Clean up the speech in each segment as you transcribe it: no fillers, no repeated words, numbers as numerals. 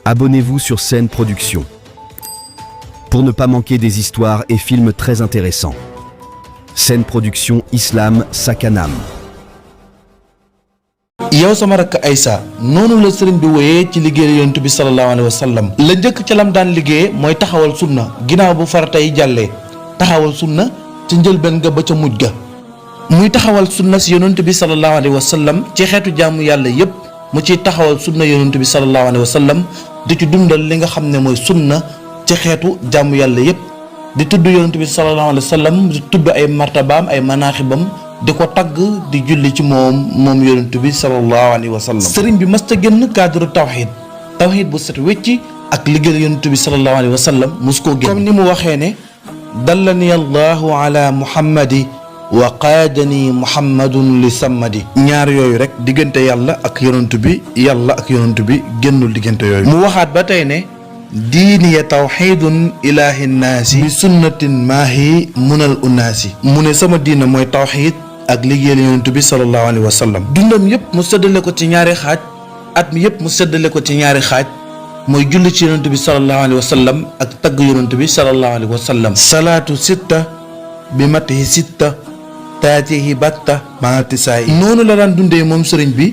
Abonnez-vous sur Sen Production pour ne pas manquer des histoires et films très intéressants. Sen Production Islam Sakanam. yow sama rakk Aïssa noonu la sëriñ bi wooyee ci liggéey yonent bi sallallahu alayhi wa sallam la njëkk ca lam daan liggéey mooy taxawal sunna ginnaaw bu farata yi jàllee taxawal sunna ci njëlbeen ga ba ca mujj ga muy taxawal sunna si yonent bi sallallahu alayhi wa sallam ci xeetu jaamu yàlla yépp mu ciy taxawal sunna yonent bi sallallahu alayhi wa sallam di ci dundal li nga xam ne mooy sunna ci xeetu jaamu yàlla yépp di tudd yonent bi sallallahu alayhi wa sallam di tudd ay martabaam ay manaaxibam di ko tagg di julli ci moom yonent bi sallallahu alayhi wa sallam sëriñ bi mësta génn cadre tawxiid bu set wecci ak liggéey yonent bi sallallahu alayhi wa sallam mos koo génn comme ni mu waxee ne dallani allahu ala muhammadi wa qaadani muhammadun li sammadi ñaar yooyu rek diggante yàlla ak yonent bi génnul diggante yooyu mu waxaat ba tey ne diiniya tawxiidun ilaahi nnaasi bi sunnatin maahi munal unnaasi mu ne sama diina mooy tawxiid ak liggéeyal yonent bi sallallahu alayhi wa sallam dundam yépp mu séddale ko ci ñaari xaaj at mi yépp mu séddale ko ci ñaari xaaj mooy julli ci yonent bi sallallahu alayhi wa sallam ak tagg yonent bi sallallahu alayhi wa sallam salaatu sitta bi matihi sitta taatihi batta maatisaay noonu la daan dundee moom sëriñ bi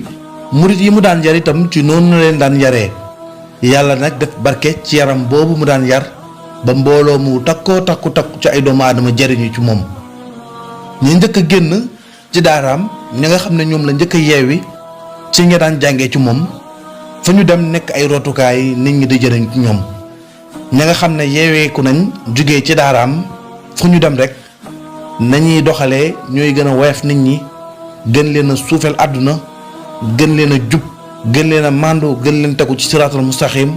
murit yi mu daan yar itam ci noonu la leen daan yaree yàlla nag def barke ci yaram boobu mu daan yar ba mbooloo mu takku ci ay doomu aadama jariñu ci moom ñi njëkk a génn ci daaraam ñi nga xam ne ñoom la njëkk a yeewi ci ñi daan jàngee ci moom fa ñu dem nekk ay rotukaay nit ñi di jëriñ ci ñoom ñi nga xam ne yeeweeku nañ jugee ci daaraam fu ñu dem rek nañuy doxalee ñooy gën a woyof nit ñi gën leen a suufeel àdduna gën leen a jub gën leen a màndu gën leen tegu ci siraatal mustaqim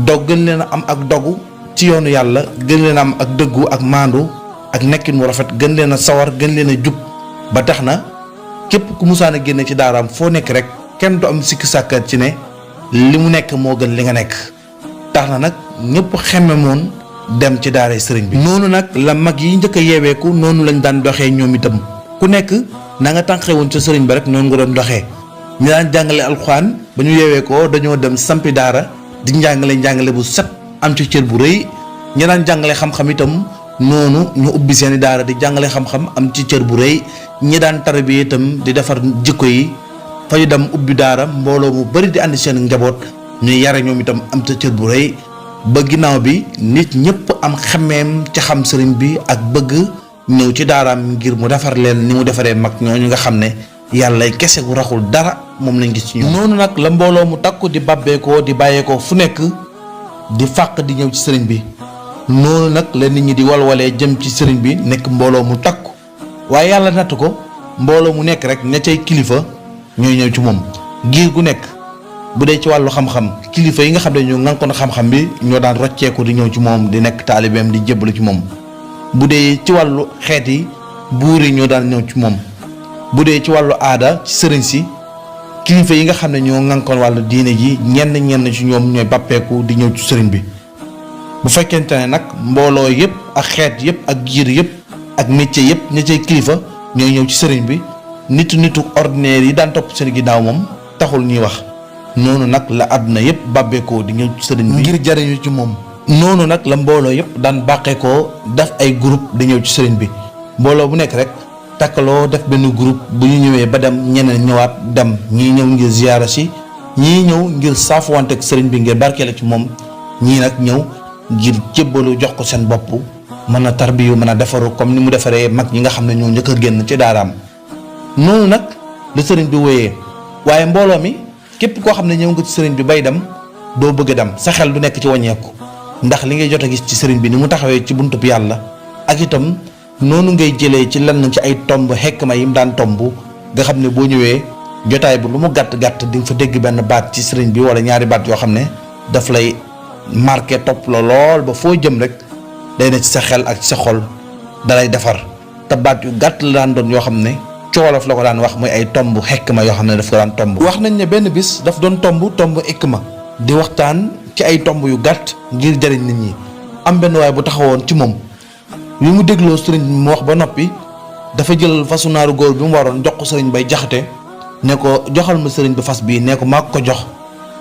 gën leen a am ak dogu ci yoonu yàlla gën leen a am ak dëggu ak màndu ak nekkin mu rafet gën leen a sawar gën leen a jub ba tax na képp ku musaan a génne ci daaraam foo nekk rek kenn du am sikki sàkkat ci ne li mu nekk moo gën li nga nekk tax na nag ñëpp xemme moon dem ci daaray sëriñ bi noonu nag la mag yi njëkk a yeeweeku noonu lañ daan doxee ñoom itam ku nekk na nga tànqee woon ca sëriñ ba rek noonu nga doon doxee ñu daan jàngale alxuraan ba ñu yeewee ko dañoo dem sampi daara di njàngale bu set am ci cër bu rëy ñu daan jàngale xam-xam itam noonu ñu ubbi seeni daara di jàngale xam-xam am ci cër bu rëy ñi daan tarbiya itam di defar jikko yi fa ñu dem ubbi daara mbooloo mu bari di àndi seen njaboot ñuy yare ñoom itam am ci cër bu rëy ba ginnaaw bi nit ñëpp am xemmeem ci xam sëriñ bi ak bëgg ñëw ci daaraam ngir mu defar leen ni mu defaree mag ñooñu nga xam ne yàlla kese gu raxul dara moom lañ gis ci ñoom noonu nag la mbooloo mu takku di bàbbeekoo di bàyyeekoo fu nekk di fàq di ñëw ci sëriñ bi noonu nag la nit ñi di walwalee jëm ci sëriñ bi nekk mbooloo mu takku waaye yàlla natt ko mbooloo mu nekk rek ña cay kilifa ñooy ñëw ci moom giir gu nekk bu dee ci wàllu xam-xam kilifa yi nga xam ne ñoo ngànkoon xam-xam bi ñoo daan rocceeku di ñëw ci moom di nekk taalibeem di jébbalu ci moom bu dee ci wàllu xeet yi buur yi ñoo daan ñëw ci moom bu dee ci wàllu aada ci sëriñ si kilifa yi nga xam ne ñoo ngànkoon wàllu diine ji ñenn ci ñoom ñooy bàppeeku di ñëw ci sëriñ bi bu fekkente ne nag mbooloo yëpp ak xeet yëpp ak giir yëpp ak métier yëpp ña cay kilifa ñooy ñëw ci sëriñ bi nitu ordinaire yi daan topp seen ginnaaw moom taxul ñuy wax noonu nag la àdduna yëpp bàbbeekoo di ñëw ci sëriñ bi ngir jariñu ci moom noonu nag la mbooloo yëpp daan bàqeekoo def ay groupe di ñëw ci sëriñ bi mbooloo bu nekk rek takkaloo def benn groupe bu ñu ñëwee ba dem ñeneen ñëwaat dem ñii ñëw ngir ziyaara si ñii ñëw ngir saafuwante ak sëriñ bi ngir barkeele ci moom ñii nag ñëw ngir jébbalu jox ko seen bopp mën a tarbiyu mën a defaru comme ni mu defaree mag ñi nga xam ne ñoo njëkk a génn ci daaraam noonu nag la sëriñ bi wéyee waaye mbooloo mi képp koo xam ne ñëw nga ci sëriñ bi bay dem doo bëgg a dem sa xel du nekk ci wàññeeku ndax li ngay jot a gis ci sëriñ bi ni mu taxawee ci buntub yàlla ak itam noonu ngay jëlee ci lenn ci ay tomb xekma yi mu daan tomb nga xam ne boo ñëwee jotaay bu lu mu gàtt di nga fa dégg benn baat ci sëriñ bi wala ñaari baat yoo xam ne daf lay marqué topp la lool ba foo jëm rek day ne ci sa xel ak ci sa xol dalay defar te baat yu gàtt la daan doon yoo xam ne coolof la ko daan wax muy ay tomb xekma yoo xam ne daf ko daan tomb wax nañ ne benn bis daf doon tomb xekma di waxtaan ci ay tomb yu gàtt ngir jëriñ nit ñi am benn waay bu taxawoon ci moom bi mu dégloo sëriñ bi mu wax ba noppi dafa jël fasu naaru góor bi mu waroon jox ko sëriñ bay jaxate ne ko joxal ma sëriñ bi fas bii ne ko maa ko jox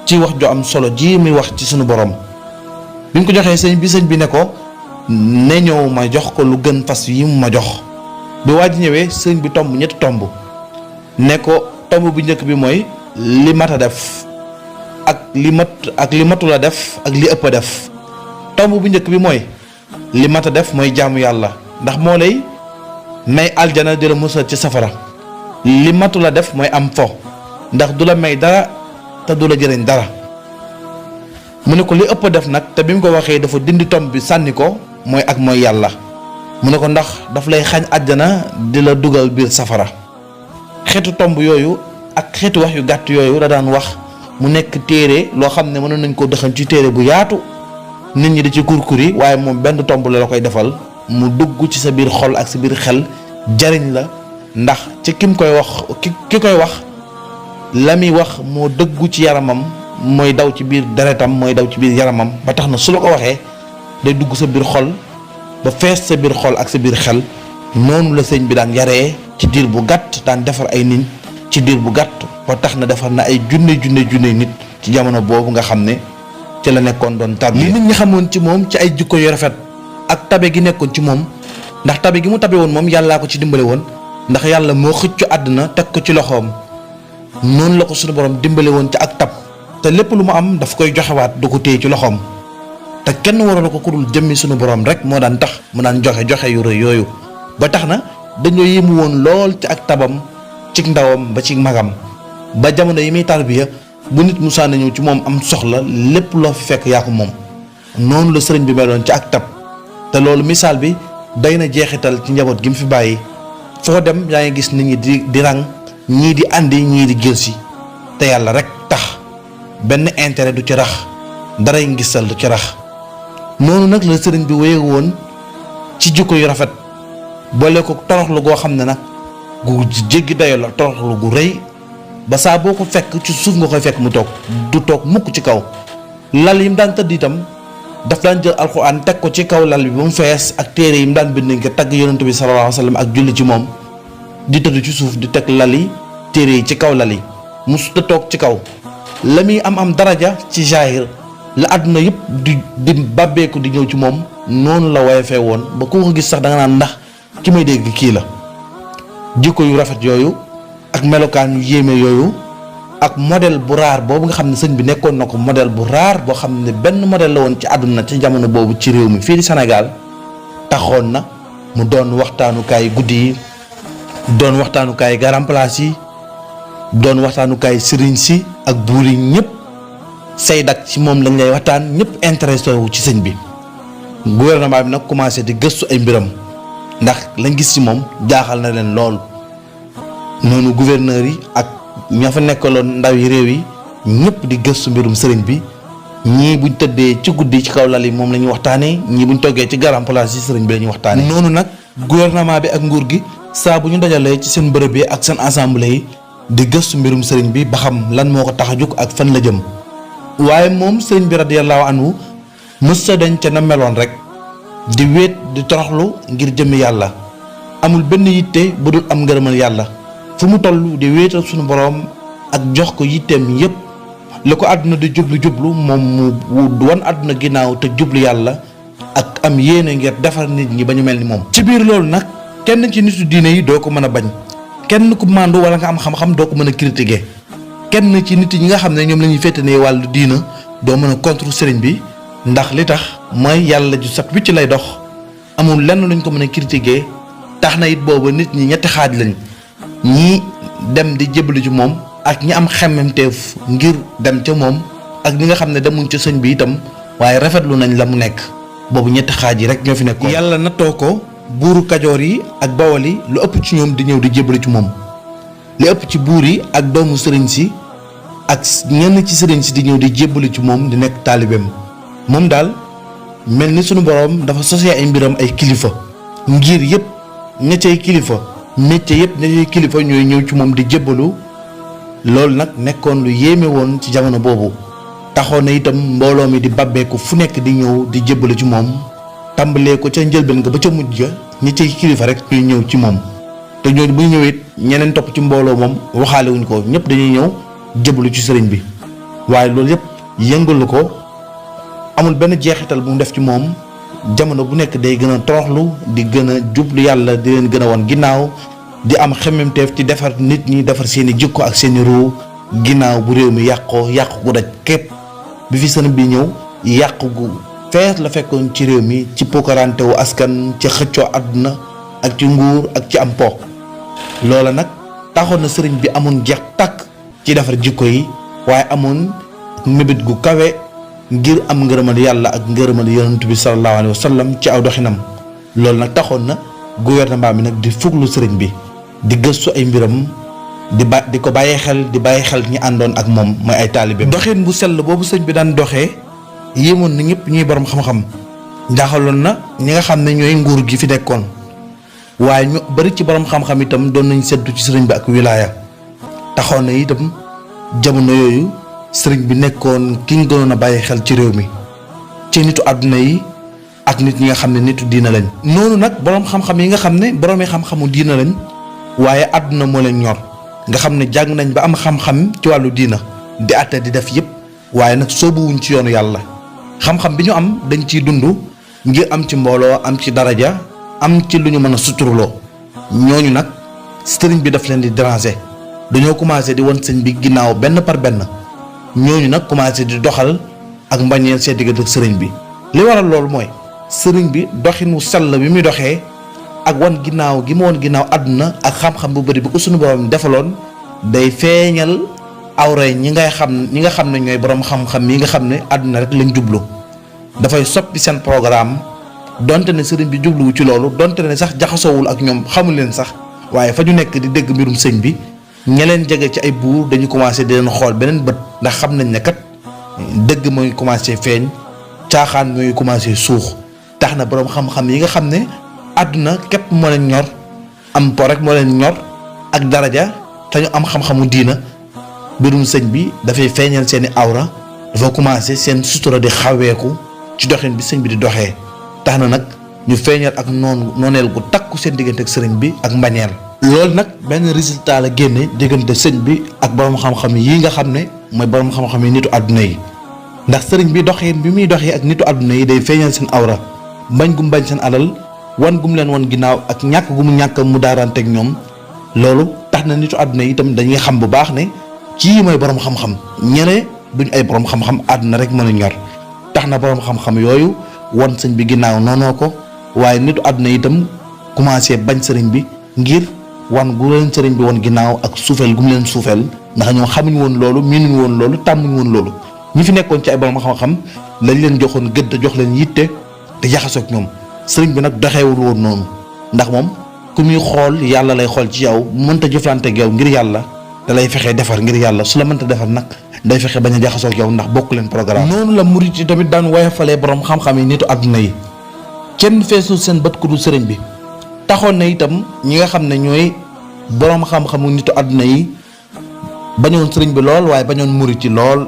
ci wax ju am solo ji muy wax ci sunu borom bi mu ko joxee sëñ bi ne ko ne ñëw ma jox ko lu gën fas yi mu ma jox. bi waa ji ñëwee sëñ bi tomb ñetti tomb ne ko tomb bu njëkk bi mooy li mat a def ak li matul a def ak li ëpp a def. tomb bu njëkk bi mooy li mat a def mooy jaamu yàlla ndax moo lay may aljana di la musal ci safara. li matul a def mooy am fo ndax du la may dara te du la jëriñ dara. mu ne ko li ëpp a def nag te bi mu ko waxee dafa dindi tomb bi sànni ko mooy ak mooy yàlla. mu ne ko ndax daf lay xañ àjjana di la dugal biir safara. xeetu tomb yooyu ak xeetu wax yu gàtt yooyu la daan wax mu nekk téere loo xam ne mënoon nañ koo dëxañ ci téere bu yaatu nit ñi di ci kurkuri waaye moom benn tomb la koy defal mu dugg ci sa biir xol ak sa biir xel jariñ la ndax ci kim koy wax ki koy wax la muy wax moo dëggu ci yaramam mooy daw ci biir deretam mooy daw ci biir yaramam ba tax na su la ko waxee day dugg sa biir xol ba fees sa biir xol ak sa biir xel. noonu la sëñ bi daan yaree ci diir bu gàtt daan defar ay nit ci diir bu gàtt ba tax na defar na ay junne nit ci jamono boobu nga xam ne ci la nekkoon doon tarbiya. li nit ñi xamoon ci moom ci ay jikko yu rafet ak tabe gi nekkoon ci moom ndax tabe gi mu tabe woon moom yàllaa ko ci dimbale woon ndax yàlla moo xëccu àdduna teg ko ci loxoom. noonu la ko suñu borom dimbale woon ci ak tab te lépp lu mu am daf koy joxewaat du ko téye ci loxoom te kenn waral ko ku dul jëmmi suñu borom rek moo daan tax mu daan joxe yu rëy yooyu. ba tax na dañoo yéemu woon lool ci ak tabam ci ndawam ba ci magam ba jamono yi muy tarbiya bu nit musaa na ñëw ci moom am soxla lépp loo fi fekk yaa ko moom. noonu la sëriñ bi meloon ci ak tab te loolu misaal bi day na jeexital ci njaboot gi mu fi bàyyi foo dem yaa ngi gis nit ñi di rang ñii di andi ñii di jël si te yàlla rek tax benn intérêt du ci rax daray ngisal du ci rax. noonu nag la sëriñ bi wéye woon ci jikko yu rafet boole ko toroxlu goo xam ne nag gu jéggi dayo la toroxlu gu rëy ba saa boo ko fekk ci suuf nga koy fekk mu toog du toog mukk ci kaw. lal yi mu daan tëdd itam daf daan jël alxuraan teg ko ci kaw lal bi ba mu fees ak téere yi mu daan bind nga tagg yonent bi sallallahu alayhi wa sallam ak julli ci moom di tëdd ci suuf di teg lal yi téere yi ci kaw lal yi musuta toog ci kaw. la muy am daraja ci jaahir la àdduna yëpp di bàbbeeku di ñëw ci moom noonu la woyofee woon ba ku ko gis sax da nga naan ndax ki may dégg kii la. jikko yu rafet yooyu ak melokaan yu yéeme yooyu ak modèle bu raar boobu nga xam ne sëñ bi nekkoon na ko modèle bu raar boo xam ne benn modèle la woon ci àdduna ci jamono boobu ci réew mi fii di Sénégal taxoon na mu doon waxtaanukaay guddi yi doon waxtaanukaay garam place yi doon waxtaanukaay sëriñ si ak buur yi ñëpp say dak ci moom lañ lay waxtaan ñëpp intéressé wu ci sëñ bi. gouvernement bi nag commencé di gëstu ay mbiram ndax lañ gis ci moom jaaxal na leen lool. noonu gouverneur yi ak ña fa nekkaloon ndaw yi réew yi ñëpp di gëstu mbirum sëriñ bi ñii buñ tëddee ci guddi ci kaw lal yi moom la ñuy waxtaanee ñii buñ toggee ci garam place yi sëriñ bi la ñuy waxtaanee. noonu nag gouvernement bi ak nguur gi saa bu ñu dajalee ci seen bërëb yi ak seen assemblée yi di gëstu mbirum sëriñ bi ba xam lan moo ko tax a jóg ak fan la jëm. waaye moom sëriñ bi radiyallahu anhu mësta dañ ca na meloon rek di wéet di toroxlu ngir jëmmi yàlla amul benn yitte bu dul am ngërëmal yàlla fu mu toll di wéetal suñu boroom ak jox ko yitteem yépp la ko àdduna di jublu moom mu wan àdduna ginnaaw te jublu yàlla ak am yéene ngir defar nit ñi ba ñu mel ni moom. ci biir loolu nag kenn ci nitu diine yi doo ko mën a bañ kenn ku màndu wala nga am xam-xam doo ko mën a critiquer kenn ci nit ñi nga xam ne ñoom la ñuy féetanee wàllu diina doo mën a contre sëriñ bi ndax li tax mooy yàlla ju sat wicc lay dox amul lenn luñ ko mën a critiquer tax na it boobu nit ñi ñetti xaaj lañ ñii dem di jébbalu ci moom ak ñi am xemmemteef ngir dem ca moom ak ñi nga xam ne demuñ ca sëñ bi itam waaye rafetlu nañ la mu nekk boobu ñetti xaaj yi rek ñoo fi nekkoon. yàlla nattoo ko buuru kajoor yi ak bawol yi lu ëpp ci ñoom di ñëw di jébbalu ci moom li ëpp ci buur yi ak doomu sëriñ si ak ñenn ci sëriñ si di ñëw di jébbalu ci moom di nekk taalibeem moom daal mel ni sunu borom dafa sosee ay mbiram ay kilifa ngir yëpp ña cay kilifa métier yëpp ña cay kilifa ñooy ñëw ci moom di jébbalu loolu nag nekkoon lu yéeme woon ci jamono boobu taxoon na itam mbooloo mi di babbeeku fu nekk di ñëw di jébbalu ci moom tàmbalee ko ca njëlbeen nga ba ca mujj ga ña cay kilifa rek ñuy ñëw ci moom te ñooñu bu ñu ñëwee ñeneen topp ci mbooloo moom waxaale wuñ ko ñëpp dañuy ñëw jébbalu ci sëriñ bi waaye loolu yëpp yëngalu ko, amul benn jeexital bu mu def ci moom. jamono bu nekk day gën a toroxlu di gën a jublu yàlla di leen gën a wan ginnaaw di am xemmemteef ci defar nit ñi, defar seeni jikko ak seeni ruu ginnaaw bu réew mi yàqoo yàqu gu daj képp. bi fi sëriñ bi ñëw yàqu gu fees la fekkoon ci réew mi ci pokkarante wu askan, ci xëccoo àdduna ak ci nguur ak ci am po. loola nag taxoon na sëriñ bi amoon jeex tàkk ci defar jikko yi, waaye amoon mébét gu kawe ngir am ngërëmal yàlla ak ngërëmal yonent bi sallallahu alayhi wa sallam ci aw doxinam. loolu nag taxoon na gouvernement bi nag di fuglu sëriñ bi, di gëstu ay mbiram, di ko bàyyi xel ñi àndoon ak moom mooy ay taalibeem. doxin bu sell boobu sëñ bi daan doxee yéemoon na ñëpp ñuy borom xam-xam, njaaxaloon na ñi nga xam ne ñooy nguur gi fi nekkoon, waaye ñu bari ci borom xam-xam itam doon nañ seddu ci sëriñ bi ak wilaaya. taxoon na itam jamono yooyu sëriñ bi nekkoon ki ñu gënoon a bàyyi xel ci réew mi ci nitu àdduna yi ak nit ñi nga xam ne nitu diina lañ. noonu nag borom xam-xam yi nga xam ne boroomi xam-xamu diina lañ waaye àdduna moo leen ñor, nga xam ne jàng nañ ba am xam-xam ci wàllu diina di àtte di def yëpp, waaye nag soobuwuñ ci yoonu yàlla. xam-xam bi ñu am dañ ciy dund ngir am ci mbooloo, am ci daraja, am ci lu ñu mën a suturloo. ñooñu nag sëriñ bi daf leen di déranger, dañoo commencé di won sëñ bi ginnaaw benn par benn. ñooñu nag commencé di doxal ak mbañeel seen diggante ak sëriñ bi. li waral loolu mooy sëriñ bi doxinu sell bi muy doxee ak wan ginnaaw gi mu wan ginnaaw àdduna ak xam-xam bu bëri bi ko suñu borom defaloon day feeñal awray ñi nga xam ne ñooy borom xam-xam yi nga xam ne àdduna rek lañ jublu. dafay soppi seen programme donte ne sëriñ bi jubluwu ci loolu, donte ne sax jaxasoowul ak ñoom, xamul leen sax, waaye fa ñu nekk di dégg mbirum sëñ bi ña leen jege ci ay buur dañu commencé di leen xool beneen bët, ndax xam nañ ne kat dëgg mooy commencé feeñ, caaxaan mooy commencé suux. tax na borom xam-xam yi nga xam ne àdduna képp moo leen ñor, am po rek moo leen ñor ak daraja te ñu am xam-xamu diina, mbirum sëñ bi dafay feeñal seeni awra, dafa commencé seen sutura di xaweeku ci doxin bi sëñ bi di doxee. tax na nag ñu feeñal ak nooneel gu takku seen diggante ak sëriñ bi ak mbañeel. loolu nag benn résultat la génne diggante sëñ bi ak borom xam-xam yi nga xam ne mooy borom xam-xam yi nitu àdduna yi, ndax sëriñ bi doxin bi muy doxee ak nitu àdduna yi day feeñal seen awra, bañ gum bañ seen alal, wan gum leen wan ginnaaw ak ñàkk gu mu ñàkk mu daaranteeg ñoom. loolu tax na nitu àdduna yi itam dañuy xam bu baax ne kii mooy borom xam-xam, ñene duñ ay borom xam-xam, àdduna rek mën a ñor. tax na borom xam-xam yooyu wan sëñ bi ginnaaw noonoo ko, waaye nitu àdduna itam commencé bañ sëriñ bi ngir wan gu leen sëriñ bi wan ginnaaw ak suufeel gu mu leen suufeel, ndax ñoom xamuñ woon loolu, miinuñ woon loolu, tàmmuñ woon loolu. ñi fi nekkoon ci ay borom xam-xam lañ leen joxoon gëdd, jox leen yitte te jaxasoog ñoom. sëriñ bi nag doxeewul woon noonu, ndax moom ku muy xool yàlla lay xool ci yow, mënta jëflante ak yow ngir yàlla, da lay fexee defar ngir yàlla. su la mënta defar nag day fexe bañ a jaxasoog yow ndax bokk leen programme. noonu la murit yi tamit daan woyofalee borom xam-xam yi nitu àdduna yi, kenn feesul seen bët ku dul sëriñ bi. taxoon na itam ñi nga xam ne ñooy borom xam-xamu nitu àdduna yi bañoon sëriñ bi lool, waaye bañoon murit yi lool,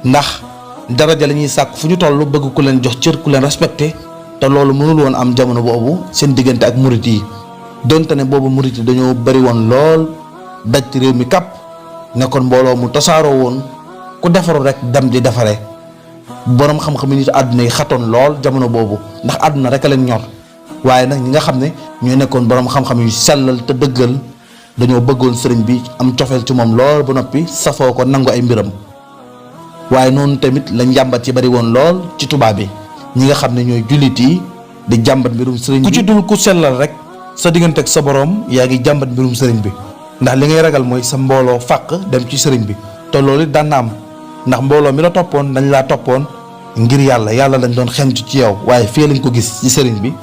ndax daraja la ñuy sàkk fu ñu toll, bëgg ku leen jox cër, ku leen respecté, te loolu mënul woon am jamono boobu seen diggante ak murit yi. donte ne boobu murit yi dañoo bari woon lool, daj ci réew mi kàpp, nekkoon mbooloo mu tasaaroo woon, ku defaru rek dem di defare. borom xam-xam yi nitu àdduna yi xatoon lool jamono boobu, ndax àdduna rek a leen ñor. waaye nag ñi nga xam ne ñooy nekkoon borom xam-xam yu sellal te dëggal, dañoo bëggoon sëriñ bi, am cofeel ci moom lool ba noppi safoo ko, nangu ay mbiram. waaye noonu tamit la njàmbat yi bari woon lool ci tubaab bi, ñi nga xam ne ñooy jullit yi di jàmbat mbirum sëriñ bi. ku ci dul ku sellal rek sa diggante ak sa borom yaa ngi jàmbat mbirum sëriñ bi, ndax li ngay ragal mooy sa mbooloo fàq dem ci sëriñ bi. te loolu it daan na am, ndax mbooloo mi la toppoon dañ laa toppoon ngir yàlla, yàlla lañ doon xentu ci yow, waaye fii lañ ko gis ci sëriñ bi,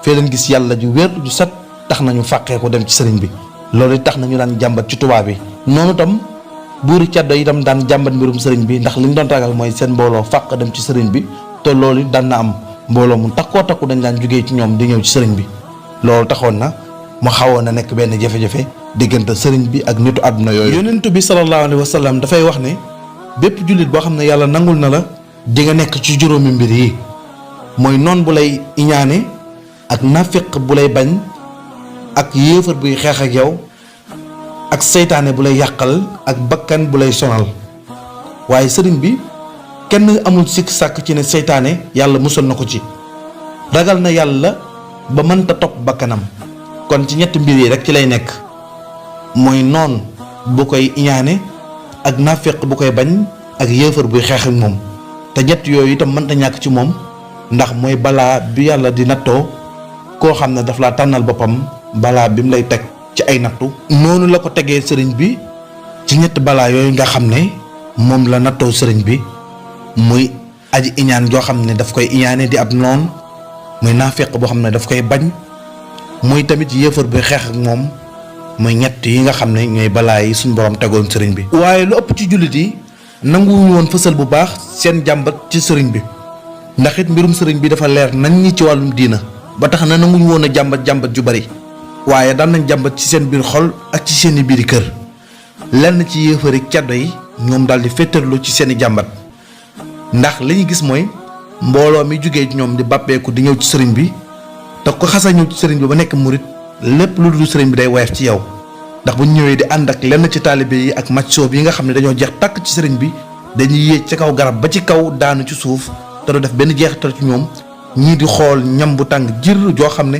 fii lañ gis yàlla ju wér ju set, tax nañu fàqee ko dem ci sëriñ bi. loolu it tax nañu daan jàmbat ci tubaab bi. noonu tam buuri caddo itam daan jàmbat mbirum sëriñ bi, ndax liñ doon ragal mooy seen mbooloo fàq dem ci sëriñ bi. te loolu daan na am, mbooloo mu takkoo takku dañ daan jógee ci ñoom di ñëw ci sëriñ bi. loolu taxoon na mu xawoon na nekk benn jafe-jafe diggante sëriñ bi ak nitu àdduna yooyu. yonent bi sallallahu alayhi wa sallam dafay wax ne bépp jullit boo xam ne yàlla nangul na la, di nga nekk ci juróomi mbir yi, mooy noon bu lay iñaane, ak nafiq bu lay bañ, ak yéefar buy xeex ak yow, ak seytaane bu lay yàqal, ak bakkan bu lay sonal. waaye sëriñ bi kenn amul sikk sàkk ci ne seytaane yàlla musal na ko ci ragal na yàlla ba mënta topp bakkanam. kon ci ñetti mbir yi rek ci lay nekk mooy noon bu koy iñaane ak naafeq bu koy bañ ak yéefar buy xeex ak moom te ñett yooyu itam mënta ñàkk ci moom ndax mooy balaa bi yàlla di nattoo koo xam ne daf laa tànnal boppam balaa bi mu lay teg ci ay nattu. noonu la ko tegee sëriñ bi ci ñett balaa yooyu nga xam ne moom la nattoo sëriñ bi muy aji iñaan joo xam ne daf koy iñaane di ab noon muy naafeq boo xam ne daf koy bañ muy tamit yéefar buy xeex ak moom muy ñett yi nga xam ne ñooy balaa yi suñu borom tegoon sëriñ bi. waaye lu ëpp ci jullit yi nanguwuñu woon fësal bu baax seen jàmbat ci sëriñ bi ndax it mbirum sëriñ bi dafa leer nañ ñi ci wàllum diina ba tax na nanguñu woon a jàmbat ju bari waaye daan nañ jàmbat ci seen biir xol ak ci seeni biiri kër lenn ci yéefari caddo yi ñoom daal di féetarlu ci seeni jàmbat ndax li ñu gis mooy mbooloo mi jógee ci ñoom di bàppeeku di ñëw ci sëriñ bi te ko xasa ñëw ci sëriñ bi ba nekk murit lépp lu dul sëriñ bi day woyof ci yow ndax bu ñu ñëwee di ànd ak lenn ci taalibe yi ak maccoob yi nga xam ne dañoo jeex tàkk ci sëriñ bi dañuy yéeg ci kaw garab ba ci kaw daanu ci suuf te du def benn jeexital ci ñoom ñii di xool ñam bu tàng jir joo xam ne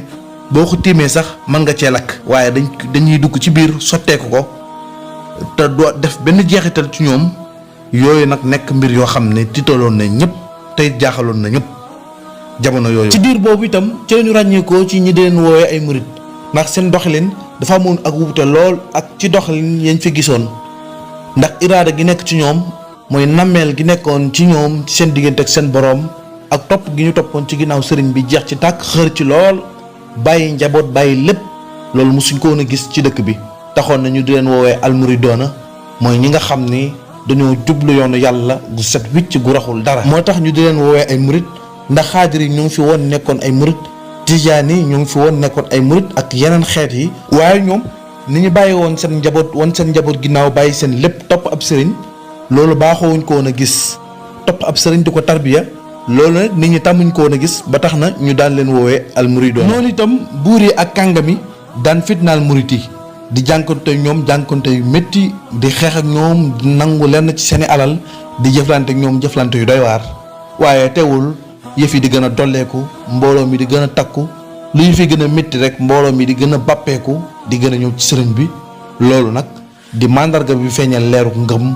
boo ko tiimee sax mën nga cee lakk waaye dañuy dugg ci biir sotteeku ko te doo def benn jeexital ci ñoom yooyu nag nekk mbir yoo xam ne tiitaloon na ñëpp tey jaaxaloon na ñëpp jamono yooyu. ci diir boobu itam ci lañu ràññeekoo ci ñi di leen woowee ay murit ndax seen doxalin dafa amoon ak wuute lool ak ci doxalin yañ fi gisoon ndax iraada gi nekk ci ñoom mooy nammeel gi nekkoon ci ñoom ci seen diggante ak seen boroom ak topp gi ñu toppoon ci ginnaaw sëriñ bi jeex ci tàkk xër ci lool bàyyi njaboot bàyyi lépp loolu mosuñ ko woon a gis ci dëkk bi taxoon na ñu di leen woowee almuridoona mooy ñi nga xam ni dañoo jublu yoonu yàlla gu set wicc gu raxul dara. moo tax ñu di leen woowee ay murit ndax xaadir yi ñu ngi fi woon nekkoon ay murit tijaan yi ñu ngi fi woon nekkoon ay murit ak yeneen xeet yi. waaye ñoom ni ñu bàyyi woon seen njaboot ginnaaw bàyyi seen lépp topp ab sëriñ loolu baaxoowuñ ko woon a gis topp ab sëriñ di ko tarbiya loolu nag nit ñi tàmmuñ ko woon a gis ba tax na ñu daan leen woowee almuridoon. noonu itam buur yi ak kàngami daan fitnaal murit yi di jànkonte ñoom jànkonte yu métti di xeex ak ñoom di nangu lenn ci seeni alal di jëflante ak ñoom jëflante yu doy waar waaye teewul yëf yi di gën a dolleeku mbooloo mi di gën a takku lu ñu fi gën a métti rek mbooloo mi di gën a bàppeeku di gën a ñëw ci sëriñ bi loolu nag di mandarga bi feeñal leeru ngëm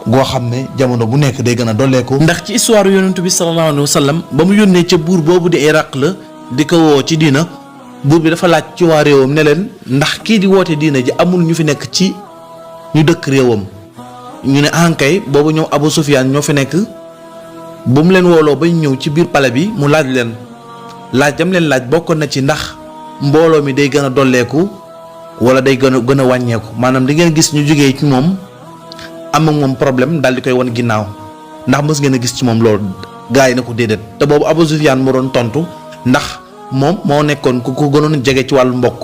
goo xam ne jamono bu nekk day gën a dolleeku. ndax ci histoire yonentu bi sallallahu alayhi wa sallam ba mu yónnee ca buur boobu di Iraq la di ko woo ci diina buur bi dafa laaj ci waa réewam ne leen ndax kii di woote diina ji amul ñu fi nekk ci ñu dëkk réewam ñu ne ankay boobu ñoom Abu Sufyaan ñoo fi nekk bu mu leen wooloo ba ñëw ci biir pale bi mu laaj leen laaj jam leen laaj bokkoon na ci ndax mbooloo mi day gën a dolleeku wala day gën a wàññeeku maanaam di ngeen gis ñu jógee ci moom am ak moom problème daal di koy wan ginnaaw ndax mës ngeen a gis ci moom loolu gaa yi na ko déedéet te boobu Abu Sufyaan moo doon tontu ndax moom moo nekkoon ku ko gënoon jege ci wàllu mbokk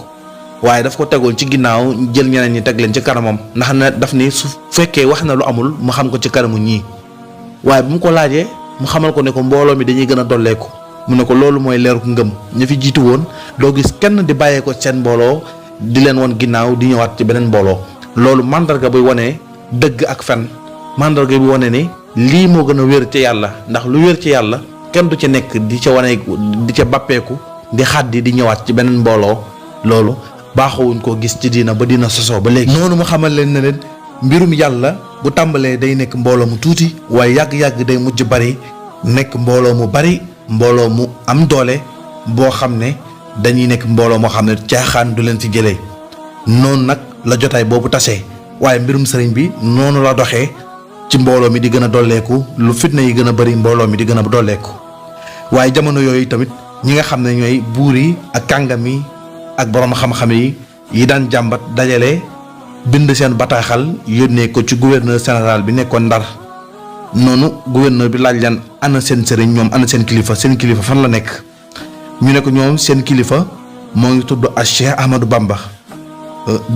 waaye daf ko tegoon ci ginnaaw jël ñeneen ñi teg leen ci kanamam ndax ne daf ni su fekkee wax na lu amul mu xam ko ci kanamu ñii waaye bu mu ko laajee mu xamal ko ne ko mbooloo mi dañuy gën a dolleeku mu ne ko loolu mooy leeru ngëm ña fi jiitu woon doo gis kenn di bàyyee ko seen mbooloo di leen woon ginnaaw di ñëwaat ci beneen mbooloo loolu mandarga buy wane dëgg ak fen mandarga bi wane ni lii moo gën a wér ci yàlla ndax lu wér ci yàlla kenn du ca nekk di ca wane di ca bàppeeku di xaddi di ñëwaat ci beneen mbooloo loolu baaxawuñ koo gis ci diina ba dina sosoo ba léegi. noonu mu xamal leen ne leen mbirum yàlla bu tàmbalee day nekk mbooloo mu tuuti waaye yàgg-yàgg day mujj bari nekk mbooloo mu bari mbooloo mu am doole boo xam ne dañuy nekk mbooloo moo xam ne caaxaan du leen fi jëlee noonu nag la jotaay boobu tasee waaye mbirum sëriñ bi noonu la doxee ci mbooloo mi di gën a dolleeku lu fitna yi gën a bari mbooloo mi di gën a dolleeku waaye jamono yooyu tamit ñi nga xam ne ñooy buur yi ak kàngam yi ak borom xam-xam yi daan jàmbat dajale bind seen bataaxal yónnee ko ci gouverneur général bi nekkoon Ndar noonu gouverneur bi laaj leen ana seen sëriñ ñoom ana seen kilifa fan la nekk ñu ne ko ñoom seen kilifa moo ngi tudd a Cheikh Ahmadou Bamba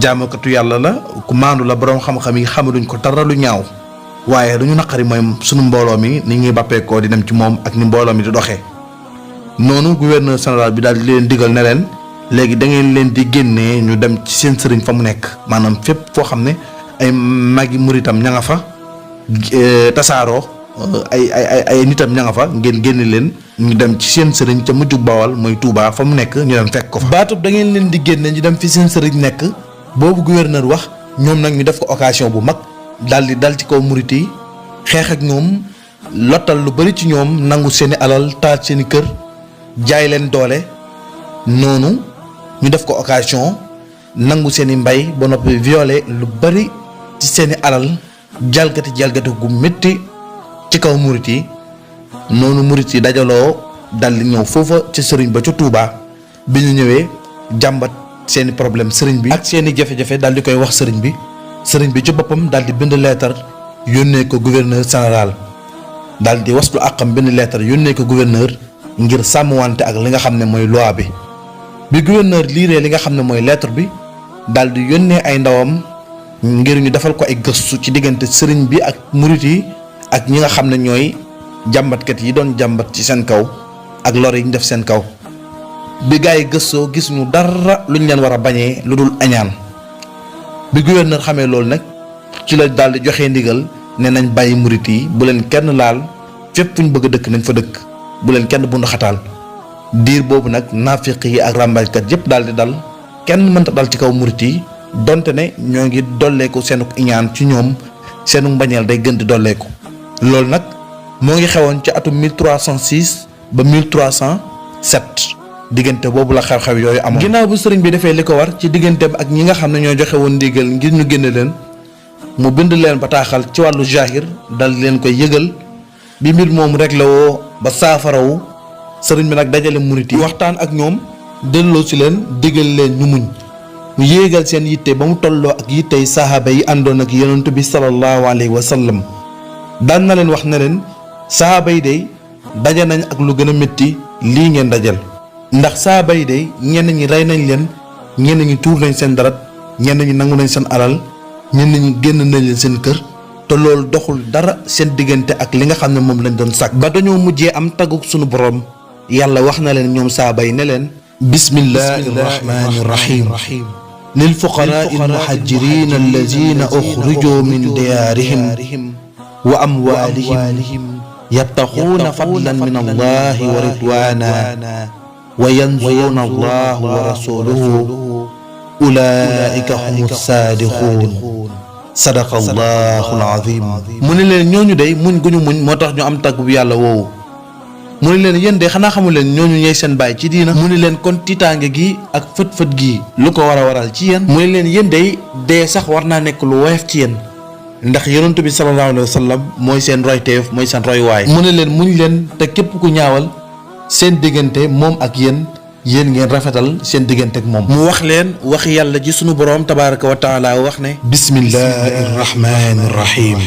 jaamukatu yàlla la ku maandu la borom xam-xam yi xamaluñ ko dara lu ñaaw waaye lu ñu naqari mooy sunu mbooloo mi ni ñuy bàppeekoo di dem ci moom ak ni mbooloo mi di doxee noonu gouverneur général bi daal di leen digal ne leen léegi da ngeen leen di génnee ñu dem ci seen sëriñ fa mu nekk maanaam fépp foo xam ne ay magi muritam ña nga fa tasaaroo ay nitam ña nga fa ngeen génne leen ñu dem ci seen sëriñ ca mujjug Bawal mooy Touba fa mu nekk ñu dem fekk ko fa. baatub da ngeen leen di génne ñu dem fi seen sëriñ nekk boobu gouverneur wax ñoom nag ñu def ko occasion bu mag daal di dal ci kaw murit yi xeex ak ñoom lottal lu bari ci ñoom nangu seeni alal taal seeni kër jaay leen doole noonu ñu def ko occasion nangu seeni mbay ba noppi violer lu bari ci seeni alal jalgati gu métti ci kaw murit yi noonu murit yi dajaloo dal di ñëw foofa ci sëriñ ba ca Touba bi ñu ñëwee jàmbat seeni problème sëriñ bi ak seeni jafe-jafe daal di koy wax sëriñ bi ci boppam daal di bind leetar yónnee ko gouverneur général daal di waslu àqam bind leetar yónnee ko gouverneur ngir sàmmwante ak li nga xam ne mooy loi bi gouverneur liiree li nga xam ne mooy lettre bi daal di yónnee ay ndawam ngir ñu defal ko ay gëstu ci diggante sëriñ bi ak murit yi ak ñi nga xam ne ñooy jàmbatkat yi doon jàmbat ci seen kaw ak lor yi ñu def seen kaw bi gaa yi gëstoo gis ñu dara luñ leen war a bañee lu dul añaan bi gouverneur xamee loolu nag ci la daal di joxe ndigal ne nañ bàyyi murit yi bu leen kenn laal fépp fu ñu bëgg a dëkk nañ fa dëkk bu leen kenn bundu xataal diir boobu nag naafiq yi ak ràmbaajkat yépp daal di dal kenn mënta dal ci kaw murit yi donte ne ñoo ngi dolleeku seenu iñaan ci ñoom seenu mbañeel day gën di dolleeku loolu nag moo ngi xewoon ci atum 1306 ba 1307 diggante boobu la xew-xew yooyu amoon. ginnaaw bu sëriñ bi defee li ko war ci digganteem ak ñi nga xam ne ñoo joxe woon ndigal ngir ñu génne leen mu bind leen bataaxal ci wàllu jahir dal leen koy yëgal bi mbir moom rek la woo ba saafarawu sëriñ bi nag dajale murit yi waxtaan ak ñoom delloo si leen digal leen ñu muñ mu yéegal seen yitte ba mu tolloo ak yittey sahaaba yi àndoon ak yonent bi sallallahu alayhi wa sallam daan na leen wax ne leen sahaaba yi day daje nañ ak lu gën a métti lii ngeen dajal ndax sahaaba yi day ñenn ñi rey nañ leen ñenn ñi tuur nañ seen darat ñenn ñi nangu nañ seen alal ñenn ñi génn nañ leen seen kër te loolu doxul dara seen diggante ak li nga xam ne moom lañ doon sàkk ba dañoo mujjee am taguk sunu borom yàlla wax na leen ñoom sahaaba yi ne leen bismillahi rahmani rahim للفقراء المهاجرين الذين أخرجوا من ديارهم وأموالهم يبتغون فضلا من الله ورضوانا وينصرون الله ورسوله أولئك هم الصادقون صدق الله العظيم mu ne leen ñooñu day muñ gu ñu muñ moo tax ñu am tagg bu yàlla woowu mu ne leen yéen de xanaa xamu leen ñooñu ñooy seen baay ci diina mu ne leen kon tiitaange gi ak fët-fët gi lu ko war a waral ci yéen mu ne leen yéen de dee sax war naa nekk lu woyof ci yéen ndax yonent bi sallallahu alayhi wa sallam mooy seen royteef mooy seen roywaay mu ne leen muñ leen te képp ku ñaawal seen diggante moom ak yéen ngeen rafetal seen diggante ak moom mu wax leen wax yàlla ji sunu boroom tabaraka wa taala wax ne bismillahi rahmani rahim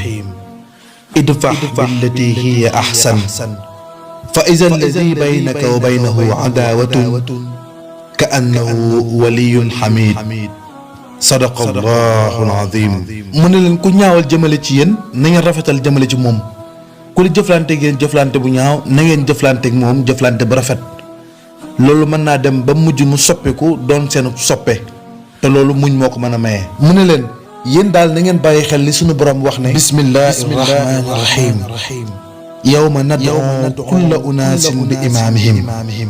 idfa billati hiya ahsan fa iza alladi baynaka wa baynahu adaawatun ka annahu waliyyun hamid sadaqa allahu alazim mu ne leen ku ñaawal jëmale ci yéen na ngeen rafetal jëmale ci moom ku di jëflante ngeen jëflante bu ñaaw na ngeen jëflante ak moom jëflante bu rafet loolu mën naa dem ba mujj mu soppiku doon seen soppe te loolu muñ moo ko mën a maye mu ne leen yéen daal na ngeen bàyyi xel li sunu borom wax ne bismillahi rahmani rahim yawma nad'u kulla unaasin bi imaamihim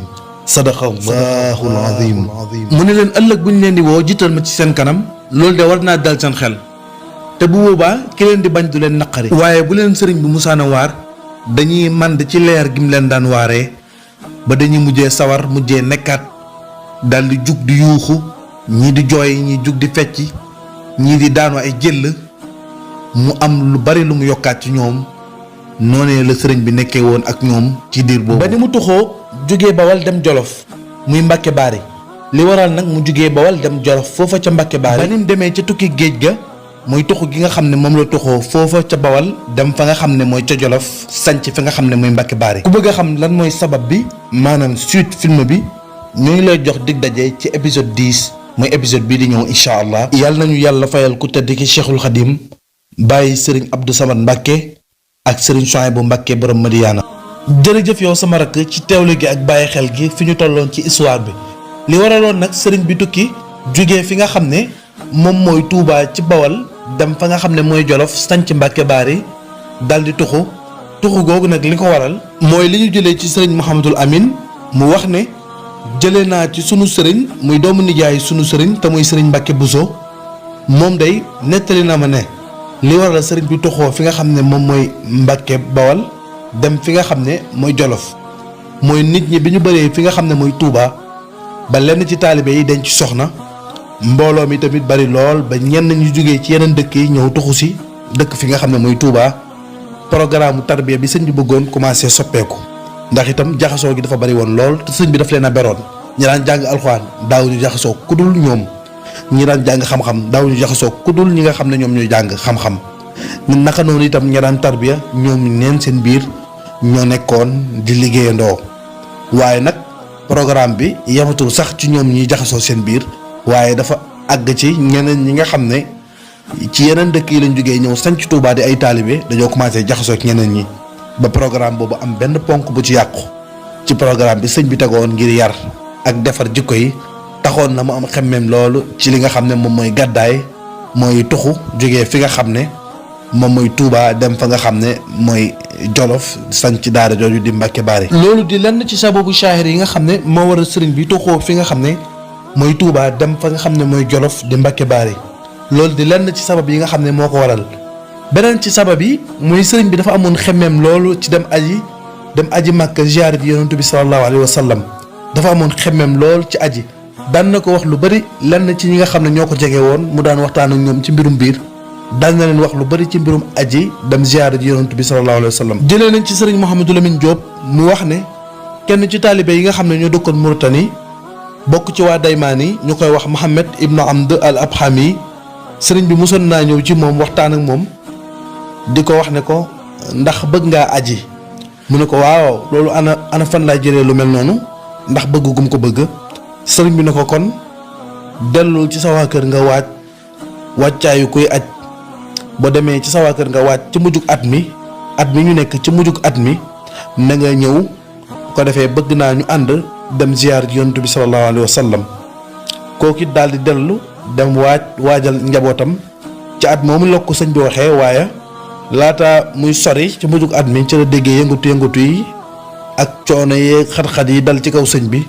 sadaqa allahu alazim mu ne leen ëllëg bu ñu leen di woo jiital ma ci seen kanam loolu de war naa dal seen xel te bu boobaa ki leen di bañ du leen naqari waaye bu leen sëriñ bi musaana waar dañuy mànd ci leer gi mu leen daan waaree ba dañuy mujjee sawar mujjee nekkaat dal di jug di yuuxu ñii di jooy ñii jug di fecc ñii di daanu ay jëll mu am lu bari lu mu yokkaat ci ñoom noonee la sëriñ bi nekkee woon ak ñoom ci diir boobu ba ni mu tuxoo jógee Bawal dem Jolof muy Mbàkke Baari li waral nag mu jógee Bawal dem Jolof foofa ca Mbàkke Baari ba ni mu demee ca tukki géej ga muy tuxu gi nga xam ne moom la tuxoo foofa ca Bawal dem fa nga xam ne mooy ca Jolof sanc fi nga xam ne mooy Mbàkke Baari ku bëgg a xam lan mooy sabab bi maanaam suite film bi ñu ngi lay jox dig daje ci épisode 10 mooy épisode bii di ñëw incha allah yàlla nañu yàlla fayal ku tedd ki Cheikhul Khadim bàyyi sëriñ Abdou Samad Mbàkke ak sëriñ Souhaïbou Mbàkke borom Madiyana jërëjëf yow sama rakk ci teewlu gi ak bàyyi xel gi fi ñu tolloon ci histoire bi li waraloon nag sëriñ bi tukki jógee fi nga xam ne moom mooy Touba ci Bawal dem fa nga xam ne mooy Jolof sanc Mbàkke Baari dal di tuxu googu nag li ko waral mooy li ñu jëlee ci sëriñ Mouhamadul Amin mu wax ne jëlee naa ci sunu sëriñ muy doomu nijaay sunu sëriñ te muy sëriñ Mbàkke Buso moom day nettali na ma ne li waral sëriñ bi tuxoo fi nga xam ne moom mooy Mbàkke Bawal dem fi nga xam ne mooy Jolof mooy nit ñi bi ñu bëree fi nga xam ne mooy Touba ba lenn ci taalibe yi denc soxna mbooloo mi tamit bari lool ba ñenn ñu jógee ci yeneen dëkk yi ñëw tuxu si dëkk fi nga xam ne mooy Touba programme tarbiya bi sëñ bi bëggoon commencé soppeeku ndax itam jaxasoo gi dafa bari woon lool te sëñ bi daf leen a beroon ñi daan jàng alxuraan daaw ñu jaxasoo ku dul ñoom ñi daan jàng xam-xam daaw ñu jaxasoo ku dul ñi nga xam ne ñoom ñooy jàng xam-xam naka noonu itam ñi daan tarbiya ñoom neen seen biir ñoo nekkoon di liggéeyandoo waaye nag programme bi yamatul sax ci ñoom ñuy jaxasoo seen biir waaye dafa àgg ci ñeneen ñi nga xam ne ci yeneen dëkk yi lañ jógee ñëw sanc Touba di ay taalibe dañoo commencé jaxasoo ak ñeneen ñi ba programme boobu am benn ponk bu ci yàqu ci programme bi sëñ bi tegoon ngir yar ak defar jikko yi taxoon na mu am xemmeem loolu ci li nga xam ne moom mooy gàddaay mooy tuxu jógee fi nga xam ne moom mooy Touba dem fa nga xam ne mooy Jolof sanc daara jooju di Mbàkke Baari loolu di lenn ci sababu shaahir yi nga xam ne moo waral sëriñ bi tuxoo fi nga xam ne mooy Touba dem fa nga xam ne mooy Jolof di Mbàkke Baari loolu di lenn ci sabab yi nga xam ne moo ko waral beneen ci sabab yi muy sëriñ bi dafa amoon xemmeem loolu ci dem aji Màkka ziyaare bi yonent bi sallallahu alayhi wa sallam dafa amoon xemmeem lool ci aji daan na ko wax lu bari lenn ci ñi nga xam ne ñoo ko jege woon mu daan waxtaan ak ñoom ci mbirum biir daan na leen wax lu bari ci mbirum aji dem ziyaare ji yonent bi sallallahu alayhi wa sallam jëlee nañ ci sëriñ Mouhamadou Lamine Diop mu wax ne kenn ci taalibe yi nga xam ne ñoo dëkkoon Mauritanie bokk ci waa Daymaani ñu koy wax Mohamed Ibnu Amd al Abhami sëriñ bi mosoon naa ñëw ci moom waxtaan ak moom di ko wax ne ko ndax bëgg ngaa aji mu ne ko waaw loolu ana fan laa jëlee lu mel noonu ndax bëgg gum ko bëgg sëriñ bi ne ko kon dellul ci sa waa kër nga wàccaayu kuy aj boo demee ci sa waa kër nga waaj ci mujjug at mi ñu nekk ci mujjug at mi na nga ñëw ko defee bëgg naa ñu ànd dem ziyaar ji yonent bi sallallahu alayhi wa sallam kooku it daal di dellu dem waajal njabootam ci at moomu la ko sëñ bi waxee waaye laata muy sori ci mujjug at mi ci la déggee yëngatu yi ak coono yeeg xat-xat yi dal ci kaw sëñ bi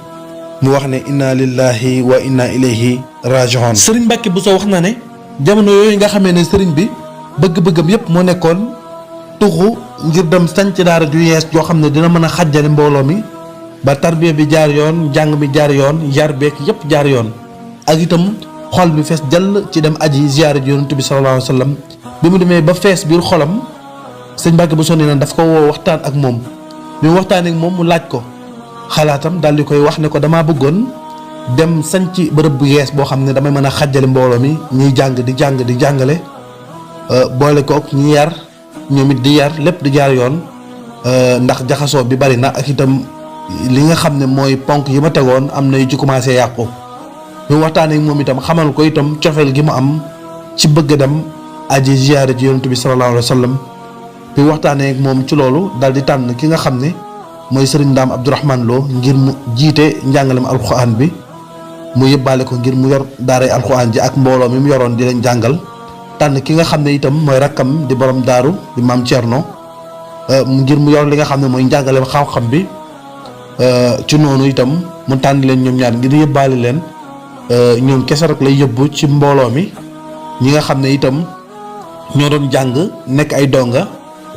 mu wax ne inna lillahi wa inna ilayhi raji'un sëriñ Mbàkke Buso wax na ne jamono yooyu nga xamee ne sëriñ bi bëgg-bëggam yépp moo nekkoon tuxu ngir dem sanc daara ju yees joo xam ne dina mën a xàjjale mbooloo mi ba tarbiya bi jaar yoon njàng mi jaar yoon yar beek yépp jaar yoon ak itam xol bi fees jàll ci dem aji ziyaare ji yonent bi sallallahu alayhi wa sallam bi mu demee ba fees biir xolam sëñ Mbàkke Buso nee na daf ko woo waxtaan ak moom bi mu waxtaanee ak moom mu laaj ko xalaatam daal di koy wax ne ko damaa bëggoon dem sanc bërëb bu yees boo xam ne damay mën a xàjjale mbooloo mi ñuy jàng di jàngale boole kook ñi yar ñoom it di yar lépp di jaar yoon ndax jaxasoo bi bari na ak itam li nga xam ne mooy ponk yi ma tegoon am na yu ci commencé yàqu bi mu waxtaanee ak moom itam xamal ko itam cofeel gi mu am ci bëgg dem aji ziyaare ji yonent bi sallallahu alayhi wa sallam bi mu waxtaanee ak moom ci loolu daal di tànn ki nga xam ne mooy sëriñ Ndaam Abdourahmane Lo ngir mu jiite njàngalem alxuraan bi mu yëbbaale ko ngir mu yor daaray alxuraan ji ak mbooloo mi mu yoroon di leen jàngal tànn ki nga xam ne itam mooy rakkam di borom daaru di maam Thierno ngir mu yor li nga xam ne mooy njàngalem xam-xam bi ci noonu itam mu tànn leen ñoom ñaar ngir yëbbaale leen ñoom kese rek lay yëbbu ci mbooloo mi ñi nga xam ne itam ñoo doon jàng nekk ay donga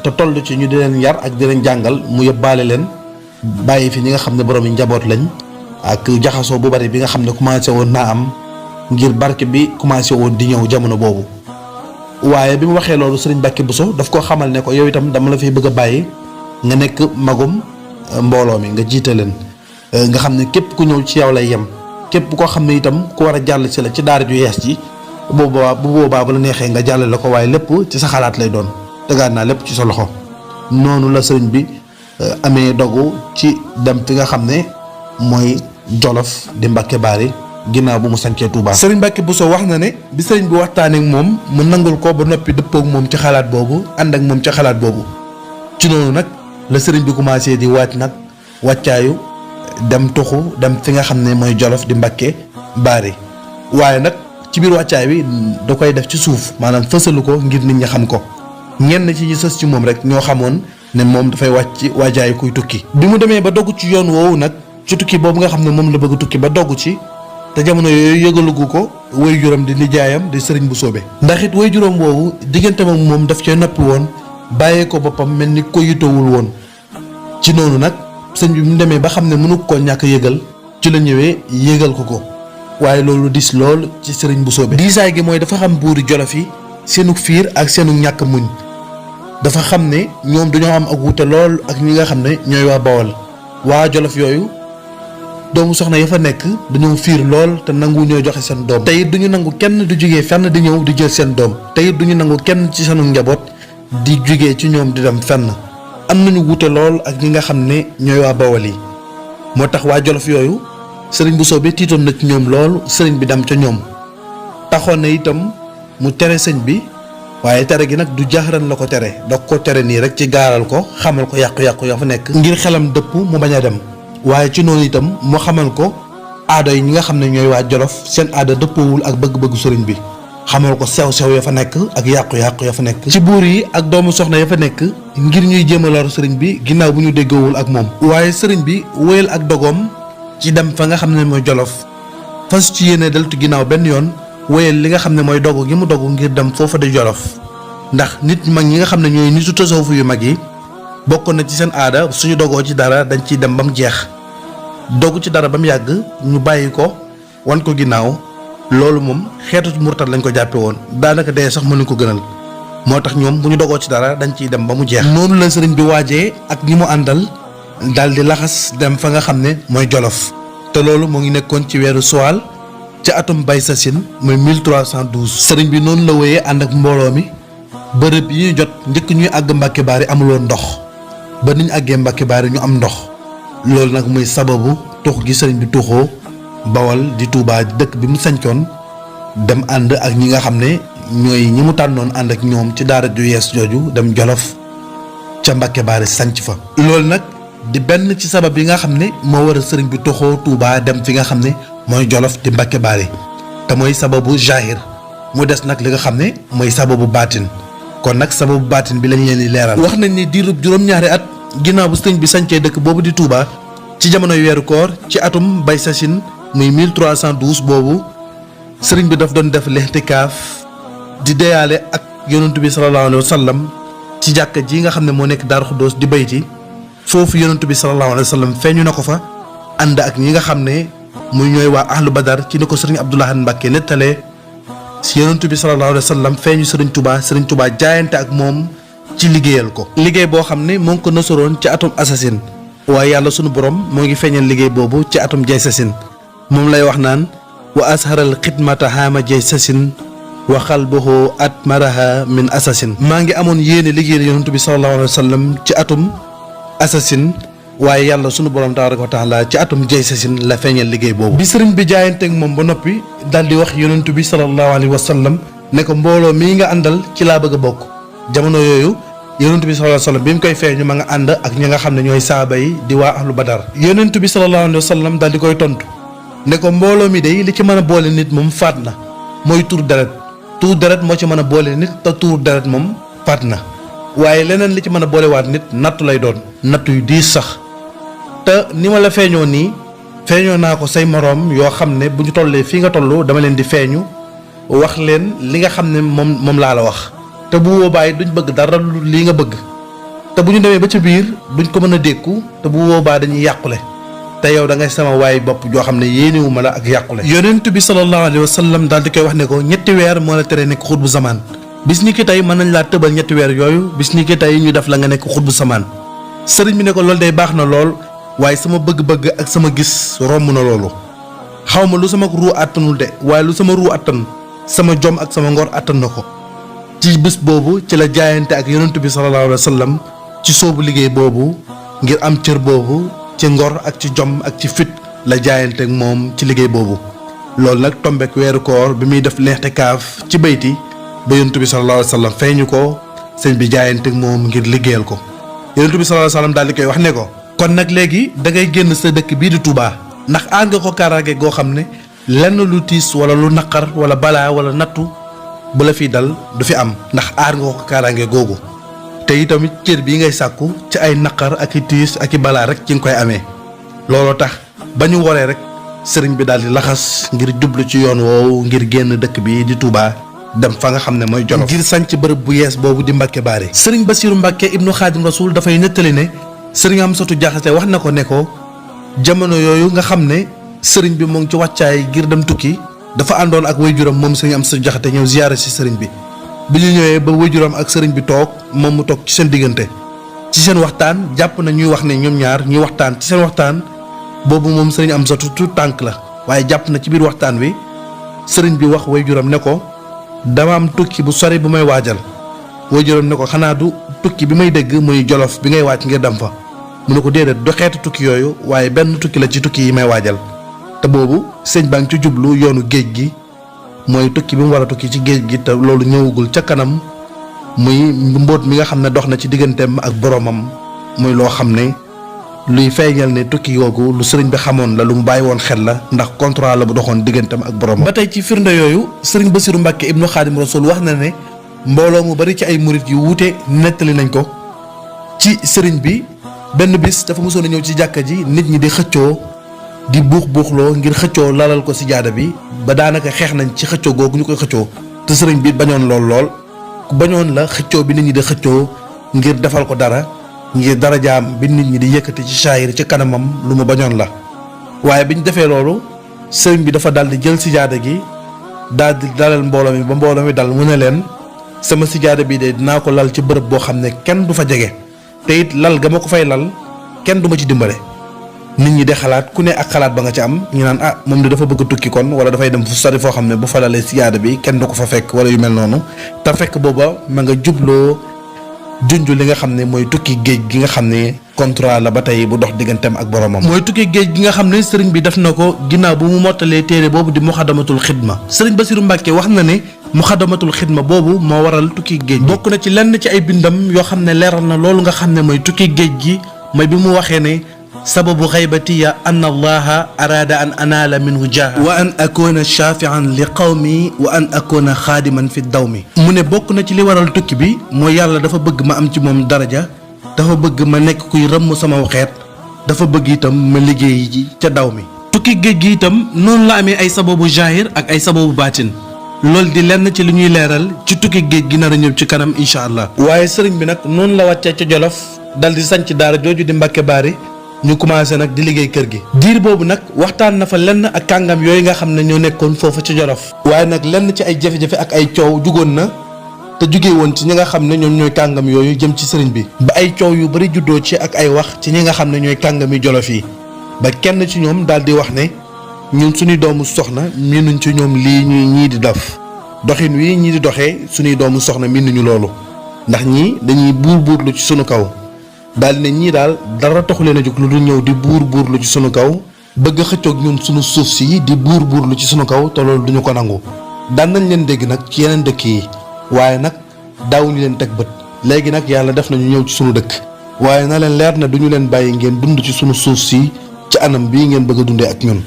te toll ci ñu di leen yar ak di leen jàngal mu yëbbaale leen bàyyi fi ñi nga xam ne borom yi njaboot lañ ak jaxasoo bu bari bi nga xam ne commencé woon naa am ngir barke bi commencé woon di ñëw jamono boobu. waaye bi mu waxee loolu sëriñ Mbàkke Buso daf koo xamal ne ko yow itam dama la fiy bëgg a bàyyi nga nekk magum mbooloo mi nga jiite leen nga xam ne képp ku ñëw ci yow lay yem képp koo xam ne itam ku war a jàll si la ci daara ju yees ji bu boobaa bu la neexee nga jàllale ko waaye lépp ci sa xalaat lay doon tegaat naa lépp ci sa loxo noonu la sëriñ bi amee dogu ci dem fi nga xam ne mooy Jolof di Mbàkke Baari ginnaaw bu mu sancee Touba. sëriñ Mbàkke Buso wax na ne bi sëriñ bi waxtaanee ak moom mu nangul ko ba noppi dëppook moom ci xalaat boobu ànd ak moom ci xalaat boobu ci noonu nag la sëriñ bi commencé di waaj nag wàccaayu dem tuxu dem fi nga xam ne mooy Jolof di Mbàkke Baari waaye nag ci biir wàccaay bi da koy def ci suuf maanaam fësalu ko ngir nit ñi xam ko ñenn ci ñi sës ci moom rek ñoo xamoon ne moom dafay wàcc waajaayu kuy tukki. bi mu demee ba dogg ci yoon woowu nag ci tukki boobu nga xam ne moom la bëgg tukki ba dogg ci te jamono yooyu yëgalugu ko waajuram di nijaayam di sëriñ bu soobe ndax it waajuram woowu diggante moom moom daf cee noppi woon bàyyee ko boppam mel ni ko yitewul woon. ci noonu nag sëñ bi mu demee ba xam ne mënu koo ñàkk yëgal ci la ñëwee yëgal ko waaye loolu dis lool ci sëriñ bu soobe diisaay gi mooy dafa xam buuri Jolof yi seenu fiir ak seenu ñàkk muñ dafa xam ne ñoom dañoo am ak wuute lool ak ñi nga xam ne ñooy waa Bawol waa Jolof yooyu doomu soxna ya fa nekk dañoo fiir lool te nangu ñoo joxe seen doom te it duñu nangu kenn di jógee fenn di ñëw di jël seen doom te it duñu nangu kenn ci seenu njaboot di jógee ci ñoom di dem fenn am nañu wuute lool ak ñi nga xam ne ñooy waa Bawol yi moo tax waa Jolof yooyu sëriñ bu soobee tiitoon na ci ñoom lool sëriñ bi dem ca ñoom taxoon na itam mu tere sëñ bi waaye tere gi nag du jaxaran la ko tere da ko tere nii rek ci gaaral ko xamal ko yàqu-yàqu ya fa nekk ngir xelam dëpp mu bañ a dem waaye ci noonu itam mu xamal ko aada yi ñi nga xam ne ñooy waa Jolof seen aada dëppoowul ak bëgg-bëggu sëriñ bi xamal ko sew-sew ya fa nekk ak yàqu-yàqu ya fa nekk ci buur yi ak doomu soxna ya fa nekk ngir ñuy jéem a lor sëriñ bi ginnaaw bu ñu déggoowul ak moom waaye sëriñ bi wéyal ak dogoom ci dem fa nga xam ne mooy Jolof fas ci yéene deltu ginnaaw benn yoon wéyal li nga xam ne mooy dogu gi mu dogu ngir dem foofa di Jolof ndax nit mag ñi nga xam ne ñooy nitu tasawuf yu mag yi bokk na ci seen aada suñu dogoo ci dara dañ ciy dem ba mu jeex dogu ci dara ba mu yàgg ñu bàyyi ko wan ko ginnaaw loolu moom xeetu murtad lañ ko jàppe woon daanaka dee sax mënuñ ko gënal moo tax ñoom bu ñu dogoo ci dara dañ ciy dem ba mu jeex noonu la sëriñ bi waajee ak ñi mu àndal daal di laxas dem fa nga xam ne mooy Jolof te loolu moo ngi nekkoon ci weeru Suwaal ci atum bay sasin mooy 1312 sëriñ bi noonu la wéyee ànd ak mbooloo mi bërëb yi ñu jot njëkk ñuy àgg Mbàkke Baari amuloon ndox ba niñ àggee Mbàkke Baari ñu am ndox loolu nag muy sababu tux gi sëriñ bi tuxoo Bawol di Touba dëkk bi mu sañcoon dem ànd ak ñi nga xam ne ñooy ñi mu tànnoon ànd ak ñoom ci daara ju yees jooju dem Jolof ca Mbàkke Baari sanc fa loolu nag di benn ci sabab yi nga xam ne moo war a sëriñ bi tuxoo Touba dem fi nga xam ne mooy Jolof di Mbàkke Baari te mooy sababu jahir mu des nag li nga xam ne mooy sababu baatin kon nag sababu baatin bi lañ leen di leeral wax nañ ni diirub juróom-ñaari at ginnaaw bu sëriñ bi sancee dëkk boobu di Touba ci jamonoy weeru koor ci atum bay sasin muy 1312 boobu sëriñ bi daf doon def lixtikaaf di deyaale ak yonent bi sallallahu alayhi wa sallam ci jàkka ji nga xam ne moo nekk Daaru Xuddoos di bayti foofu yonent bi sallallahu alayhi wa sallam feeñu na ko fa ànd ak ñi nga xam ne muy ñooy waa ahlu badar ci ni ko sëriñ Abdou Lahad Mbàkke nettalee si yonent bi sallallahu alayhi wa sallam feeñu sëriñ Touba jaayante ak moom ci liggéeyal ko liggéey boo xam ne moo ngi ko nasoroon ci atum assasine waaye yàlla sunu borom moo ngi feeñal liggéey boobu ci atum jay sasin moom lay wax naan wa asharal xidmata haama jay sasin wa xalbuhu atmaraha min assasine maa ngi amoon yéene liggéeyal yonent bi sallallahu alayhi wa sallam ci atum assasine waaye yàlla sunu borom tabaraka wa taala ci atum jay sasin la feeñal liggéey boobu bi sëriñ bi jaayanteeg moom ba noppi daal di wax yonent bi sallallahu alayhi wa sallam ne ko mbooloo mii nga àndal ci laa bëgg a bokk jamono yooyu yonent bi sallallahu alayhi wa sallam bi mu koy feeñu ma nga ànd ak ñi nga xam ne ñooy saaba yi di waa ahlu badar yonent bi sallallahu alayhi wa sallam daal di koy tontu ne ko mbooloo mi day li ci mën a boole nit moom faat na mooy tuur deret moo ci mën a boole nit te tuur deret moom faat na waaye leneen li ci mën a boolewaat nit nattu lay doon nattu yu diis sax te ni ma la feeñoo nii feeñoo naa ko say moroom yoo xam ne bu ñu tollee fii nga toll dama leen di feeñu wax leen li nga xam ne moom laa la wax te bu boobaa duñ bëgg dara lu lii nga bëgg te bu ñu demee ba ci biir duñ ko mën a dékku te bu boobaa dañuy yàqule te yow da ngay sama waay bopp joo xam ne yéenewuma la ak yàqule yonent bi sallallahu alayhi wa sallam daal di koy wax ne ko ñetti weer moo la tere nekk xutbu zamaan bis ni ki tey mën nañ laa tëbal ñetti weer yooyu bis ni ki tey ñu def la nga nekk xutbu zamaan sëriñ bi ne ko loolu day baax na lool waaye sama bëgg-bëgg ak sama gis romb na loolu xaw ma lu sama ruu àttanul de waaye lu sama ruu àttan sama jom ak sama ngor àttan na ko ci bés boobu ci la jaayante ak yonent bi sallallahu alayhi wa sallam ci soobu liggéey boobu ngir am cër boobu ci ngor ak ci jom ak ci fit la jaayante ak moom ci liggéey boobu loolu nag tombek weeru koor bi muy def lixtikaaf ci bayti ba yonent bi sallallahu alayhi wa sallam feeñu ko sëñ bi jaayante ak moom ngir liggéeyal ko yonent bi sallallahu alayhi wa sallam daal di koy wax ne ko kon nag léegi da ngay génn sa dëkk bii di Touba ndax aar nga ko kaaraange goo xam ne lenn lu tiis wala lu naqar wala balaa wala nattu bu la fi dal du fi am ndax aar nga ko kaaraange googu te itamit cër bii ngay sàkku ci ay naqar ak i tiis ak i balaa rek ci nga koy amee looloo tax ba ñu waree rek sëriñ bi daal di laxas ngir jublu ci yoon woowu ngir génn dëkk bi di Touba dem fa nga xam ne mooy Jolof ngir sanc bërëb bu yees boobu di Mbàkke Baari. sëriñ Basiiru Mbàkke ibnu Xaadim Rasuul dafay nettali ne sëriñ Amsatu Jaxate wax na ko ne ko jamono yooyu nga xam ne sëriñ bi mu ngi ci wàccaay ngir dem tukki dafa àndoon ak waajuram moom sëriñ Amsatu Jaxate ñëw ziyaare si sëriñ bi ñu ñëwee ba waajuram ak sëriñ bi toog moom mu toog ci seen diggante ci seen waxtaan jàpp na ñuy wax ne ñoom ñaar ñuy waxtaan ci seen waxtaan boobu moom sëriñ Amsatu tuut tànk la waaye jàpp na ci biir waxtaan wi sëriñ bi wax waajuram ne ko dama am tukki bu sori bu may waajal waajuram ne ko xanaa du tukki bi may dégg muy Jolof bi ngay waaj ngir dem fa mu ne ko déedéet du xeetu tukki yooyu waaye benn tukki la ci tukki yi may waajal te boobu sëñ baa ngi ci jublu yoonu géej gi mooy tukki bi mu war a tukki ci géej gi te loolu ñëwagul ca kanam muy mbóot mi nga xam ne dox na ci digganteem ak boromam muy loo xam ne luy feeñal ne tukki googu lu sëriñ bi xamoon la lu mu bàyyi woon xel la ndax contrat la bu doxoon digganteem ak boromam. ba tey ci firnde yooyu sëriñ Basiiru Mbàkke ibnu Xaadim Rasuul wax na ne mbooloo mu bari ci ay murit yu wuute nettali nañ ko ci sëriñ bi benn bis dafa mosoon a ñëw ci jàkka ji nit ñi di xëccoo di buuxloo ngir xëccoo lalal ko si jaada bi ba daanaka xeex nañ ci xëccoo googu ñu koy xëccoo te sëriñ bi bañoon lool ku bañoon la xëccoo bi nit ñi di xëccoo ngir defal ko dara ngir darajaam bi nit ñi di yëkkati ci saayir ci kanamam lu mu bañoon la waaye bi ñu defee loolu sëriñ bi dafa dal di jël sijaada gi daal di dalal mbooloo mi ba mbooloo mi dal mu ne leen sama sijaada bi de dinaa ko lal ci bërëb boo xam ne kenn du fa jege te it lal ga ma ko fay lal kenn du ma ci dimbale nit ñi de xalaat ku ne ak xalaat ba nga ci am ñu naan moom de dafa bëgg tukki kon wala dafay dem fu sori foo xam ne bu fa lalee sijaada bi kenn du ko fa fekk wala yu mel noonu te fekk booba ma nga jubloo junj li nga xam ne mooy tukki géej gi nga xam ne contrat la ba tey bu dox digganteem ak boromam. mooy tukki géej gi nga xam ne sëriñ bi def na ko ginnaaw bu mu mottalee téere boobu di muxadamatul xidma sëriñ Basiiru Mbàkke wax na ne muxadamatul xidma boobu moo waral tukki géej gi. bokk na ci lenn ci ay bindam yoo xam ne leeral na loolu nga xam ne mooy tukki géej gi mooy bi mu waxee ne sababu xaybatiya an allaha araada an anaala minhu jaaha wa an akuna shafian li qawmi wa an akuna xaadiman fi dawmi mu ne bokk na ci li waral tukki bi mooy yàlla dafa bëgg ma am ci moom daraja dafa bëgg ma nekk kuy rëmm sama xeet dafa bëgg itam ma liggéey ji ca daw mi tukki géej gi itam noonu la amee ay sababu zahir ak ay sababu baatin loolu di lenn ci li ñuy leeral ci tukki géej gi nar a ñëw ci kanam incha allah waaye sëriñ bi nag noonu la wàccee ca Jolof dal di sanc daara jooju di Mbàkke Baari ñu commencé nag di liggéey kër gi diir boobu nag waxtaan na fa lenn ak kàngam yooyu nga xam ne ñoo nekkoon foofu ci Jolof waaye nag lenn ci ay jafe-jafe ak ay coow jugoon na te jugee woon ci ñi nga xam ne ñoom ñooy kàngam yooyu jëm ci sëriñ bi ba ay coow yu bari juddoo ci ak ay wax ci ñi nga xam ne ñooy kàngami Jolof yi ba kenn ci ñoom daal di wax ne ñun suñuy doomu soxna miinuñ ci ñoom lii ñii di def doxin wi ñii di doxee suñuy doomu soxna miinuñu loolu ndax ñii dañuy buurlu ci sunu kaw daal ne ñii daal dara taxu leen a jóg lu dul ñëw di buurlu ci sunu kaw bëgg a xëccoog ñun sunu suuf si di buurlu ci sunu kaw te loolu duñu ko nangu daan nañ leen dégg nag ci yeneen dëkk yi waaye nag daawuñu leen teg bët léegi nag yàlla def nañu ñëw ci sunu dëkk waaye na leen leer na duñu leen bàyyi ngeen dund ci sunu suuf si ci anam bii ngeen bëgg a dundee ak ñun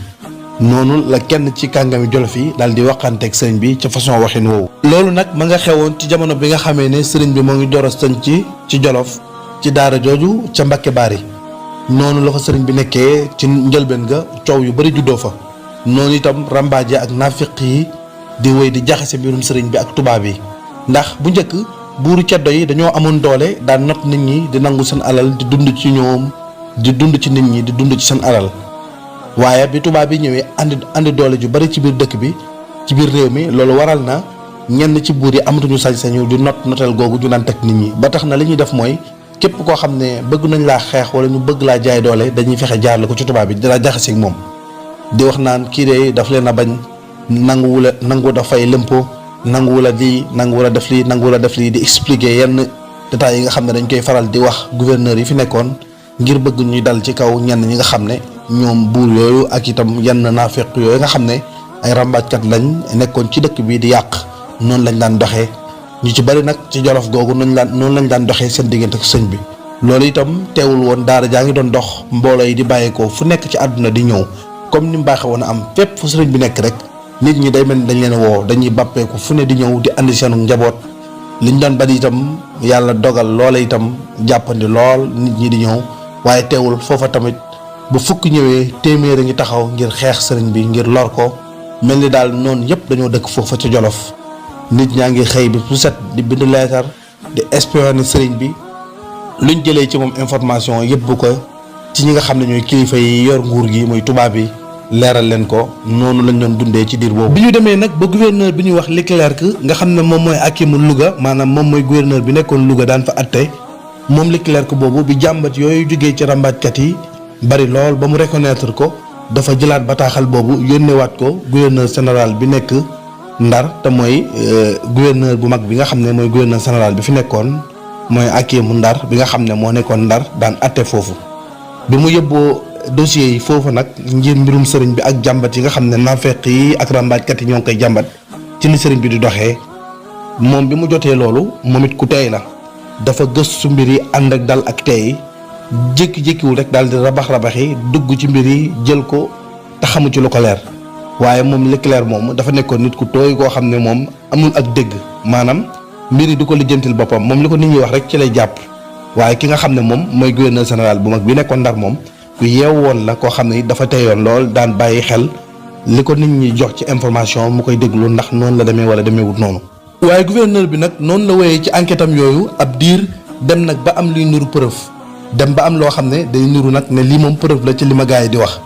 noonu la kenn ci kàngami Jolof yi daal di waxanteeg sëriñ bi ca façon waxin woowu. loolu nag ma nga xewoon ci jamono bi nga xamee ne sëriñ bi moo ngi door a sëñ ci Jolof ci daara jooju ca Mbàkke Baari noonu la fa sëriñ bi nekkee ci njëlbeen ga coow yu bari juddoo fa noonu itam rambaaje ak naafiq yi di wéy di jaxase mbirum sëriñ bi ak tubaab yi ndax bu njëkk buuru ceddo yi dañoo amoon doole daan not nit ñi di nangu seen alal di dund ci ñoom di dund ci nit ñi di dund ci seen alal waaye bi tubaab yi ñëwee andi doole ju bari ci biir dëkk bi ci biir réew mi loolu waral na ñenn ci buur yi amatuñu sañ-sañu di notel googu ñu daan teg nit ñi ba tax na li ñuy def mooy képp koo xam ne bëgg nañ laa xeex wala ñu bëgg laa jaay doole dañuy fexe jaar la ko ci tubaab bi dina jaxaseeg moom di wax naan kii de daf leen a bañ nangu dafay lëmpo nanguwula di nanguwula def lii nanguwula def lii di expliquer yenn détails yi nga xam ne dañ koy faral di wax gouverneur yi fi nekkoon ngir bëgg ñuy dal ci kaw ñenn ñi nga xam ne ñoom buur yooyu ak itam yenn naafeq yooyu nga xam ne ay rambaajkat lañ nekkoon ci dëkk bi di yàq noonu lañ daan doxee ñu ci bari nag ci Jolof googu noonu lañ daan doxee seen diggante ak sëñ bi loolu itam teewul woon daara jaa ngi doon dox mbooloo yi di bàyyeekoo fu nekk ci àdduna di ñëw comme ni mu baaxee woon a am fépp fu sëriñ bi nekk rek nit ñi day mel ni dañ leen woo dañuy bàppeeku fu ne di ñëw di andi seenu njaboot liñ doon bari itam yàlla dogal loola itam jàppandi lool nit ñi di ñëw waaye teewul foofa tamit bu fukk ñëwee téeméer a ngi taxaw ngir xeex sëriñ bi ngir lor ko mel ni daal noonu yëpp dañoo dëkk foofa ca Jolof nit ñaa ngi xëy bi su set di bind leetar di espionner sëriñ bi luñ jëlee ci moom information yëpp bu ko ci ñi nga xam ne ñooy kilifa yi yor nguur gi muy tubaab yi leeral leen ko noonu lañ doon dundee ci diir boobu. bi ñu demee nag ba gouverneur bi ñuy wax Leclerc nga xam ne moom mooy hakimu Louga maanaam moom mooy gouverneur bi nekkoon Louga daan fa atte moom Leclerc boobu bi jàmbat yooyu jógee ci rambaajkat yi bari lool ba mu reconnaître ko dafa jëlaat bataaxal boobu yónneewaat ko gouverneur général bi nekk Ndar te mooy gouverneur bu mag bi nga xam ne mooy gouverneur général bi fi nekkoon mooy hakimu Ndar bi nga xam ne moo nekkoon Ndar daan atte foofu bi mu yóbboo dossiers yi foofu nag ngir mbirum sëriñ bi ak jàmbat yi nga xam ne naafeq yi ak rambaajkat yi ñoo ngi koy jàmbat ci li sëriñ bi di doxee moom bi mu jotee loolu moom it ku teey la dafa gëstu mbir yi ànd ak dal ak teey jékki-jékkiwul rek daal di rabax-rabaxi dugg ci mbir yi jël ko te xamu ci lu ko leer waaye moom Leclerc moom dafa nekkoon nit ku tooy koo xam ne moom amul ak dégg maanaam mbir yi du ko lijjantil boppam moom li ko nit ñi wax rek ci lay jàpp waaye ki nga xam ne moom mooy gouverneur général bu mag bi nekkoon Ndar moom ku yeewoon la koo xam ne dafa teyoon lool daan bàyyi xel li ko nit ñi jox ci information mu koy déglu ndax noonu la demee wala demeewut noonu. waaye gouverneur bi nag noonu la wéyee ci enquête am yooyu ab diir dem nag ba am luy nuru preuve dem ba am loo xam ne day nuru nag ne lii moom preuve la ci li ma gars yi di wax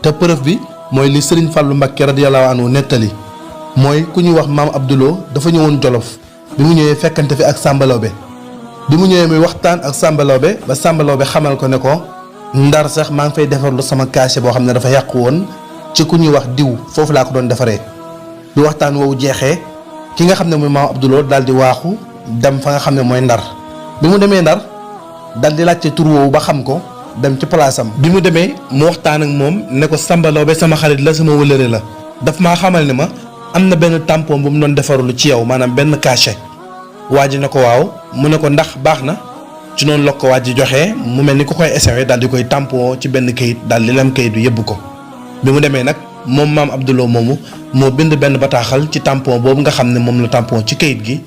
te preuve bi mooy li Serigne Fallou Mbacké radiyallahu anhu nettali mooy ku ñuy wax maam Abdoulou dafa ñëwoon Jolof bi mu ñëwee fekkante fi ak Samba Laobé bi mu ñëwee muy waxtaan ak Samba Laobé ba Samba Laobé xamal ko ne ko Ndar sax maa ngi fay defarlu sama cachet boo xam ne dafa yàqu woon ci ku ñuy wax diw foofu laa ko doon defaree bi waxtaan woowu jeexee ki nga xam ne mooy maam Abdoulou daal di waaxu dem fa nga xam ne mooy Ndar bi mu demee Ndar daal di laajte tur woowu ba xam ko dem ci palaasam bi mu demee mu waxtaan ak moom ne ko Samba Laobé sama xarit la sama wëlëre la daf maa xamal ne ma am na benn tampon bu mu doon defarlu ci yow maanaam benn cachet waa ji ne ko waaw mu ne ko ndax baax na ci noonu la ko waa ji joxee mu mel ni ku koy essayé daal di koy tampon ci benn kayit daal di lem kayit bi yëbbu ko bi mu demee nag moom maam Abdoulou moomu moo bind benn bataaxal ci tampon boobu nga xam ne moom la tampon ci kayit gi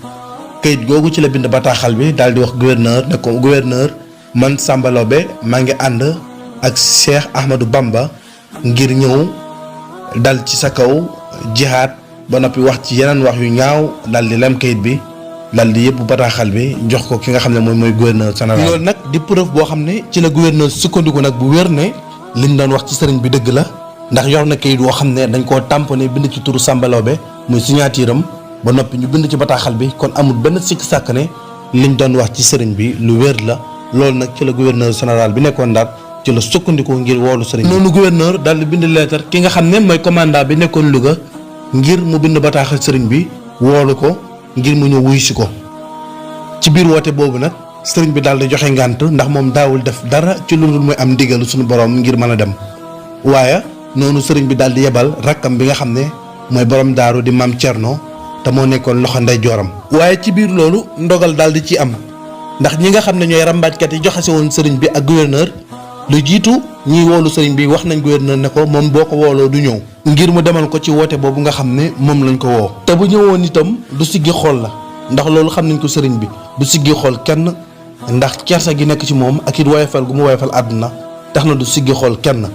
kayit googu ci la bind bataaxal bi daal di wax gouverneur ne ko gouverneur man Samba Laobé maa ngi ànd ak Cheikh Ahmadou Bamba ngir ñëw dal ci sa kaw jihaad ba noppi wax ci yeneen wax yu ñaaw daal di lem kayit bi daal di yëpp bataaxal bi jox ko ki nga xam ne mooy gouverneur général. loolu nag di preuve boo xam ne ci la gouverneur sukkandiku nag bu wér ne liñ doon wax ci sëriñ bi dëgg la ndax yor na kayit woo xam ne dañ koo tamponné bind ci turu Samba Laobé muy signature am ba noppi ñu bind ci bataaxal bi kon amul benn sikk sàkk ne liñ doon wax ci sëriñ bi lu wér la loolu nag ci la gouverneur général bi nekkoon Ndar ci la sukkandiku ngir woolu sëriñ bi. noonu gouverneur daal di bind lettre ki nga xam ne mooy commandant bi nekkoon Louga ngir mu bind bataaxal sëriñ bi woolu ko ngir mu ñëw wuy si ko ci biir woote boobu nag sëriñ bi daal di joxe ngànt ndax moom daawul def dara ci lu dul mooy am ndigalu suñu borom ngir mën a dem waaye noonu sëriñ bi daal di yebal rakkam bi nga xam ne mooy borom daaru di maam Thierno te moo nekkoon loxo ndey jooram. waaye ci biir loolu ndogal daal di ci am ndax ñi nga xam ne ñooy rambaajkat yi joxe si woon sëriñ bi ak gouverneur lu jiitu ñiy woolu sëriñ bi wax nañ gouverneur ne ko moom boo ko wooloo du ñëw ngir mu demal ko ci woote boobu nga xam ne moom lañ ko woo. te bu ñëwoon itam du siggi xool la ndax loolu xam nañ ko sëriñ bi du siggi xool kenn ndax kersa gi nekk ci moom ak it woyofal gu mu woyofal àdduna tax na du siggi xool kenn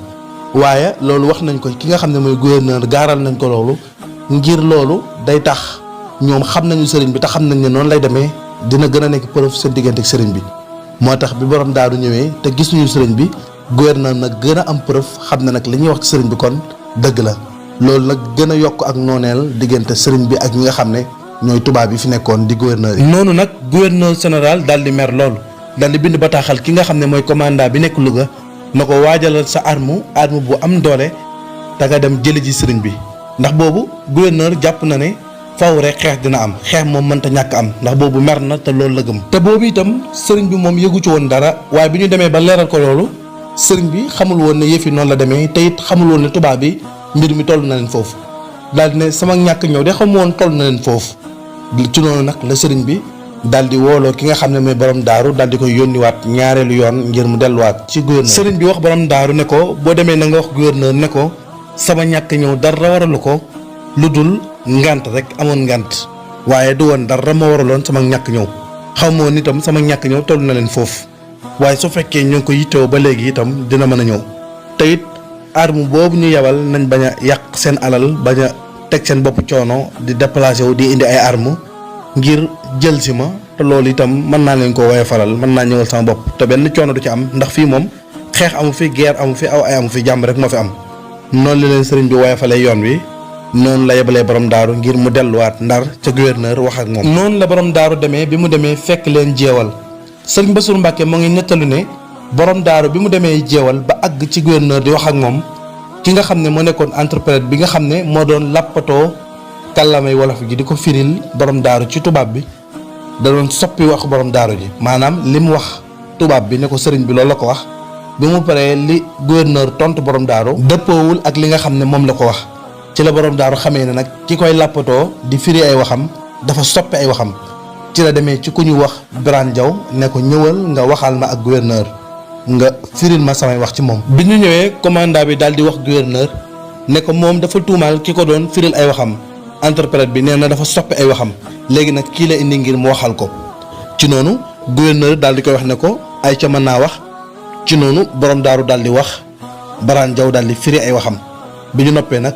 waaye loolu wax nañ ko ki nga xam ne mooy gouverneur gaaral nañ ko loolu ngir loolu day tax ñoom xam nañu sëriñ bi te xam nañ ne noonu lay demee dina gën a nekk preuve seen diggante ak sëriñ bi moo tax bi borom daaru ñëwee te gis ñu sëriñ bi gouverneur nag gën a am preuve xam ne nag li ñuy wax ci sëriñ bi kon dëgg la loolu nag gën a yokk ak nooneel diggante sëriñ bi ak ñi nga xam ne ñooy tubaab yi fi nekkoon di gouverneur yi. noonu nag gouverneur général daal di mer loolu daal di bind bataaxal ki nga xam ne mooy commandant bi nekk Louga na ko waajalal sa arme bu am doole te nga dem jëli ji sëriñ bi ndax boobu gouverneur jàpp na ne faw rek xeex dina am xeex moom mënta ñàkk am ndax boobu mer na te loolu la gëm. te boobu itam sëriñ bi moom yëgu ci woon dara waaye bi ñu demee ba leeral ko loolu sëriñ bi xamul woon ne yëf yi noonu la demee te it xamul woon ne tubaab bi mbir mi toll na leen foofu daal di ne sama ñàkk ñëw de xamu woon toll na leen foofu ci noonu nag la sëriñ bi daal di wooloo ki nga xam ne mooy borom daaru daal di koy yónniwaat ñaareelu yoon ngir mu delluwaat ci gouverneur. sëriñ bi wax borom daaru ne ko boo demee na nga wax gouverneur ne ko sama ñàkk ñëw dara waralu ko lu dul ngant rek amoon ngant waaye du woon dara ma waraloon sama ñàkk ñëw xaw ma woon itam sama ñàkk ñëw toll na leen foofu waaye su fekkee ñoo ngi ko yittewoo ba léegi itam dina mën a ñëw te it arme boobu ñu yebal nañ bañ a yàq seen alal bañ a teg seen bopp coono di déplacé wu di indi ay arme ngir jël si ma te loolu itam mën naa leen koo woye faral mën naa ñëwal sama bopp te benn coono du ci am ndax fii moom xeex amu fi guerre amu fi aw ay amu fi jàmm rek moo fi am noonu la leen sëriñ bi woye falee yoon wi noonu la yebalee borom daaru ngir mu delluwaat ndar ca gouverneur wax ak moom. noonu la borom daaru demee bi mu demee fekk leen jeewal sëriñ Bassirou Mbacké moo ngi nettalu ne borom daaru bi mu demee jeewal ba àgg ci gouverneur di wax ak moom ki nga xam ne moo nekkoon interprète bi nga xam ne moo doon lappatoo kàllaamay wolof gi di ko firil borom daaru ci tubaab bi da doon soppi wax borom daaru ji maanaam li mu wax tubaab bi ne ko sëriñ bi loolu la ko wax bi mu paree li gouverneur tontu borom daaru dëppoowul ak li nga xam ne moom la ko wax ci la borom daaru xamee ne nag ki koy lappatoo di firi ay waxam dafa soppi ay waxam ci la demee ci ku ñu wax Birane Diaw ne ko ñëwal nga waxal ma ak gouverneur nga firil ma samay wax ci moom. bi ñu ñëwee commandant bi daal di wax gouverneur ne ko moom dafa tuumaal ki ko doon firil ay waxam interprète bi nee na dafa soppi ay waxam léegi nag kii la indi ngir mu waxal ko ci noonu gouverneur daal di koy wax ne ko ay ca mën naa wax ci noonu borom daaru daal di wax Birane Diaw daal di firi ay waxam bi ñu noppee nag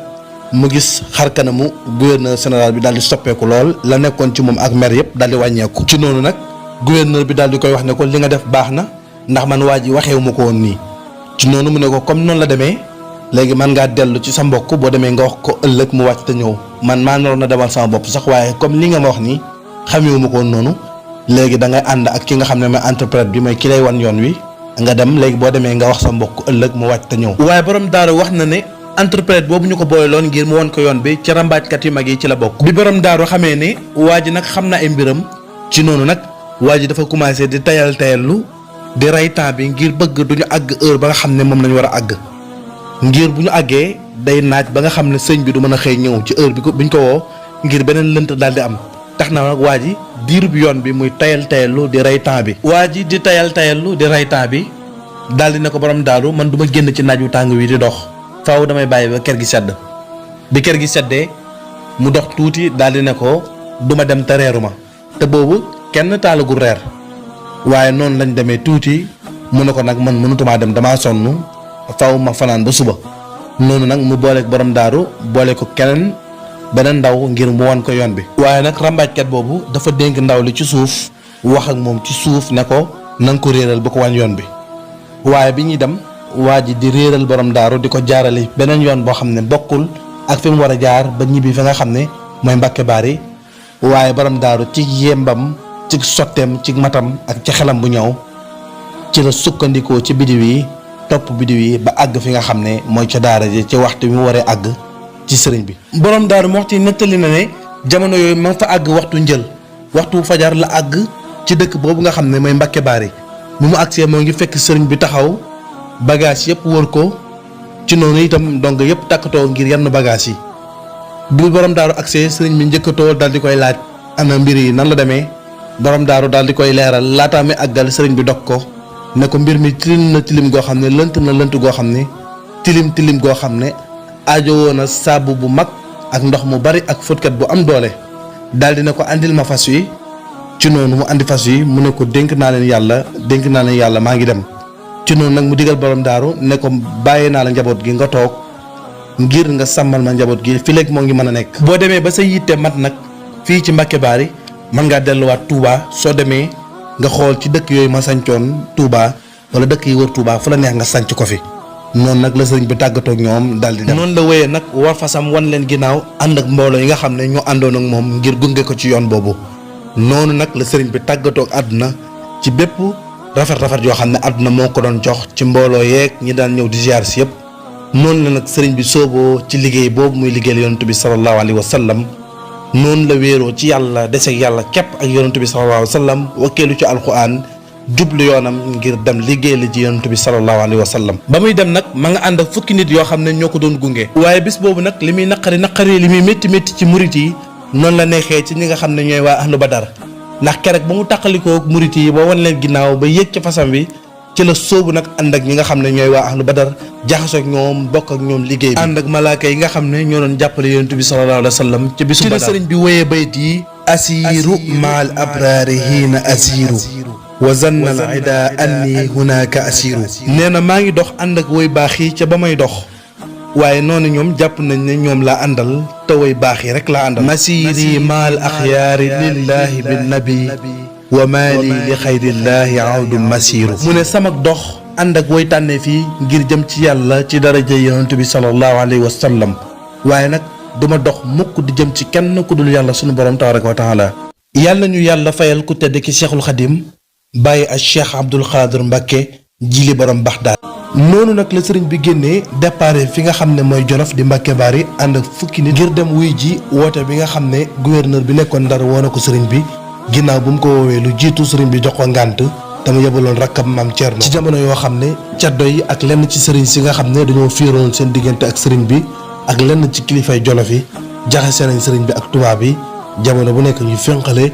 mu gis xar kanamu gouverneur général bi daal di soppeeku lool la nekkoon ci moom ak mer yëpp daal di wàññeeku. ci noonu nag gouverneur bi daal di koy wax ne ko li nga def baax na ndax man waa ji waxeewu ma ko woon nii ci noonu mu ne ko comme noonu la demee léegi man ngaa dellu ci sa mbokk boo demee nga wax ko ëllëg mu wàcc te ñëw man maa naroon na demal sama bopp sax waaye comme li nga ma wax nii xamewu ma ko woon noonu léegi da ngay ànd ak ki nga xam ne mooy interprète bi mooy ki lay wan yoon wi nga dem léegi boo demee nga wax sa mbokk ëllëg mu wàcc te ñëw. waaye borom daaru wax na ne interprète boobu ñu ko booyloon ngir mu won ko yoon bi ci rambaajkat yu mag yi ci la bokk. bi borom daaru xamee ne waa ji nag xam na ay mbiram ci noonu nag waa ji dafa commencé di tayallu di rey temps bi ngir bëgg duñu àgg heure ba nga xam ne moom lañu war a àgg ngir bu ñu àggee day naaj ba nga xam ne sëñ bi du mën a xëy ñëw ci heure bi ñu ko woo ngir beneen lënt daal di am tax na nag waa ji diirub yoon bi muy tayallu di rey temps bi. waa ji di tayallu di rey temps bi daal di ne ko borom daaru man du ma génn ci naaj wu tàng wi di dox faaw damay bàyyi ba kër gi sedd bi kër gi seddee mu dox tuuti daal di ne ko du ma dem te reeru ma te boobu kenn taalagul reer. waaye noonu lañ demee tuuti mu ne ko nag man mënutumaa dem damaa sonn faaw ma fanaan ba suba noonu nag mu booleeg borom daaru boole ko keneen beneen ndaw ngir mu wan ko yoon bi. waaye nag rambaajkat boobu dafa dénk ndaw li ci suuf wax ak moom ci suuf ne ko na nga ko réeral ba ko wan yoon bi waaye bi ñuy dem waa ji di réeral borom daaru di ko jaarale beneen yoon boo xam ne bokkul ak fi mu war a jaar ba ñibbi fi nga xam ne mooy Mbàkke Baari waaye borom daaru ci yembam ci sotteem ci matam ak ci xelam bu ñëw ci la sukkandikoo ci bidiw yi topp bidiw yi ba àgg fi nga xam ne mooy ca daara ji ci waxtu bi mu waree àgg ci sëriñ bi. borom daaru moo wax ci nettali na ne jamono yooyu ma fa àgg waxtu njël waxtu fajar la àgg ci dëkk boobu nga xam ne mooy Mbàkke Baari bi mu àggsee moo ngi fekk sëriñ bi taxaw bagage yëpp wër ko ci noonu itam donc yëpp takkatoo ngir yenn bagage yi bi borom daaru àggsee sëriñ bi njëkkatoo daal di koy laaj ana mbir yi nan la demee. borom daaru daal di koy leeral laataa mi àggal sëriñ bi dog ko ne ko mbir mi tilim na tilim goo xam ne lënt na lënt goo xam ne tilim goo xam ne aajowoo na saabu bu mag ak ndox mu bari ak fóotkat bu am doole daal di ne ko andil ma fas wi ci noonu mu andi fas wi mu ne ko dénk naa leen yàlla maa ngi dem ci noonu nag mu digal borom daaru ne ko bàyyi naa la njaboot gi nga toog ngir nga sàmmal ma njaboot gi fi léegi moo ngi mën a nekk. boo demee ba sa yitte mat nag fii ci Mbàkke Baari mën ngaa delluwaat Touba soo demee nga xool ci dëkk yooyu ma sancoon Touba wala dëkk yi wër Touba fu la neex nga sanc ko fi noonu nag la sëriñ bi tàggatoo ak ñoom daal di dem. noonu la wéyee nag war fasam wan leen ginnaaw ànd ak mbooloo yi nga xam ne ñoo àndoon ak moom ngir gunge ko ci yoon boobu noonu nag la sëriñ bi tàggatoo ak àdduna ci bépp rafet yoo xam ne àdduna moo ko doon jox ci mbooloo yeeg ñi daan ñëw di ziar si yëpp noonu la nag sëriñ bi sooboo ci liggéey boobu muy liggéeyal yonent bi sallallahu alayhi wa sallam noonu la wéeroo ci yàlla deseeg yàlla képp ak yonent bi sallallahu alayhi wa sallam wakkeelu ci alquran jublu yoonam ngir dem liggéey la ji yonent bi sallallahu alayhi wa sallam ba muy dem nag ma nga ànd ak fukki nit yoo xam ne ñoo ko doon gunge waaye bis boobu nag li muy naqari li muy métti ci murit yi noonu la neexee ci ñi nga xam ne ñooy waa ahlu badar ndax keroog ba mu tàqalikoo murit yi ba wan leen ginnaaw ba yéeg ci fasam bi ci la sóobu nag ànd ak ñi nga xam ne ñooy waa ahlu badar jaxasoo ak ñoom bokk ak ñoom liggéey bi ànd ak malaaka yi nga xam ne ñoo doon jàppale yonent bi sallallahu alayhi wa sallam ci bisu badar ci la sëriñ bi wéyee bayit yi asiiru maal abraari hiina asiiru wa zanna al ida anni hunaaka asiiru. nee na maa ngi dox ànd ak woy baax yi ca ba may dox waaye noonu ñoom jàpp nañ ne ñoom laa àndal te woy baax yi rek laa àndal. masiiri maal axyaari lillahi bin nabi wa maali li xayrillaahi awdu masiiru. mu ne sama dox ànd ak woy tànnee fii ngir jëm ci yàlla ci daraja yonent bi sallallahu alayhi wa sallam waaye nag duma dox mukk di jëm ci kenn ku dul yàlla sunu borom tabaraka wa taala. yàlla ñu yàlla fayal ku tedd ki Cheikhul Xadim bàyyi ak Cheikh Abdoul Xaadir Mbàkke jili borom Baxdaad. noonu nag la sëriñ bi génnee déparé fi nga xam ne mooy Jolof di Mbàkke Baari ànd ak fukki nit ngir dem wuy ji woote bi nga xam ne gouverneur bi nekkoon Ndar woo na ko sëriñ bi ginnaaw bu mu ko woowee lu jiitu sëriñ bi jox ko ngànt dama yebaloon rakkam maam Thierno. ci jamono yoo xam ne caddo yi ak lenn ci sëriñ si nga xam ne dañoo fiiroon seen diggante ak sëriñ bi ak lenn ci kilifay Jolof yi jaxase nañ sëriñ bi ak tubaab yi jamono bu nekk ñu fénqale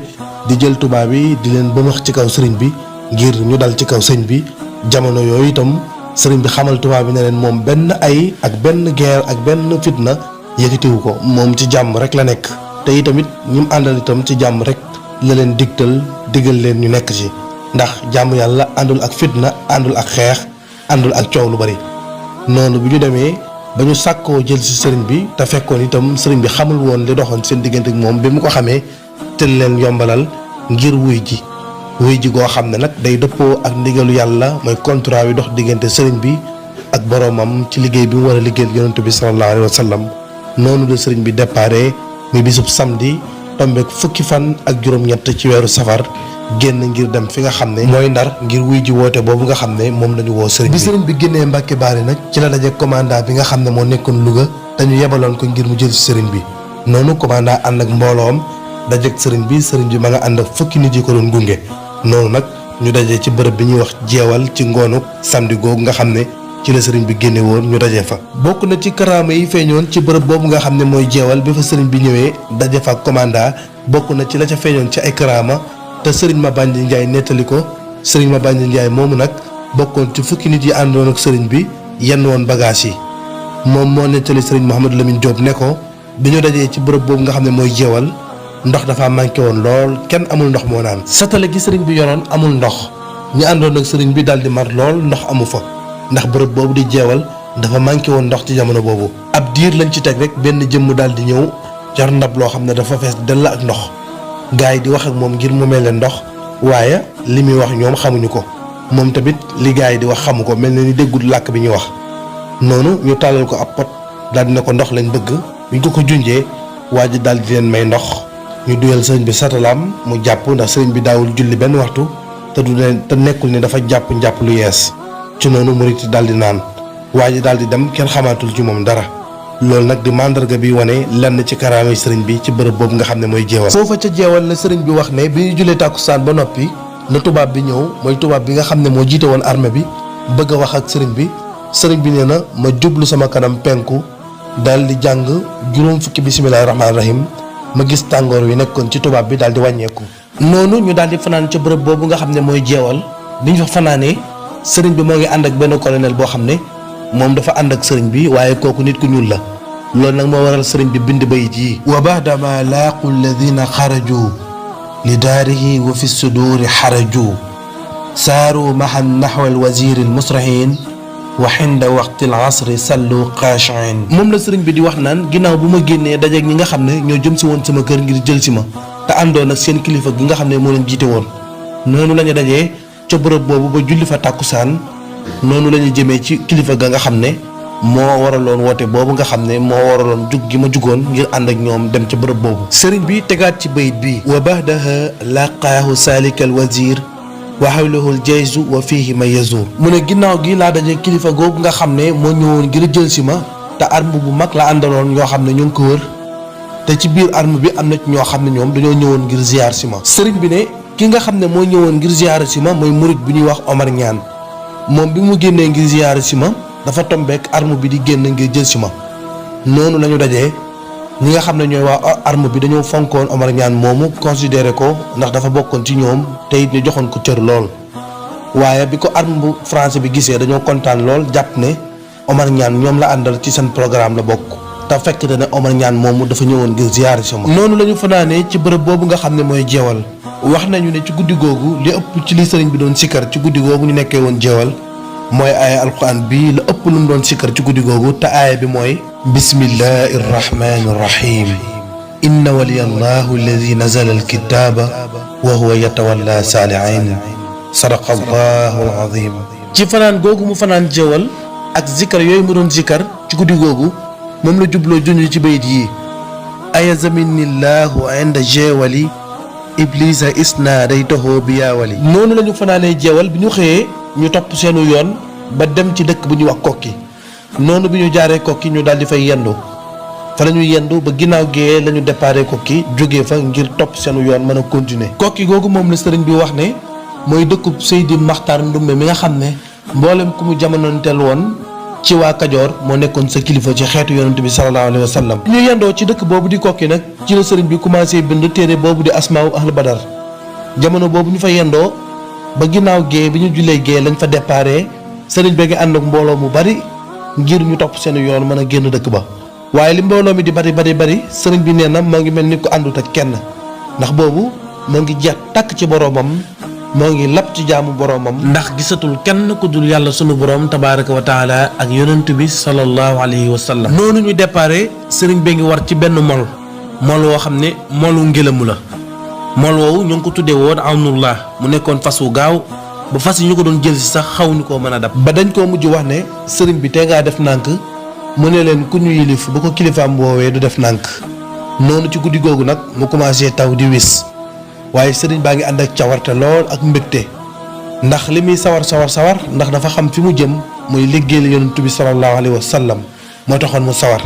di jël tubaab yi di leen bëmax ci kaw sëriñ bi ngir ñu dal ci kaw sëñ bi jamono yooyu itam sëriñ bi xamal tubaab bi ne leen moom benn ay ak benn guerre ak benn fitna yëkkatiwu ko moom ci jàmm rek la nekk te itamit ñi mu àndal itam ci jàmm rek la leen digal leen ñu nekk ci ndax jàmm yàlla àndul ak fitna àndul ak xeex àndul ak coow lu bari. noonu bu ñu demee ba ñu sàkkoo jël ci sëriñ bi te fekkoon itam sëriñ bi xamul woon li doxoon seen diggante ak moom bi mu ko xamee te leen yombalal ngir wuy ji goo xam ne nag day dëppoo ak ndigalu yàlla mooy contrat wi dox diggante sëriñ bi ak boroomam ci liggéey bi mu war a liggéeyal yonent bi sallallahu alayhi wa sallam. noonu la sëriñ bi déparé muy bisub samedi tombeek fukki fan ak juróom-ñett ci weeru safar génn ngir dem fi nga xam ne mooy Ndar ngir wuy ji woote boobu nga xam ne moom lañu woo sëriñ bi. bi sëriñ bi génnee Mbàkke Baari nag ci la daje commandant bi nga xam ne moo nekkoon Louga te ñu yebaloon ko ngir mu jël ci sëriñ bi noonu commandant ànd ak mbooloom dajeek sëriñ bi ma nga ànd ak fukki nit yi ko doon gunge. noonu nag ñu dajee ci bërëb bi ñuy wax jeewal ci ngoonu samedi googu nga xam ne ci la sëriñ bi génne woon ñu dajee fa. bokk na ci karaama yi feeñoon ci bërëb boobu nga xam ne mooy jeewal bi fa sëriñ bi ñëwee daje fa ak commandant bokk na ci la ca feeñoon ci ay karaama te sëriñ Mabandi Ndiaye nettali ko sëriñ Mabandi Ndiaye moomu nag bokkoon ci fukki nit yi àndoon ak sëriñ bi yenn woon bagage yi moom moo nettali sëriñ Mouhamadou Lamine Diop ne ko bi ñu dajee ci bërëb boobu nga xam ne mooy jeewal ndox dafa manqué woon lool kenn amul ndox moo naan satale gi sëriñ bi yoroon amul ndox ñi àndoon ak sëriñ bi daal di mar lool ndox amu fa ndax bërëb boobu di jeewal dafa manqué woon ndox ci jamono boobu. ab diir lañ ci teg rek benn jëmm daal di ñëw jar ndab loo xam ne dafa fees dell ak ndox gars yi di wax ak moom ngir mu mel leen ndox waaye li muy wax ñoom xamuñu ko moom tamit li gars yi di wax xamu ko mel na ni déggul làkk bi ñuy wax noonu ñu tàllal ko ab pot daal di ne ko ndox lañ bëgg buñ ko junjee waa ji daal di leen may ndox. ñu duyal sëriñ bi satalaam mu jàpp ndax sëriñ bi daawul julli benn waxtu te nekkul ne dafa jàpp lu yees ci noonu murit daal di naan waa ji daal di dem kenn xamaatul ci moom dara loolu nag di mandarga bi wane lenn ci karaamay sëriñ bi ci bërëb boobu nga xam ne mooy jeewal. foofa ca jeewal la sëriñ bi wax ne bi ñu jullee tàkkusaan ba noppi la tubaab bi ñëw mooy tubaab bi nga xam ne moo jiite woon armée bi bëgg a wax ak sëriñ bi nee na ma jublu sama kanam penku daal di jàng juróom fukki bismillaahi rahmaani rahim ma gis tàngoor wi nekkoon ci tubaab bi daal di wàññeeku. noonu ñu daal di fanaan ca bërëb boobu nga xam ne mooy jeewal bi ñu fa fanaanee sëriñ bi moo ngi ànd ak benn colonel boo xam ne moom dafa ànd ak sëriñ bi waaye kooku nit ku ñuul la loolu nag moo waral sëriñ bi bind bayit yi wa baadama laaqu alladina xaraju li daarihi wa fi suduuri xaraju saaru mahan naxwa alwaziri almusrahin wa xinda waqti alasri sallu qaashiin moom la sëriñ bi di wax naan ginnaaw bu ma génnee dajeeg ñi nga xam ne ñoo jëm si woon sama kër ngir jël si ma te àndoon ak seen kilifa gi nga xam ne moo leen jiite woon noonu la ñu dajee ca bërëb boobu ba julli fa tàkkusaan noonu la ñu jëmee ci kilifa ga nga xam ne moo waraloon woote boobu nga xam ne moo waraloon jug gi ma jugoon ngir ànd ak ñoom dem ca bërëb boobu sëriñ bi tegaat ci bayit bi wa bahdaha laqaahu saalikal wazir wa hawlahul jayzu wa fihi ma yazur mu ne ginnaaw gi laa daje kilifa googu nga xam ne moo ñëwoon ngir jël si ma te arme bu mag la àndaloon ñoo xam ne ñu ngi ko wër te ci biir arme bi am na ci ñoo xam ne ñoom dañoo ñëwoon ngir ziar si ma sëriñ bi ne ki nga xam ne moo ñëwoon ngir ziar si ma mooy murit bu ñuy wax Omar Ñaan moom bi mu génnee ngir ziar si ma dafa tombeek arme bi di génn ngir jël si ma noonu la ñu dajee ñi nga xam ne ñooy waa arme bi dañoo fonkoon Omar Ñaan moomu considéré ko ndax dafa bokkoon ci ñoom te it ñu joxoon ko cër lool waaye bi ko arme bu français bi gisee dañoo kontaan lool jàpp ne Omar Ñaan ñoom la àndal ci seen programme la bokk te fekk ne Omar Ñaan moomu dafa ñëwoon ngir ziyaar si ma. noonu la ñu fanaanee ci bërëb boobu nga xam ne mooy jeewal wax nañu ne ci guddi googu li ëpp ci li sëriñ bi doon sikkar ci guddi googu ñu nekkee woon jeewal mooy aaya alquran bi la ëpp lu mu doon sikkar ci guddi googu te aaya bi mooy bismillahi irrahmani irrahim inna waliyallahu alladi nazala alkitaba wa huwa yatawalla saalihin sadaqa allahu alazim. ci fanaan googu mu fanaan jeewal ak zikkar yooyu mu doon zikkar ci guddi googu moom la jubloo junj ci bayit yi ayazaminillahu inda jeewali iblisa isna day toxoo bi yaawali. noonu la ñu fanaanee jeewal bi ñu xëyee ñu topp seenu yoon ba dem ci dëkk bu ñuy wax kokki noonu bi ñu jaaree kokki ñu daal di fay yendu fa la ñu yendu ba ginnaaw gee la ñu déparé kokki jógee fa ngir topp seenu yoon mën a continuer. kokki googu moom la sëriñ bi wax ne mooy dëkkub Seydi Maxtaar Ndumbe mi nga xam ne mboolem ku mu jamonoonteel woon ci waa Kajoor moo nekkoon sa kilifa ci xeetu yonent bi sallallahu alayhi wa sallam. ñu yendoo ci dëkk boobu di kokki nag ci la sëriñ bi commencé bind téere boobu di asmaaw ahlu badar jamono boobu ñu fa yendoo ba ginnaaw gee bi ñu jullee gee lañ fa déparé sëriñ bi ngi ànd ak mbooloo mu bari ngir ñu topp seen yoon mën a génn dëkk ba waaye li mbooloo mi di bari sëriñ bi nee na moo ngi mel ni ko àndut ak kenn ndax boobu moo ngi jeex tàkk ci boroomam moo ngi lap ci jaamu boroomam ndax gisatul kenn ku dul yàlla sunu boroom tabaaraka wa taala ak yonent bi sallallahu alayhi wa sallam. noonu ñu déparé sëriñ bi ngi war ci benn mol woo xam ne molu ngelamu la mol woowu ñu ngi ko tuddee woon awnullah mu nekkoon fas wu gaaw ba fas yi ñu ko doon jël si sax xaw ñu koo mën a dab. ba dañ koo mujj wax ne sëriñ bi tey ngaa def nànk mu ne leen ku ñu yilif bu ko kilifaam woowee du def nànk noonu ci guddi googu nag mu commencé taw di wis waaye sëriñ baa ngi ànd ak cawarte lool ak mbégte ndax li muy sawar ndax dafa xam fi mu jëm muy liggéeyal yonent bi sallallahu alayhi wa sallam moo taxoon mu sawar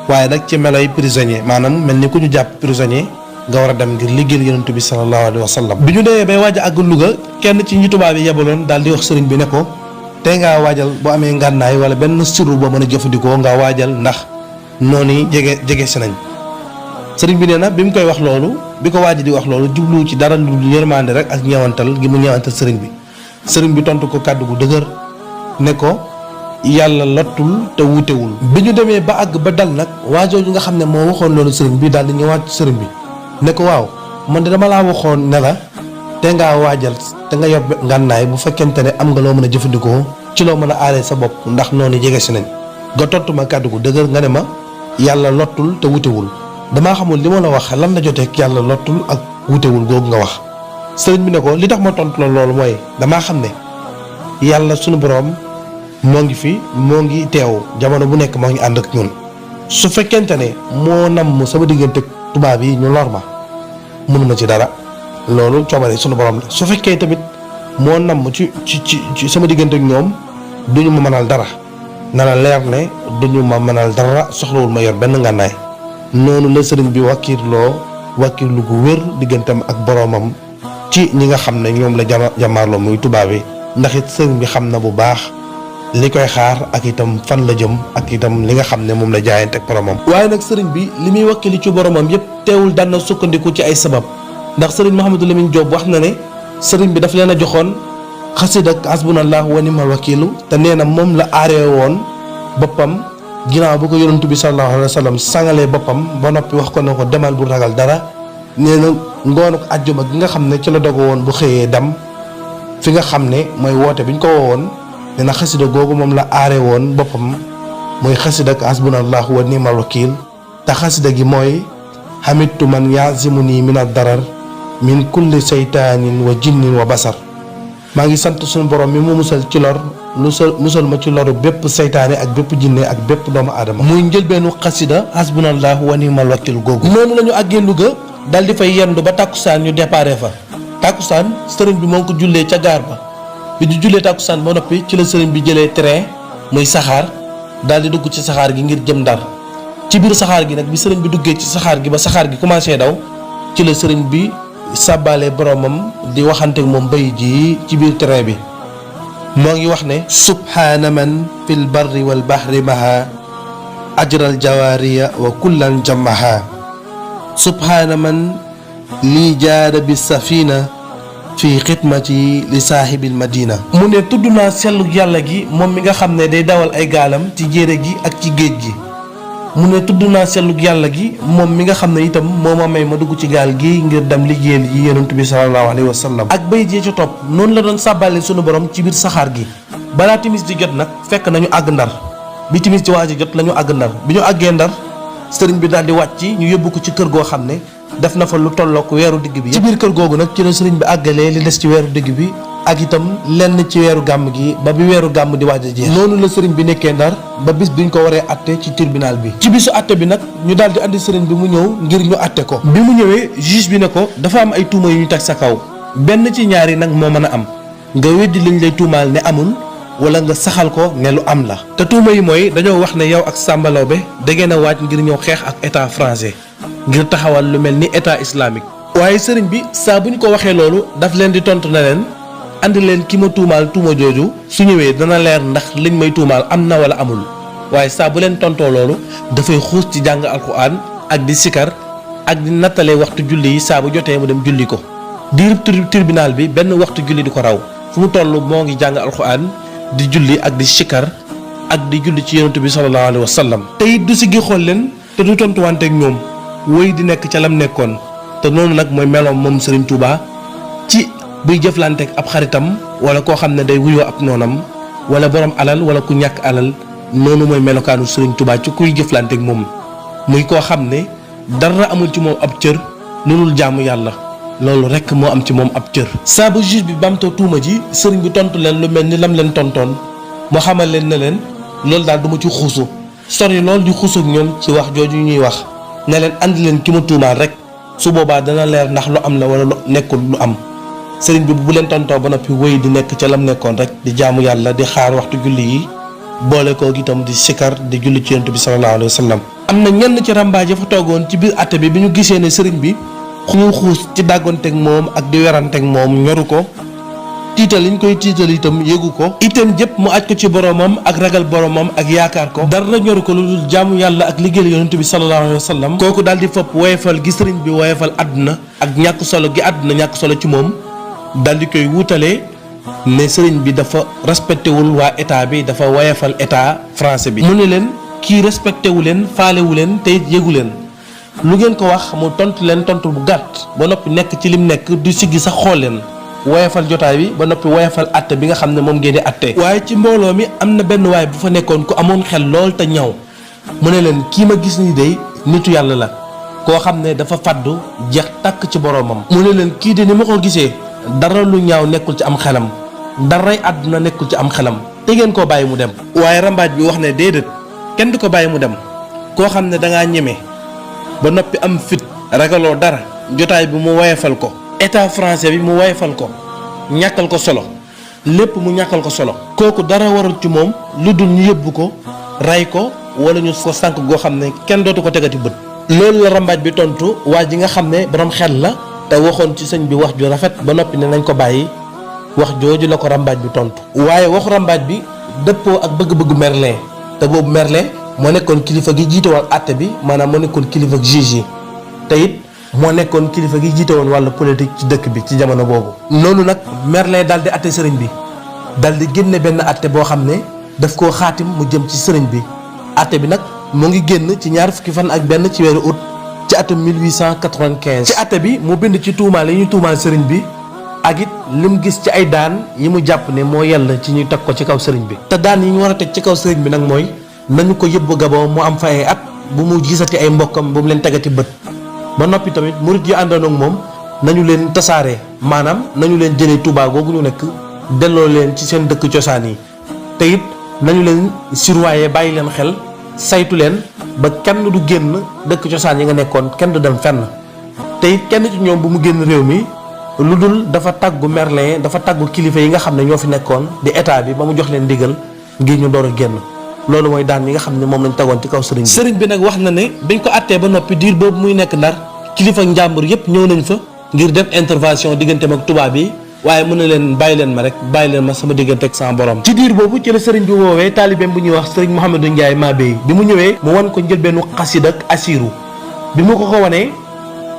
waaye nag ci meloy prisonnier maanaam mel ni ku ñu jàpp prisonnier nga war a dem ngir liggéeyal yonent bi sallallahu alayhi wa sallam. bi ñu demee bay waaj a àgg Louga kenn ci ñi tubaab yi yebaloon daal di wax sëriñ bi ne ko tey ngaa waajal boo amee ngànnaay wala benn siru boo mën a jëfandikoo nga waajal ndax noonu yi jege si nañ. sëriñ bi nee na bi mu koy wax loolu bi ko waaj di wax loolu jubluwu ci dara lu yërmande rek ak ñeewantal gi mu ñeewantal sëriñ bi tontu ko kàddu gu dëgër ne ko yàlla lottul te wuutewul. bi ñu demee ba àgg ba dal nag waajooju nga xam ne moo waxoon loolu sëriñ bi daal di ñëwaat sëriñ bi ne ko waaw man de dama laa waxoon ne la te ngaa waajal te nga yor ngànnaay bu fekkente ne am nga loo mën a jëfandikoo ci loo mën a aaree sa bopp ndax noonu jege si nañ nga tontu ma kàddu gu dëgër nga ne ma yàlla lottul te wutewul damaa xamul li ma la wax lan la jotee ak yàlla lottul ak wutewul googu nga wax. sëriñ bi ne ko li tax ma tontu la loolu mooy damaa xam ne yàlla sunu boroom moo ngi fi moo ngi teew jamono bu nekk moo ngi ànd ak ñun su fekkente ne moo namm sama diggante tubaab yi ñu lor ma mënuma ci dara loolu coobare sunu borom la su fekkee tamit moo namm ci sama diggante ak ñoom duñu ma mënal dara na la leer ne duñu ma mënal dara soxlawul ma yor benn ngànnaay noonu la sëriñ bi wàkkirlu gu wér digganteem ak boroomam ci ñi nga xam ne ñoom la jàmmaarloo muy tubaab yi ndax it sëriñ bi xam na bu baax li koy xaar ak itam fan la jëm ak itam li nga xam ne moom la jaayante ak boromam. waaye nag sëriñ bi li muy wakkili ci boromam yépp teewul daan na sukkandiku ci ay sabab ndax sëriñ Mouhamadou Lamine Diop wax na ne sëriñ bi daf leen a joxoon xasida ak hasbunallahu wa ni'mal wakiilu te nee na moom la aaree woon boppam ginnaaw bu ko yonent bi sallallahu alayhi wa sallam sangalee boppam ba noppi wax ko ne ko demal bu ragal dara nee na ngoonu àjjuma gi nga xam ne ci la dogo woon bu xëyee dem fi nga xam ne mooy woote bi ñu ko woowoon nee na xasida googu moom la aare woon boppam mooy xasida ak hasbunallahu wa ni'mal wakiil te xasida gi mooy xamitu man yaasimu nii min ad-darar min kulli seytaanin wa jinnin wa basar maa ngi sant suñu borom mi mu musal ci lor musal ma ci loru bépp seytaane ak bépp jinne ak bépp doomu aadama muy njëlbeenu xasida hasbunallahu wa ni'mal wakiil googu noonu la ñu àggee Louga dal di fay yendu ba tàkkusaan ñu déparé fa tàkkusaan sëriñ bi moo ngi ko jullee ca gaar ba bi di jullee tàkkusaan ba noppi ci la sëriñ bi jëlee train muy saxaar daal di dugg ci saxaar gi ngir jëm Ndar ci biir saxaar gi nag bi sëriñ bi duggee ci saxaar gi ba saxaar gi commencé daw ci la sëriñ bi sàbbaale boromam di waxante moom bay ji ci biir train bi moo ngi wax ne subhaana man fil barri wal bahri maha ajral jawaariya wa kullan jammaha subhaana man lii jaada bi safina fii xidmati li saahibil madina mu ne tudd naa sellu yàlla gi moom mi nga xam ne day dawal ay gaalam ci jéere gi ak ci géej gi mu ne tudd naa sellug yàlla gi moom mi nga xam ne itam moo ma may ma dugg ci gaal gi ngir dem liggéeyal yi yonent bi sallallahu alayhi wa sallam. ak bayit yi ca topp noonu la doon sàbbale sunu borom ci biir saxaar gi balaa timis di jot nag fekk nañu àgg ndar bi timis di waaj a jot la ñu àgg ndar bi ñu àggee ndar sëriñ bi daal di wàcc ñu yóbbu ko ci kër goo xam ne def na fa lu tollook weeru digg bi. ci biir kër googu nag ci la sëriñ bi àggalee li des ci weeru digg bi ak itam lenn ci weeru gàmm gi ba bi weeru gàmm di waaj a jeex. noonu la sëriñ bi nekkee ndar ba bis biñ ko waree atte ci tribunal bi. ci bisu atte bi nag ñu daal di andi sëriñ bi mu ñëw ngir ñu atte ko. bi mu ñëwee juge bi ne ko dafa am ay tuuma yu ñu teg sa kaw benn ci ñaari nag moo mën a am nga weddi liñ lay tuumaal ne amul wala nga saxal ko ne lu am la. te tuuma yi mooy dañoo wax ne yow ak Samba Laobé da ngeen a waaj ngir ñëw xeex ak état français ngir taxawal lu mel ni état islamique. waaye sëriñ bi saa bu ñu ko waxee loolu daf leen di tontu na leen andi leen ki ma tuumaal tuuma jooju su ñëwee dana leer ndax liñ may tuumaal am na wala amul. waaye saa bu leen tontoo loolu dafay xuus ci jàng alxuraan ak di sikar ak di nattalee waxtu julli yi saa bu jotee mu dem julli ko. diirub tribunal bi benn waxtu julli di ko raw fu mu toll moo ngi jàng alxuraan di julli ak di sikar ak di julli ci yonent bi sallallahu alayhi wa sallam. te it du siggi xool leen te du tontuwanteeg ñoom wéy di nekk ca lam nekkoon te noonu nag mooy meloom moom Serigne Touba ci buy jëflanteeg ab xaritam wala koo xam ne day wuyoo ab noonam wala borom alal wala ku ñàkk alal noonu mooy melokaanu Serigne Touba ci kuy jëflanteeg moom muy koo xam ne dara amul ci moom ab cër lu dul jaamu yàlla loolu rekk moo am ci moom ab cër. saa bu juge bi bamtoo tuuma ji sëriñ bi tontu leen lu mel ni lam leen tontoon moo xamal leen ne leen loolu daal du ma ci xuusu sori loolu di xuusu ak ñoom ci wax jooju ñuy wax ne leen andi leen ki ma tuumaal rek su boobaa dana leer ndax lu am la wala lu nekkul lu am. sëriñ bi bu leen tontoo ba noppi wéy di nekk ca lam nekkoon rek di jaamu yàlla di xaar waxtu julli yi boole koo itam di sikar di julli ci yonent bi sallallahu alayhi wa sallam. am na ñenn ci rambaaje fa toogoon ci biir àtte bi bi ñu gisee ne sëriñ bi xuus ci dàggonteeg moom ak di weranteeg moom ñoru ko tiital liñ koy tiital itam yëgu ko itam jëpp mu aj ko ci boromam ak ragal boromam ak yaakaar ko dara ñoru ko lu dul jaamu yàlla ak liggéeyal yonent bi sallallahu alayhi wa sallam. kooku daal di fopp woyefal gi sëriñ bi woyefal àdduna ak ñàkk solo gi àdduna ñàkk solo ci moom daal di koy wuutalee ne sëriñ bi dafa respecté wul waa état bi dafa woyefal état français bi. mu ne leen kii respecté wu leen faale wu leen te it yëgu leen lu ngeen ko wax mu tontu leen tontu bu gàtt ba noppi nekk ci lim nekk du siggi sax xool leen woyefal jotaay bi ba noppi woyefal atte bi nga xam ne moom ngeen di atte. waaye ci mbooloo mi am na benn waay bu fa nekkoon ku amoon xel lool te ñaw mu ne leen kii ma gis ni day nitu yàlla la koo xam ne dafa faddu jeex tàkk ci boroomam. mu ne leen kii de ni ma ko gisee dara lu ñaaw nekkul ci am xelam daray àdduna nekkul ci am xelam te ngeen koo bàyyi mu dem. waaye rambaaj bi wax ne déedéet kenn du ko bàyyi mu dem koo xam ne dangaa ñeme ba noppi am fit ragaloo dara jotaay bi mu woyefal ko état français bi mu woyefal ko ñàkkal ko solo lépp mu ñàkkal ko solo kooku dara warul ci moom lu dul ñu yóbbu ko ray ko wala ñu ko sànk goo xam ne kenn dootu ko tegati bët. loolu la rambaaj bi tontu waa ji nga xam ne borom xel la te waxoon ci sëñ bi wax ju rafet ba noppi ne nañ ko bàyyi wax jooju la ko rambaaj bi tontu. waaye waxu rambaaj bi dëppoo ak bëgg-bëggu Merlin te boobu Merlin moo nekkoon kilifa gi jiite woon àtte bi maanaam moo nekkoon kilifa juge yi te it moo nekkoon kilifa gi jiite woon wàllu politique ci dëkk bi ci jamono boobu. noonu nag Merlin daal di àtte sëriñ bi daal di génne benn àtte boo xam ne daf koo xaatim mu jëm ci sëriñ bi àtte bi nag mu ngi génn ci ñaar fukki fan ak benn ci weeru août ci atum 1895. ci àtte bi mu bind ci tuumaal yi ñu tuumaal sëriñ bi ak it lim gis ci ay daan yi mu jàpp ne moo yàlla ci ñu teg ko ci kaw sëriñ bi. te daan yi ñu war a teg ci kaw sëriñ bi nag mooy nañu ko yóbbu Gabon mu am fa ay at bu mu gisati ay mbokkam bu mu leen tegati bët ba noppi tamit murit yi àndoon ak moom nañu leen tasaare maanaam nañu leen jëlee Touba googu ñu nekk delloo leen ci seen dëkk cosaan yi te it nañu leen surveiller bàyyi leen xel saytu leen ba kenn du génn dëkk cosaan yi nga nekkoon kenn du dem fenn te it kenn ci ñoom bu mu génn réew mi lu dul dafa tàggu Merlin dafa tàggu kilifa yi nga xam ne ñoo fi nekkoon di état bi ba mu jox leen ndigal ngir ñu door a génn. loolu mooy daan yi nga xam ne moom lañ tegoon ci kaw sëriñ bi. sëriñ bi nag wax na ne biñ ko àttee ba noppi diir boobu muy nekk ndar kilifa njàmbur yépp ñëw nañ fa ngir def intervention digganteem ak tubaab yi waaye mën na leen bàyyi leen ma rek bàyyi leen ma sama diggante ak sama borom. ci diir boobu ci la sëriñ bi woowee taalibeem bu ñuy wax sëriñ Mouhamadou Ndiaye Mabéy bi mu ñëwee mu wan ko njëlbeenu xasid ak asiru bi mu ko wanee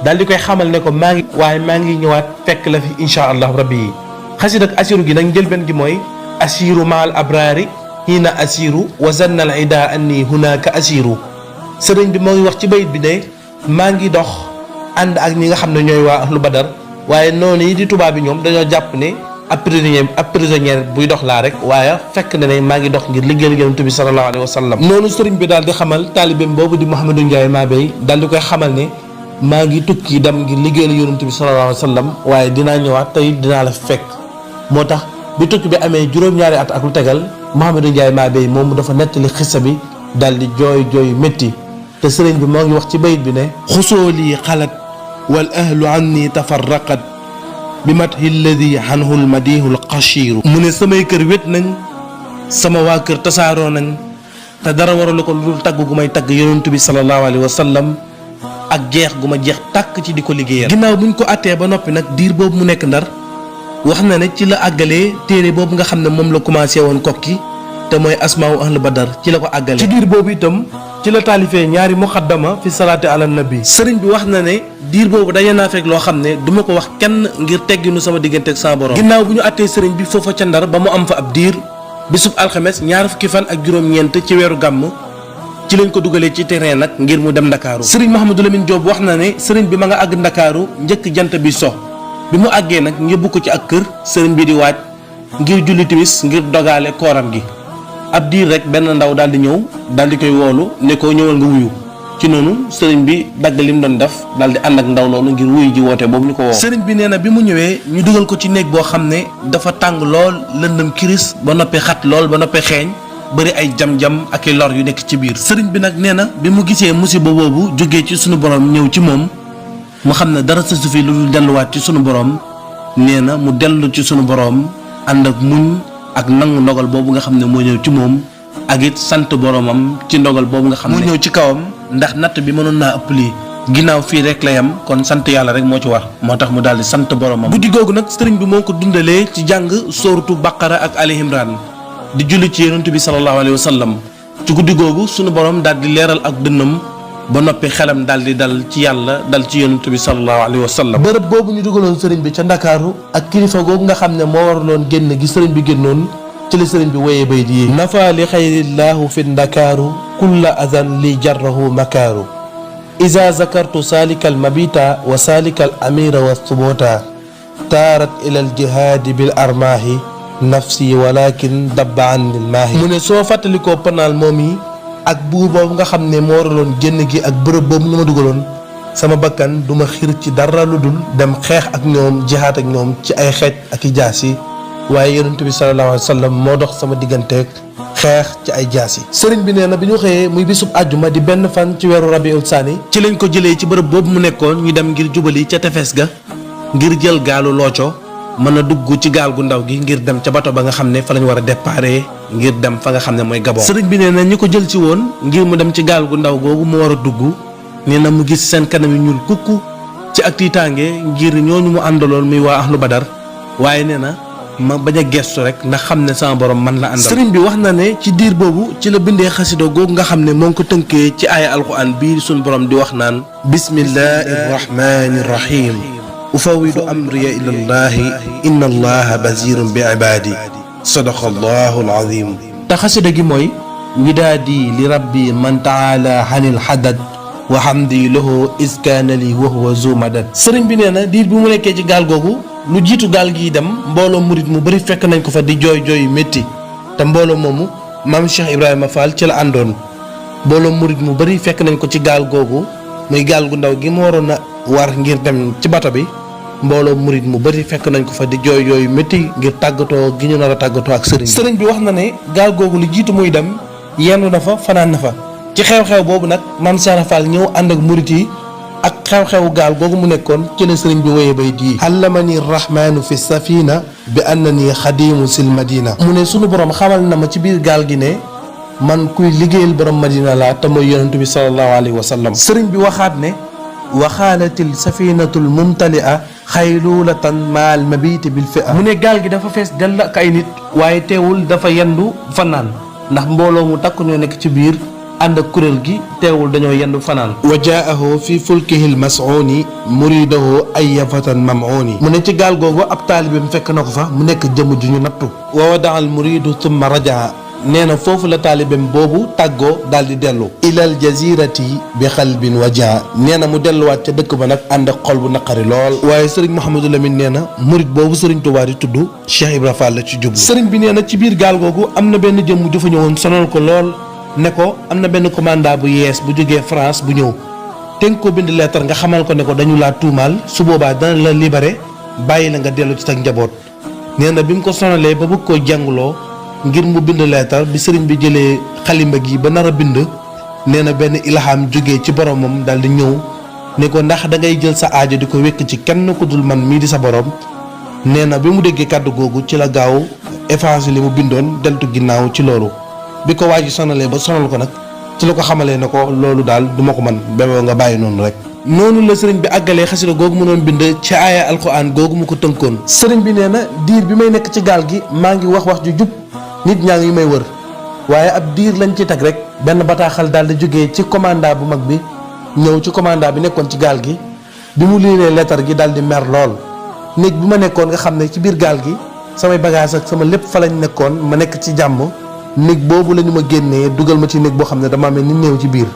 daal di koy xamal ne ko maa ngi ñëwaat fekk la fi incha allahu rabbi yi xasid ak asiru gi nag njëlbeen gi mooy asiru maal abrari hiina asiru wa zanna al ida anni hunaka asiru sëriñ bi moo ngi wax ci bayit bi ne maa ngi dox ànd ak ñi nga xam ne ñooy waa ahlu badar waaye noonu yi di tubaab bi ñoom dañoo jàpp ne ab prisonnier buy dox laa rek waaye fekk na ne maa ngi dox ngir liggéeyal yonent bi sallallahu alayhi wa sallam. noonu sëriñ bi daal di xamal taalibeem boobu di Mouhamadou Ndiaye Mabéye daal di koy xamal ne maa ngi tukki dem ngir liggéeyal yonent bi sallallahu alayhi wa sallam waaye dinaa ñëwaat tey dinaa la fekk. moo tax bi tukki bi amee juróom-ñaari at ak lu tegal Mouhamadou Ndiaye Mabéye moom dafa nettali xissa bi daal di jooy métti te sëriñ bi moo ngi wax ci bayit bi ne xusooli xalat wal ahlu anni tafarraqat bi mathi alladi anhu almadihu alqashiru mu ne samay kër wét nañ sama waa kër tasaaroo nañ te dara waralu ko lu dul tagg gu may tagg yonent bi sallallahu alayhi wa sallam ak jeex gu ma jeex tàkk ci di ko liggéeyal. ginnaaw buñ ko attee ba noppi nag diir boobu mu nekk ndar wax na ne ci la àggalee téere boobu nga xam ne moom la commencé woon kokki te mooy asmaawu ahlu badar ci la ko àggalee. ci diir boobu itam ci la taalifee ñaari muqaddama fi salaati ala nabi. sëriñ bi wax na ne diir boobu dañu naa fekk loo xam ne duma ko wax kenn ngir tegginu sama diggante ak sama borom. ginnaaw bu ñu attee sëriñ bi foofa ca ndar ba mu am fa ab diir bisub alxames ñaar fukki fan ak juróom-ñeent ci weeru gàmm ci lañ ko dugalee ci terrain nag ngir mu dem ndakaaru. sëriñ Mouhamadou Lamine Diop wax na ne sëriñ bi ma nga àgg ndakaaru njëkk jant bi so bi mu àggee nag yóbbu ko ci ak kër sëriñ bi di waaj ngir julli timis ngir dogaale kooram gi. ab diir rek benn ndaw daal di ñëw daal di koy woolu ne ko ñëwal nga wuyu ci noonu sëriñ bi dagg li mu doon def daal di ànd ak ndaw loolu ngir wuyu ji woote boobu ñu ko woo. sëriñ bi nee na bi mu ñëwee ñu dugal ko ci néeg boo xam ne dafa tàng lool lëndëm kiris ba noppee xat lool ba noppee xeeñ bëri ay jam-jam ak i lor yu nekk ci biir. sëriñ bi nag nee na bi mu gisee musiba boobu jógee ci sunu borom ñëw ci moom mu xam ne dara sa su fi lu dul delluwaat ci sunu borom nee na mu dellu ci sunu borom ànd ak muñ ak nangu ndogal boobu nga xam ne moo ñëw ci moom ak it sant boromam ci ndogal boobu nga xam ne moo ñëw ci kawam ndax natt bi mënoon naa ëpp lii ginnaaw fii rek la yam kon sant yàlla rek moo ci war moo tax mu daal di sant boromam. guddi googu nag sëriñ bi moo ko dundalee ci jàng sóoratu baqara ak ali imran di julli ci yonent bi sallallahu alayhi wa sallam ci guddi googu sunu borom daal di leeral ak dënnam ba noppi xelam daal di dal ci yàlla dal ci yonent bi sallallahu alayhi wa sallam. bërëb boobu ñu dugaloon sëriñ bi ca ndakaaru ak kilifa googu nga xam ne moo waraloon génn gi sëriñ bi génnoon ci la sëriñ bi woyee bay di nafa li xayrillaahu fi ndakaaru kulla adan li jarrahu makaaru iza zakartu salika al mabita wa salika al amira wa subota taarat ila al jihaadi bil armaahi nafsi walakin dabba an lil maahi mu ne soo fàttalikoo panaal moom yi ak buur boobu nga xam ne moo waraloon génn gi ak bërëb boobu ñu ma dugaloon sama bakkan duma xir ci dara lu dul dem xeex ak ñoom jihaat ak ñoom ci ay xeej ak i jaas yi waaye yonent bi sallallahu alayhi wa sallam moo dox sama digganteeg xeex ci ay jaas yi. sëriñ bi nee na bi ñu xëyee muy bisub àjjuma di benn fan ci weeru rabiul saani ci lañ ko jëlee ci bërëb boobu mu nekkoon ñu dem ngir jubali ca tefes ga ngir jël gaalu looco mën a dugg ci gaal gu ndaw gi ngir dem ca bato ba nga xam ne fa lañ war a déparé ngir dem fa nga xam ne mooy Gabon. sëriñ bi nee na ñi ko jël ci woon ngir mu dem ci gaal gu ndaw googu mu war a dugg nee na mu gis seen kanam yi ñuul kukku ci ak tiitaange ngir ñooñu mu àndaloon muy waa ahlu badar waaye nee na ma bañ a gestu rek ndax xam ne sama borom man la àndal. sëriñ bi wax na ne ci diir boobu ci la bindee xasida googu nga xam ne moo ngi ko tënkee ci aaya alquran bii suñu borom di wax naan bismillahi rahmani rahim ufawidu amriya ila llahi inna allaha basirun bi ibadi sadaqa allahu alazim. te xasida gi mooy widaadi li rabbi man taala anil hadad wa hamdi lahu iskaana li wa huwa zu madad. sëriñ bi nee na diir bi mu nekkee ci gaal googu lu jiitu gaal gi dem mbooloo murit mu bari fekk nañ ko fa di jooy jooy métti te mbooloo moomu maam Cheikh Ibrahima Fall ci la àndoon mbooloo murit mu bari fekk nañ ko ci gaal googu muy gaal gu ndaw gi mu waroon a war ngir dem ci bato bi mbooloo murit mu bari fekk nañ ko fa di jooy jooy métti ngir tàggatoo gi ñu nar a tàggatoo ak sëriñ bi. sëriñ bi wax na ne gaal googu lu jiitu muy dem yendu na fa fanaan na fa ci xew-xew boobu nag maam Cheikh Fall ñëw ànd ak murit yi ak xew-xewu gaal googu mu nekkoon ci la sëriñ bi wéyee bay di allamani rahmaanu fi safina bi annani xadimu sil madina mu ne sunu borom xamal na ma ci biir gaal gi ne man kuy liggéeyal borom madina laa te mooy yonentu bi sallallahu alayhi wa sallam. sëriñ bi waxaat ne waxaalatil safinatul mumtalia xaylulatan maal mabiti bil fi'a mu ne gaal gi dafa fees dell ak ay nit waaye teewul dafa yendu fanaan ndax mbooloo mu takk ñoo nekk ci biir ànd ak kuréel gi teewul dañoo yendu fanaan. wa jaahu fi fulkihi lmas'uni muridahu ay fatan mam'uni mu ne ci gaal googu ab taalibeem fekk na ko fa mu nekk jëmm ju ñu nattu wa wadaa al muridu thumma rajaa nee na foofu la taalibeem boobu tàggoo daal di dellu ilal jazirati bi xalbin waja nee na mu delluwaat ca dëkk ba nag ànd ak xol bu naqari lool waaye sëriñ Mouhamadou Lamine nee na murit boobu sëriñ Touba di tudd Cheikh Ibra Fall la ci jublu sëriñ bi nee na ci biir gaal googu am na benn jëmm ju fa ñëwoon sonal ko lool ne ko am na benn commandant bu yees bu jógee France bu ñëw te nga ko bind lettre nga xamal ko ne ko dañu laa tuumaal su boobaa dana la libéré bàyyi la nga dellu ci sa njaboot nee na bi mu ko sonalee ba bëgg koo jànguloo ngir mu bind lettre bi sëriñ bi jëlee xalimba gi ba nar a bind nee na benn ilham jógee ci boromam daal di ñëw ne ko ndax da ngay jël sa aajo di ko wékk ci kenn ku dul man mii di sa borom nee na bi mu déggee kàddu googu ci la gaaw effacé li mu bindoon deltu ginnaaw ci loolu bi ko waa ji sonalee ba sonal ko nag ci la ko xamalee ne ko loolu daal du ma ko man béboo nga bàyyi noonu rek noonu la sëriñ bi àggalee xasida googu mu doon bind ci aaya alquran googu mu ko tënkoon sëriñ bi nee na diir bi may nekk ci gaal gi maa ngi wax ju jub nit ñaa ngi may wër waaye ab diir lañ ci teg rek benn bataaxal daal di jógee ci commandant bu mag bi ñëw ci commandant bi nekkoon ci gaal gi bi mu liiree lettre gi daal di mer lool néeg bi ma nekkoon nga xam ne ci biir gaal gi samay bagage ak sama lépp fa lañ nekkoon ma nekk ci jàmm néeg boobu la ñu ma génnee dugal ma ci néeg boo xam ne dama mel ni néew ci biir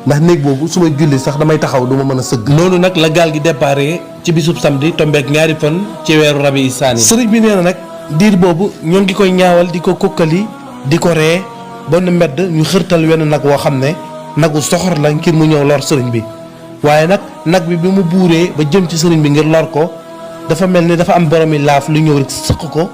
ndax néeg boobu su may julli sax damay taxaw du ma mën a sëgg noonu nag la gaal gi déparé ci bisub samedi tombeek ñaari fan ci weeru rabi isaani sëriñ bi nee na nag diir boobu ñoo ngi koy ñaawal di ko kokkali di ko ree ba nu mbedd ñu xërtal wenn nag woo xam ne nagu soxor la ngir mu ñëw lor sëriñ bi waaye nag bi mu buuree ba jëm ci sëriñ bi ngir lor ko dafa mel ni dafa am boromi laaf lu ñëw rek sëq ko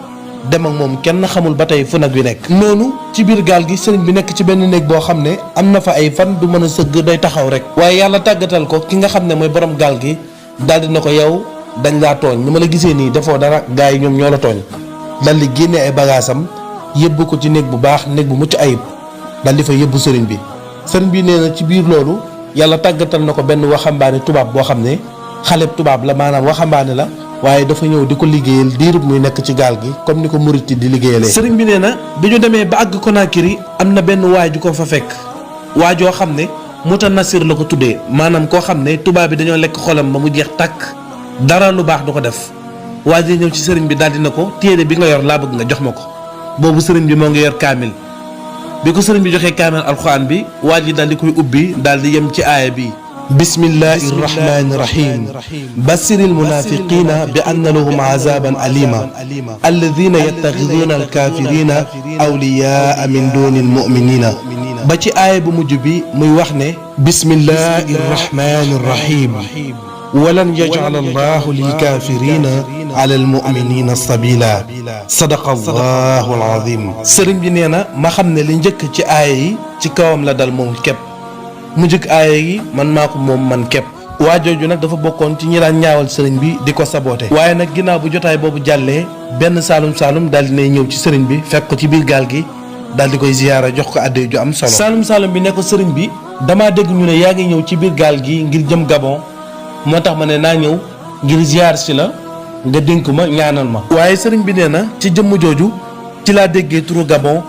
dem ak moom kenn xamul ba tey fu nag wi nekk noonu ci biir gaal gi sëriñ bi nekk ci benn néeg boo xam ne am na fa ay fan du mën a sëgg day taxaw rek waaye yàlla tàggatal ko ki nga xam ne mooy borom gaal gi daal di na ko yow dañ laa tooñ ni ma la gisee nii defoo dara gars yi ñoom ñoo la tooñ daal di génne ay bagaasam yëbbu ko ci néeg bu baax néeg bu mucc ayib daal di fa yëbbu sëriñ bi nee na ci biir loolu yàlla tàggatal na ko benn waxambaane tubaab boo xam ne xaleb tubaab la maanaam waxambaane la waaye dafa ñëw di ko liggéeyal diirub muy nekk ci gaal gi comme ni ko murit di liggéeyalee sëriñ bi nee na bi ñu demee ba àgg Conakry am na benn waay ju ko fa fekk waajoo xam ne mutanasir la ko tuddee maanaam koo xam ne tubaab bi dañoo lekk xolam ba mu jeex tàkk dara lu baax du ko def waa ji ñëw ci sëriñ bi daal di na ko téere bi nga yor laa bëgg nga jox ma ko boobu sëriñ bi moo ngi yor kaamil bi ko sëriñ bi joxee kaamil alxuraan bi waa ji daal di koy ubbi daal di yem ci aaya bi bismillahi irrahmani irrahim bassiri almunafiqina bi anna lahum azaban alima alladina yattaxiduna alkafirina awliyaa min duni almuminina ba ci aaya bu mujj bi muy wax ne bismillahi irrahmani irrahim walan yajcal allahu lilkafirina ala almuminina sabila sadaqa allahu alazim sëriñ bi nee na ma xam ne li njëkk ci aaya yi ci kawam la dal moom képp mu njëkk aaya yi man maa ko moom man képp waa jooju nag dafa bokkoon ci ñi daan ñaawal sëriñ bi di ko saboote waaye nag ginnaaw bu jotaay boobu jàllee benn saalum daal dinay ñëw ci sëriñ bi fekk ko ci biir gaal gi daal di koy ziyaara jox ko adde ju am solo saalum bi ne ko sëriñ bi damaa dégg ñu ne yaa ngi ñëw ci biir gaal gi ngir jëm Gabon moo tax ma ne naa ñëw ngir ziyaar si la nga dénk ma ñaanal ma waaye sëriñ bi nee na ci jëmm jooju ci laa déggee turu Gabon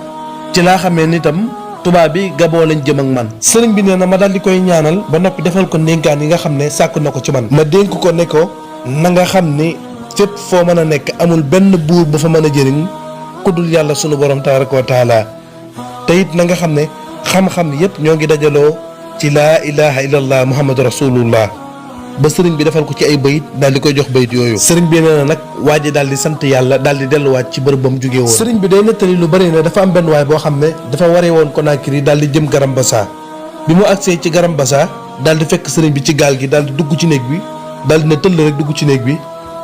ci laa xamee nitam tubaab bi Gabon lañ jëm ak man sëriñ bi nee na ma daal di koy ñaanal ba noppi defal ko ndénkaan yi nga xam ne sàkk na ko ci man ma dénk ko ne ko na nga xam ni fépp foo mën a nekk amul benn buur ba fa mën a jëriñ ku dul yàlla sunu borom tabaraka wa taala te it na nga xam ne xam-xam yépp ñoo ngi dajaloo ci laa ilaha illallah muhammadu rasulullah ba sëriñ bi defal ko ci ay bayit daal di koy jox bayit yooyu sëriñ bi nee na nag waa ji daal di sant yàlla daal di delluwaat ci bërëb ba mu jógee woon sëriñ bi day nettali lu bëri ne dafa am benn waay boo xam ne dafa waree woon Conakry daal di jëm Garambassa bi mu agsee ci Garambassa daal di fekk sëriñ bi ci gaal gi daal di dugg ci néeg bi daal di ne tëll rek dugg ci néeg bi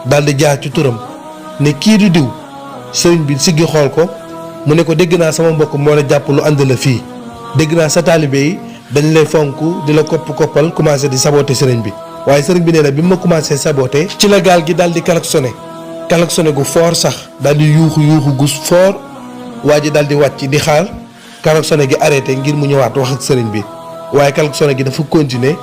daal di jaar ci turam ne kii du diw sëriñ bi siggi xool ko mu ne ko dégg naa sama mbokk moo la jàpp lu ànd la fii dégg naa sa taalibe yi dañ lay fonk di la koppal commencé di saboté sëriñ bi waaye sëriñ bi nee na bi ma commencé saboté ci la gaal gi daal di klaxonné gu fort sax daal di yuuxu gu fort waa ji daal di wàcc di xaar klaxonné gi arrêté ngir mu ñëwaat wax ak sëriñ bi waaye klaxonné gi dafa continuer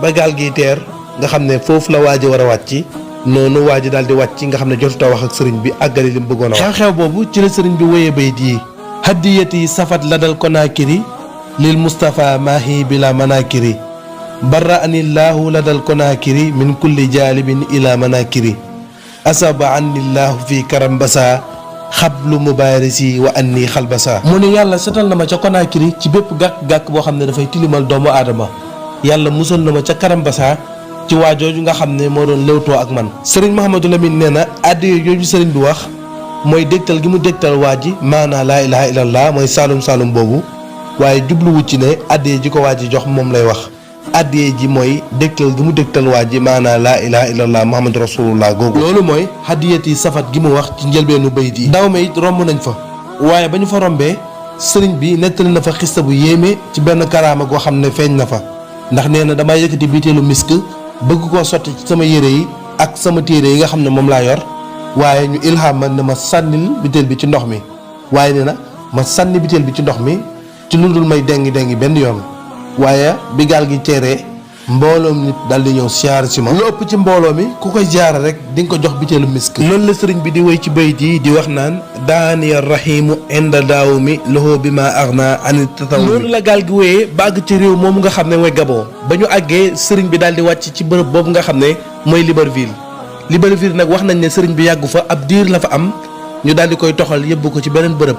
ba gaal gi teer nga xam ne foofu la waa ji war a wàcc noonu waa ji daal di wàcc nga xam ne jotuta wax ak sëriñ bi àggali li mu bëggoon a wax xew-xew boobu ci la sëriñ bi wéyee bayit yi hadiyati safat ladal Conakry lil Mustafa maahi bila manakiri barra anillahu ladal Conakry min kulli jaalibin ila manakiri asaba anillahu fi Karambassa xablu mubaarisi wa anni xalbasa. mu ne yàlla setal na ma ca Konaakiri ci bépp gàkk-gàkk boo xam ne dafay tilimal doomu aadama. yàlla musal na ma ca Karambasa ci waa jooju nga xam ne moo doon léwtoo ak man. sëriñ Mouhamadou Lamine nee na addiya jooju sëriñ bi wax mooy dégtal gi mu dégtal waa ji maanaa laa ilaha illallah mooy saalum saalum boobu waaye jubluwu ci ne addiya ji ko waa ji jox moom lay wax. addiya ji mooy dégtal gi mu dégtal waa ji maanaa laa ilaha illallah muhammadu rasulullah googu. loolu mooy hadiyati safat gi mu wax ci njëlbeenu bayit yi. ndaw ma it romb nañ fa waaye ba ñu fa rombee sëriñ bi nettali na fa xista bu yéeme ci benn karaama goo xam ne feeñ na fa ndax nee na damaa yëkkati biteelu misk bëgg koo sotti ci sama yére yi ak sama téere yi nga xam ne moom laa yor waaye ñu ilham man ne ma sànnil biteel bi ci ndox mi waaye nee na ma sànni biteel bi ci ndox mi ci lu dul may dengi benn yoon waaye bi gaal gi teeree mbooloom nit daal di ñëw siyaar si ma lu ëpp ci mbooloo mi ku koy siyaara rek di nga ko jox biteelu misk. loolu la sëriñ bi di wéy ci bayit yi di wax naan daaniya rahimu inda daaw mi loxo bi ma arna ani tataw mi. loolu la gaal gi wéyee ba àgg ci réew moomu nga xam ne mooy Gabon ba ñu àggee sëriñ bi daal di wàcc ci bërëb boobu nga xam ne mooy Libreville nag wax nañ ne sëriñ bi yàggu fa ab diir la fa am ñu daal di koy toxal yóbbu ko ci beneen bërëb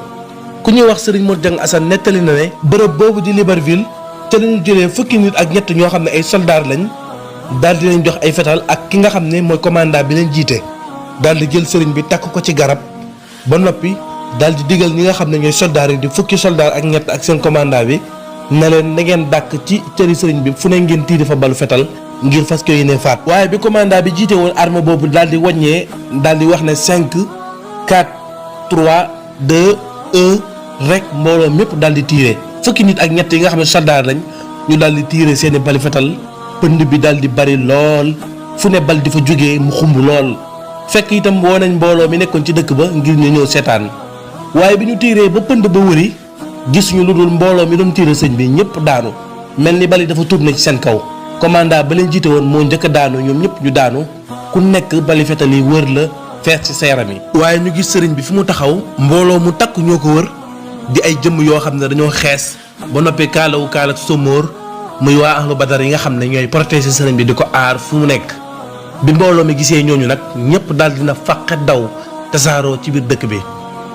ku ñuy wax sëriñ Mor Jang Assane nettali na ne bërëb boobu di Libreville te lañu jëlee fukki nit ak ñett ñoo xam ne ay soldaar lañ daal di leen jox ay fetal ak ki nga xam ne mooy commandant bi leen jiite daal di jël sëriñ bi takk ko ci garab ba noppi daal di digal ñi nga xam ne ñooy soldaar yi di fukki soldaar ak ñett ak seen commandant bi ne leen na ngeen dàkk ci cëri sëriñ bi fu ne ngeen tiiri fa balu fetal ngir fas ko yéene faat. waaye bi commandant bi jiite woon arme boobu daal di wàññee daal di wax ne 5 4 3 2 1 rek mbooloo mépp daal di tiire fukki nit ak ñett yi nga xam ne soldaar lañ ñu daal di tiire seeni bali fetal pënd bi daal di bari lool fu ne bal di fa jógee mu xumb lool fekk itam woo nañ mbooloo mi nekkoon ci dëkk ba ngir ñu ñëw seetaan waaye bi ñu tiiree ba pënd ba wëri gis ñu lu dul mbooloo mi doon tiire sëñ bi ñëpp daanu mel ni bali dafa tourné ci seen kaw commandant ba leen jiite woon moo njëkk a daanu ñoom ñëpp ñu daanu ku nekk bali fetal yi wër la fees ci sa yaram yi. waaye ñu gis sëriñ bi fi mu taxaw mbooloo mu takk ñoo ko wër di ay jëmm yoo xam ne dañoo xees ba noppi kaalawu kaala somóor muy waa ahlu badar yi nga xam ne ñooy protéger sëriñ bi di ko aar fu mu nekk bi mbooloo mi gisee ñooñu nag ñëpp daal dina faqe daw tasaaroo ci biir dëkk bi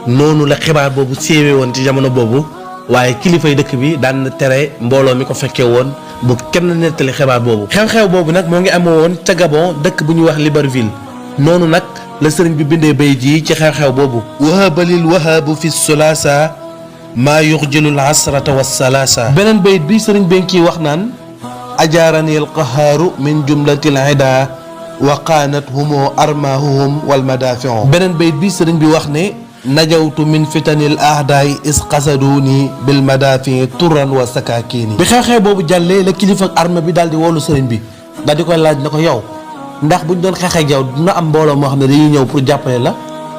noonu la xibaar boobu séewee woon ci jamono boobu waaye kilifay dëkk bi daan na tere mbooloo mi ko fekkee woon bu kenn nettali xibaar boobu. xew-xew boobu nag moo ngi amoo woon ca Gabon dëkk bu ñuy wax Libreville noonu nag la sëriñ bi bindee bay ji ci xew-xew boobu. wahabalil wahabu fi sulaasa maa yuxjilul asrata wa salaasa. beneen bayit bi sëriñ bi ngi wax naan ajaarani al qahaaru min jumlatil ida wa qaanat humo armahuhum wal madafiu. beneen bayit bi sëriñ bi wax ne najawtu min fitanil ahdaay is qasaduni bil madafi turan wa sakakini. bi xew-xew boobu jàllee la kilifa ak arme bi daal di woolu sëriñ bi daal di koy laaj na ko yow ndax buñ doon xeex ak yow dina am mbooloo moo xam ne dañuy ñëw pour jàppale la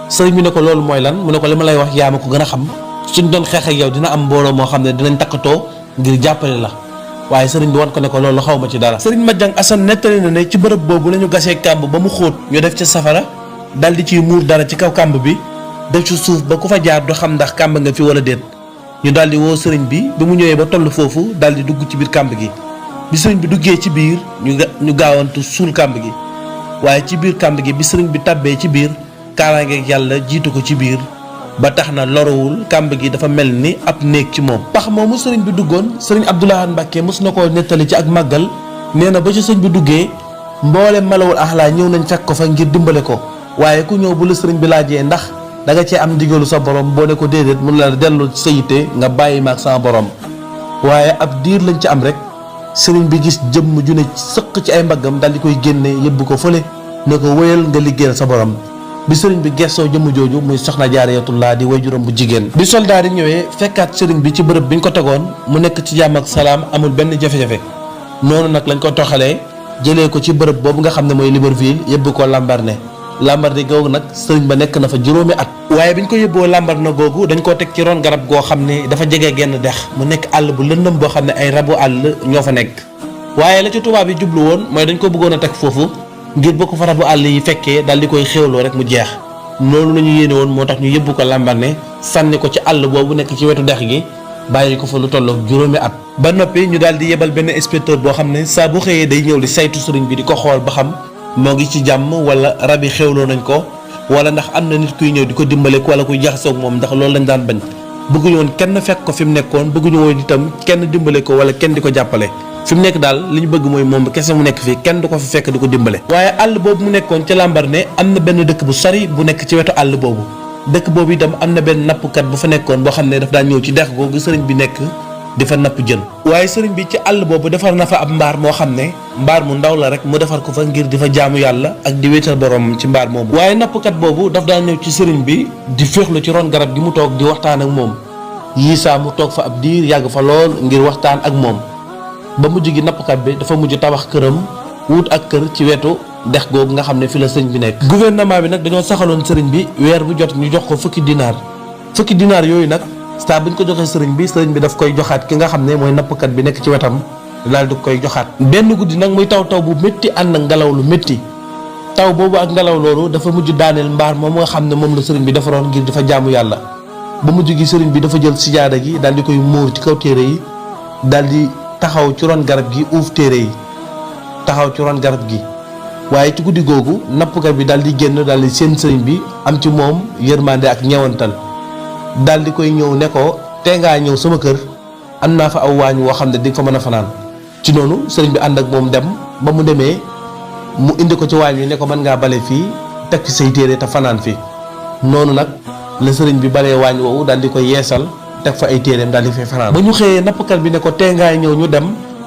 sëriñ bi ne ko loolu mooy lan mu ne ko li ma lay wax yaa ma ko gën a xam suñ doon xeex ak yow dina am mbooloo moo xam ne dinañ takkatoo ngir jàppale la waaye sëriñ bi wan ko ne ko loolu xaw ma ci dara. sëriñ Madiang Assane nettali na ne ci bërëb boobu la ñu gasee kàmb ba mu xóot ñu def ci safara daal di ciy muur dara ci kaw kàmb bi def ci suuf ba ku fa jaar du xam ndax kàmb nga fi wala déet ñu daal di woo sëriñ bi mu ñëwee ba toll foofu daal di dugg ci biir kàmb gi bi sëriñ bi duggee ci biir ñu gaawantu suul kàmb gi waaye ci biir kàmb gi bi sëriñ bi tàbbee ci biir kaaraangeeg yàlla jiitu ko ci biir ba tax na lorowul kàmb gi dafa mel ni ab néeg ci moom. pax moomu sëriñ bi duggoon sëriñ Abdoulaye Mbacke mos na koo nettali ci ak màggal nee na ba ci sëriñ bi duggee mboolem malawul axlaa ñëw nañ fekk ko fa ngir dimbale ko waaye ku ñëw bu la sëriñ bi laajee ndax da nga cee am ndigalu sa borom boo ne ko déedéet mun la dellu sa yitte nga bàyyi ma ak sama borom waaye ab diir lañ ci am rek sëriñ bi gis jëmm ju ne sëq ci ay mbaggam daal di koy génne yóbbu ko fële ne ko wéyal nga liggéeyal sa borom. bi sëriñ bi gestoo jëmm jooju muy soxna Jaaratullaa di waajuram bu jigéen. bi soldaar yi ñëwee fekkaat sëriñ bi ci bërëb bi ñu ko tegoon mu nekk ci jàmm ak salaam amul benn jafe-jafe noonu nag lañ ko toxalee jëlee ko ci bërëb boobu nga xam ne mooy Libreville yóbbu ko Lambaréné googu nag sëriñ ba nekk na fa juróomi at. waaye bi ñu ko yóbboo Lambaréné googu dañ koo teg ci ron garab goo xam ne dafa jege genn dex mu nekk àll bu lëndëm boo xam ne ay rabu àll ñoo fa nekk waaye la ci tubaab yi jublu woon mooy dañ ko bëggoon a teg foofu ngir boo ko fa rabu àll yi fekkee daal di koy xéwloo rek mu jeex loolu la ñu yéene woon moo tax ñu yóbbu ko Lambaréné sànni ko ci àll boobu nekk ci wetu dex gi bàyyi ko fa lu tollook juróomi at. ba noppi ñu daal di yebal benn inspecteur boo xam ne saa bu xëyee day ñëw di saytu sëriñ bi di ko xool ba xam moo ngi ci jàmm wala rab yi xewloo nañ ko wala ndax am na nit kuy ñëw di ko dimbale wala kuy jaxasoog moom ndax loolu lañ daan bañ. bëgguñu woon kenn fekk ko fi mu nekkoon bëgguñu woon itam kenn dimbale ko wala kenn di ko jàppale fi mu nekk daal li ñu bëgg mooy moom kese mu nekk fii kenn du ko fi fekk di ko dimbale. waaye àll boobu mu nekkoon ca Lambaréné am na benn dëkk bu sori bu nekk ci wetu àll boobu dëkk boobu itam am na benn nappkat bu fa nekkoon boo xam ne daf daan ñëw ci dex googu sëriñ bi nekk di fa napp jën. waaye sëriñ bi ci àll boobu defar na fa ab mbaar moo xam ne mbaar mu ndaw la rek mu defar ko fa ngir di fa jaamu yàlla ak di wéetal borom ci mbaar moomu. waaye nappkat boobu daf daan ñëw ci sëriñ bi di féexlu ci ron garab gi mu toog di waxtaan ak moom yii saa mu toog fa ab diir yàgg fa lool ngir waxtaan ak moom ba mujj gi nappkat bi dafa mujj tabax këram wut ak kër ci wetu dex googu nga xam ne fi la sëriñ bi nekk. gouvernement bi nag dañoo saxaloon sëriñ bi weer bu jot ñu jox ko fukki dinaar yooyu nag saa bu ñu ko joxee sëriñ bi daf koy joxaat ki nga xam ne mooy nappkat bi nekk ci wetam daal di koy joxaat. benn guddi nag muy taw bu métti ànd ak ngelaw lu métti taw boobu ak ngelaw loolu dafa mujj daaneel mbaar moom nga xam ne moom la sëriñ bi defaroon ngir dafa jaamu yàlla ba mujj gi sëriñ bi dafa jël sijaada gi daal di koy muur ci kaw téere yi daal di taxaw ci ron garab gi uuf téere yi taxaw ci ron garab gi. waaye ci guddi googu nappkat bi daal di génn daal di seen sëriñ bi am ci moom yërmande ak ñewantal daal di koy ñëw ne ko tee ngaa ñëw sama kër am naa fa aw waañ woo xam ne di nga fa mën a fanaan. ci noonu sëriñ bi ànd ak moom dem ba mu demee mu indi ko ci waañ wi ne ko mën ngaa bale fii teg ci say téere te fanaan fi noonu nag la sëriñ bi balee waañ woowu daal di koy yeesal teg fa ay téereem daal di fay fanaan. ba ñu xëyee nappkat bi ne ko tee ngaa ñëw ñu dem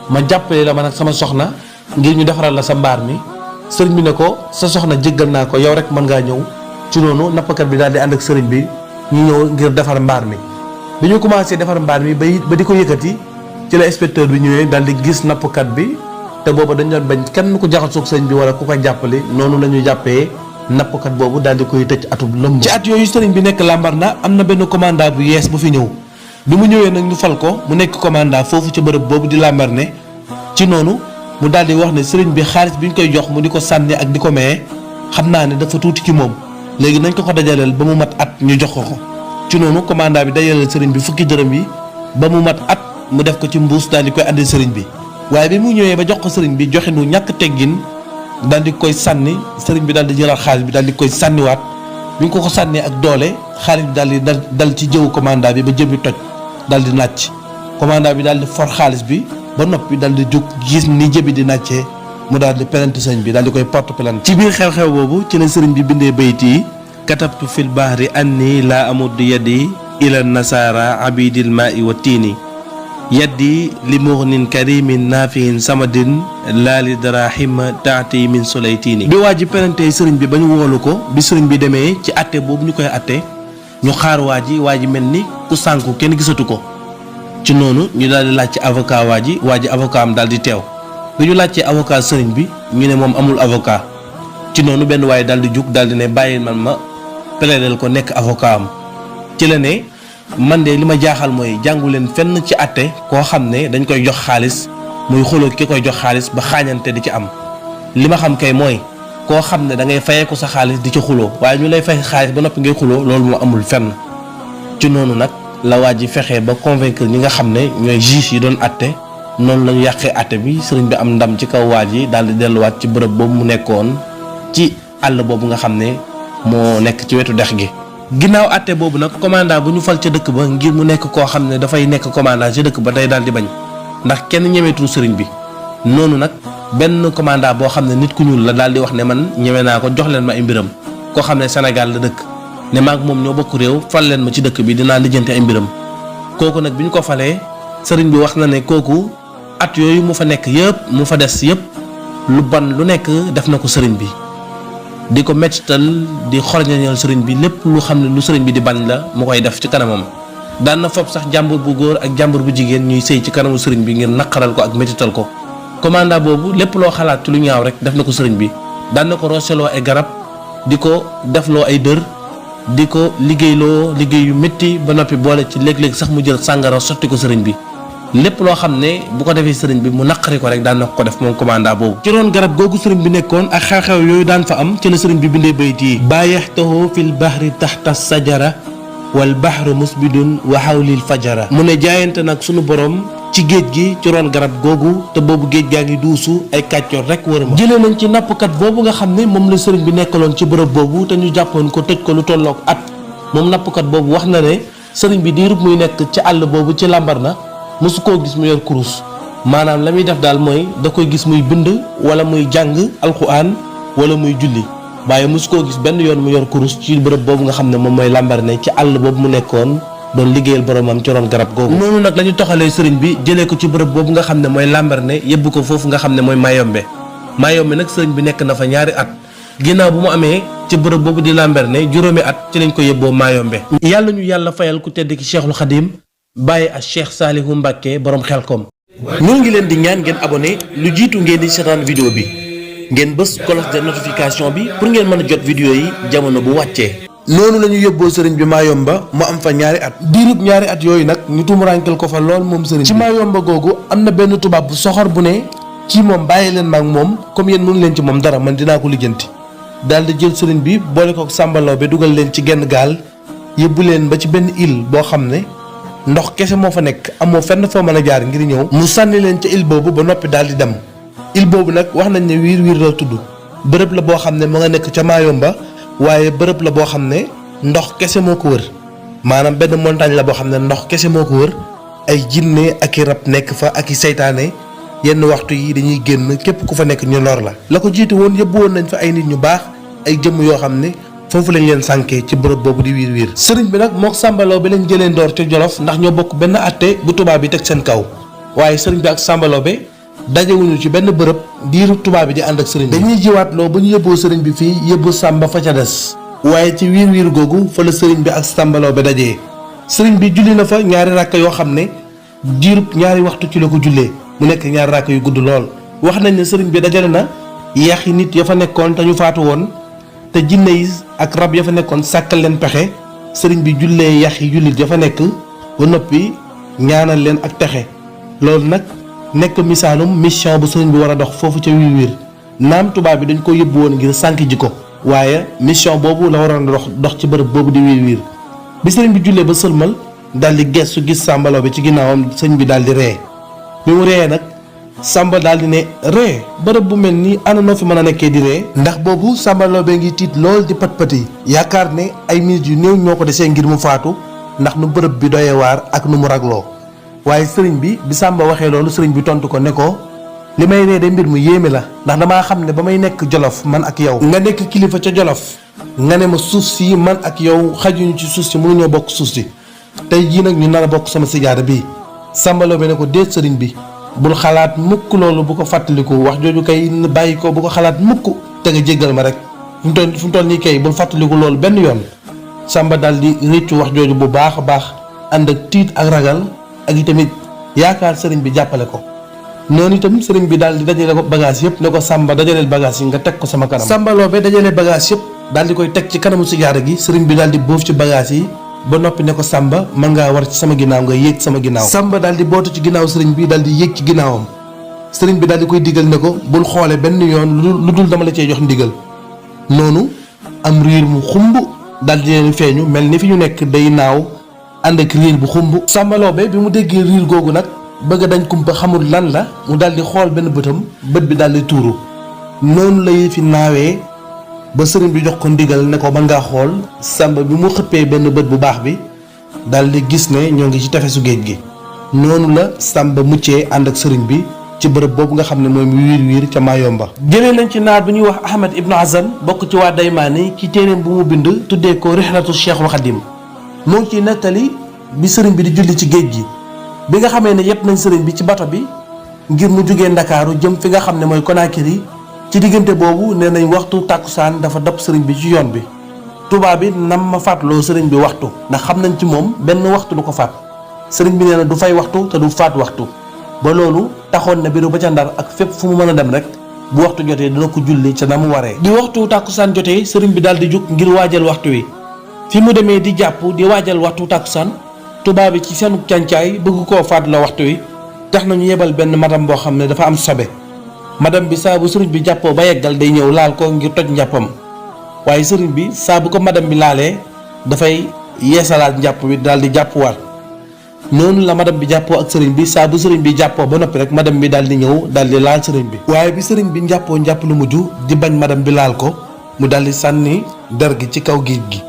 ma jàppale la man ak sama soxna ngir ñu defaral la sa mbaar mi. sëriñ bi ne ko sa soxna jéggal naa ko yow rek mën ngaa ñëw ci noonu nappkat bi daal di ànd ak sëriñ bi ñu ñëw ngir defar mbaar mi bi ñu commencé defar mbaar mi ba di ko yëkkati ci la inspecteur bi ñëwee daal di gis nappkat bi te booba dañ doon bañ kenn ku jaxasoog sëriñ bi wala ku ko jàppale noonu la ñu jàppee nappkat boobu daal di koy tëj atub lëmb. ci at yooyu sëriñ bi nekk Lambaréné am na benn commandant bu yees bu fi ñëw bi mu ñëwee nag ñu fal ko mu nekk commandant foofu ca bërëb boobu di Lambaréné ci noonu mu daal di wax ne sëriñ bi xaalis bi ñu koy jox mu di ko sànni ak di ko maye xam naa ne dafa tuuti ci moom léegi nañ ko dajaleel ba mu mat at ñu jox ko ci noonu commandant bi dajaleel sëriñ bi fukki dërëm yi ba mu mat at mu def ko ci mbuus daal di koy andi sëriñ bi waaye bi mu ñëwee ba jox ko sëriñ bi joxe nu ñàkk teggin daal di koy sànni sëriñ bi daal di jëlaat xaalis bi daal di koy sànniwaat bi ñu ko sànnee ak doole xaalis bi daal di dal ci jëwu commandant bi ba jëb bi toj daal di nàcc commandant bi daal di for xaalis bi ba noppi daal di jóg gis ni jëbi di nàccee mu daal di plainte sëriñ bi daal di koy porte plainte. ci biir xew-xew boobu ci la sëriñ bi bindee bayt yi katabtu fil bahri anni laa amuddu yadi ila nasara abidil ma'i wa tiini yaddi li mughnin karimin nafihin samadin laa li darahima taati min sulaytini. bi waa ji plainte sëriñ bi ba ñu woolu ko bi sëriñ bi demee ci atte boobu ñu koy atte ñu xaar waa ji mel ni ku sànku kenn gisatu ko ci noonu ñu daal di laaj ci avocat waa ji avocat am daal di teew bi ñu laajtee avocat sëriñ bi ñu ne moom amul avocat ci noonu benn waaye daal di jug daal di ne bàyyi man ma plaidel ko nekk avocat am ci la ne man de li ma jaaxal mooy jàngu leen fenn ci àtte koo xam ne dañ koy jox xaalis muy xuloo ki koy jox xaalis ba xaañante di ci am li ma xam kay mooy koo xam ne da ngay fayee ko sa xaalis di ci xuloo waaye ñu lay fay xaalis ba noppi ngay xuloo loolu moo amul fenn ci noonu nag la waa ji fexe ba convaincre ñi nga xam ne ñooy juge yi doon àtte noonu la ñu yàqee àtte bi sëriñ bi am ndam ci kaw waa ji daal di delluwaat ci bërëb boobu mu nekkoon ci àll boobu nga xam ne moo nekk ci wetu dex gi. ginnaaw àtte boobu nag commandant bu ñu fal ca dëkk ba ngir mu nekk koo xam ne dafay nekk commandant ca dëkk ba day daal di bañ ndax kenn ñemeetul sëriñ bi noonu nag benn commandant boo xam ne nit ku ñuul la daal di wax ne man ñeme naa ko jox leen ma ay mbiram koo xam ne Sénégal la dëkk ne maag moom ñoo bokk réew fal leen ma ci dëkk bi dinaa lijjanti ay mbiram kooku nag bi ñu ko falee sëriñ bi wax na ne kooku at yooyu mu fa nekk yëpp mu fa des yëpp lu ban lu nekk def na ko sëriñ bi di ko mettital di xorñañal sëriñ bi lépp lu xam ne lu sëriñ bi di bañ la mu koy def ci kanamam daan na fopp sax jàmbur bu góor ak jàmbur bu jigéen ñuy sëy ci kanamu sëriñ bi ngir naqaral ko ak mettital ko commandant boobu lépp loo xalaat ci lu ñaaw rek def na ko sëriñ bi daan na ko roseloo ay garab di ko defloo ay dër di ko liggéeyloo liggéey yu métti ba noppi boole ci léeg-léeg sax mu jël sàngara sotti ko sëriñ bi lépp loo xam ne bu ko defee sëriñ bi mu naqari ko rek daan na ko def moom commandant boobu. ci roon garab googu sëriñ bi nekkoon ak xew-xew yooyu daan fa am ci la sëriñ bi bindee bayt yi bàyyaxtahu fil bahri taxta sajara wal bahru musbidun wa hawlil fajara mu ne jaayante nag sunu borom ci géej gi ci ron garab googu te boobu géej gaa ngi duusu ay kàccoor rek wër ma. jëlee nañ ci nappkat boobu nga xam ne moom la sëriñ bi nekkaloon ci bërëb boobu te ñu jàppoon ko tëj ko lu tollook at moom nappkat boobu wax na ne sëriñ bi diirub muy nekk ci àll boobu ci Lambaréné mosu koo gis mu yor kurus maanaam la muy def daal mooy da koy gis muy bind wala muy jàng alxuraan wala muy julli waaye mosu koo gis benn yoon mu yor kurus ci bërëb boobu nga xam ne moom mooy Lambaréné ci àll boobu mu nekkoon doon liggéeyal boromam ci ron garab googu. noonu nag la ñu toxalee sëriñ bi jëlee ko ci bërëb boobu nga xam ne mooy Lambaréné yóbbu ko foofu nga xam ne mooy Mayombe nag sëriñ bi nekk na fa ñaari at ginnaaw bu mu amee ci bërëb boobu di Lambaréné juróomi at ci lañ ko yóbboo Mayombe. yàlla ñu yàlla fayal ku tedd ki Cheikhul Khadim bàyyi ak Cheikh Salihu Mbacke borom Xelkom. ñoo ngi leen di ñaan ngeen abonné lu jiitu ngeen di seetaan vidéo bi ngeen bës cloche de notification bi pour ngeen mën a jot vidéo yi jamono bu wàccee. noonu la ñu yóbboo sëriñ bi Mayomba mu am fa ñaari at diirub ñaari at yooyu nag ñu tumuraankel ko fa lool moom sëriñ bi ci Mayomba googu am na benn tubaab bu soxor bu ne kii moom bàyyi leen maag moom comme yéen mënu leen ci moom dara man dinaa ko lijjanti daal di jël sëriñ bi boole ko sàmbaloo bi dugal leen ci genn gaal yóbbu leen ba ci benn île boo xam ne ndox kese moo fa nekk amoo fenn foo mën a jaar ngir ñëw mu sànni leen ca île boobu ba noppi daal di dem île boobu nag wax nañ ne wiir wiir la tudd bërëb la boo xam ne mu nga nekk ca Mayomba waaye bërëb la boo xam ne ndox kese moo ko wër maanaam benn montagne la boo xam ne ndox kese moo ko wër ay jinne ak i rab nekk fa ak i seytaane yenn waxtu yi dañuy génn képp ku fa nekk ñu lor la ko jiitu woon yóbbu woon nañ fa ay nit ñu baax ay jëmm yoo xam ne foofu lañ leen sànkee ci bërëb boobu di wiir wiir sëriñ bi nag mook sàmbaloo bi lañ jëlee ndoor ca Jolof ndax ñoo bokk benn atte bu tubaab bi teg seen kaw waaye sëriñ bi ak sàmbaloo bi dajewuñu ci benn bërëb diiru tubaab bi di ànd ak sëriñ bi dañuy jiwaatloo ba ñu yóbboo sëriñ bi fii yóbbu sàmba fa ca des waaye ci wiir wiir googu fa la sëriñ bi ak sàmbaloo bi dajee sëriñ bi julli na fa ñaari ràkk yoo xam ne diirub ñaari waxtu ci la ko jullee mu nekk ñaari ràkk yu gudd lool wax nañ ne sëriñ bi dajale na yaxi nit ya fa nekkoon te ñu faatu woon te jinne yi ak rab ya fa nekkoon sàkkal leen pexe sëriñ bi jullee yaxi jullit ya fa nekk ba noppi ñaanal leen ak texe loolu nag nekk misaalum mission bu sëriñ bi war a dox foofu ca wiir wiir naam tubaab bi dañ ko yóbbu woon ngir sànk ji ko waaye mission boobu la waroon dox ci bërëb boobu di wiir wiir bi sëriñ bi jullee ba sëlmal daal di gestu gis sàmbaloo bi ci ginnaawam sëriñ bi daal di ree bi mu ree nag sàmba daal di ne ree bërëb bu mel nii ana noo fi mën a nekkee di ree ndax boobu sàmbaloo bee ngi tiit lool di pat-pati yaakaar ne ay minutes yu néew ñoo ko desee ngir mu faatu ndax nu bërëb bi doyee waar ak nu mu ragloo waaye sëriñ bi sàmba waxee loolu sëriñ bi tontu ko ne ko li may ree de mbir mu yéeme la ndax damaa xam ne ba may nekk Jolof man ak yow nga nekk kilifa ca Jolof nga ne ma suuf si man ak yow xajuñu ci suuf si mënuñoo bokk suuf si tey jii nag ñu nar a bokk sama sijaada bii sàmbaloo bi ne ko déet sëriñ bi bul xalaat mukk loolu bu ko fàttaliku wax jooju kay bàyyi ko bu ko xalaat mukk te nga jéggal ma rek fu mu toll nii kay bul fàttaliku loolu benn yoon sàmba daal di réccu wax jooju bu baax a baax ànd ak tiit ak ragal ak itamit yaakaar sëriñ bi jàppale ko noonu itam sëriñ bi daal di dajale ko bagage yëpp ne ko sàmba dajaleel bagage yi nga teg ko sama kanam sàmbaloo be dajale bagage yëpp daal di koy teg ci kanamu sijaara gi sëriñ bi daal di bóof ci bagage yi ba noppi ne ko sàmba mën ngaa war ci sama ginnaaw nga yéeg sama ginnaaw sàmba daal di bootu ci ginnaaw sëriñ bi daal di yéeg ci ginnaawam sëriñ bi daal di koy digal ne ko bul xoole benn yoon lu dul dama la cee jox ndigal noonu am riir mu xumb daal di leen feeñu mel ni fi ñu nekk day naaw ànd ak riir bu xumb sàmbaloo be bi mu déggee riir googu nag bëgg dañ kumpa xamul lan la mu daal di xool benn bëtam bët bi daal di tuuru noonu lay fi naawee ba sëriñ bi jox ko ndigal ne ko mën ngaa xool sàmba bi mu xëppee benn bët bu baax bi daal di gis ne ñoo ngi ci tefesu géej gi noonu la sàmba muccee ànd ak sëriñ bi ci bërëb boobu nga xam ne mooy wiir wiir ca Mayomba jëlee nañ ci naar bu ñuy wax Ahmad Ibnu Hazan bokk ci waa Daymaani ci téeréem bu mu bind tuddee ko Rihlatu Cheikhul Khadim moo ngi ciy nettali bi sëriñ bi di julli ci géej gi bi nga xamee ne yëpp nañ sëriñ bi ci bato bi ngir mu jógee Ndakaaru jëm fi nga xam ne mooy Conakry ci diggante boobu nee nañ waxtu tàkkusaan dafa dab sëriñ bi ci yoon bi tubaab bi nam ma fàttaloo sëriñ bi waxtu ndax xam nañ ci moom benn waxtu du ko faat sëriñ bi nee na du fay waxtu te du faat waxtu ba loolu taxoon na biru ba ca Ndar ak fépp fu mu mën a dem rek bu waxtu jotee dina ko julli ca na mu waree di waxtu tàkkusaan jotee sëriñ bi daal di jug ngir waajal waxtu wi fi mu demee di jàpp di waajal waxtu tàkkusaan tubaab bi ci seenu càncaay bëgg koo faat la waxtu wi tax nañu yebal benn madam boo xam ne dafa am sobe madam bi saa bu sëriñ bi jàppoo ba yeggal day ñëw laal ko ngir toj njàppam waaye sëriñ bi saa bu ko madam bi laalee dafay yeesalaat njàpp bi daal di jàppuwaat noonu la madame bi jàppoo ak sëriñ bi saa bu sëriñ bi jàppoo ba noppi rek madame bi daal di ñëw daal di laal sëriñ bi waaye bi sëriñ bi njàppoo njàpp lu mujj di bañ madame bi laal ko mu daal di sànni der gi ci kaw géej gi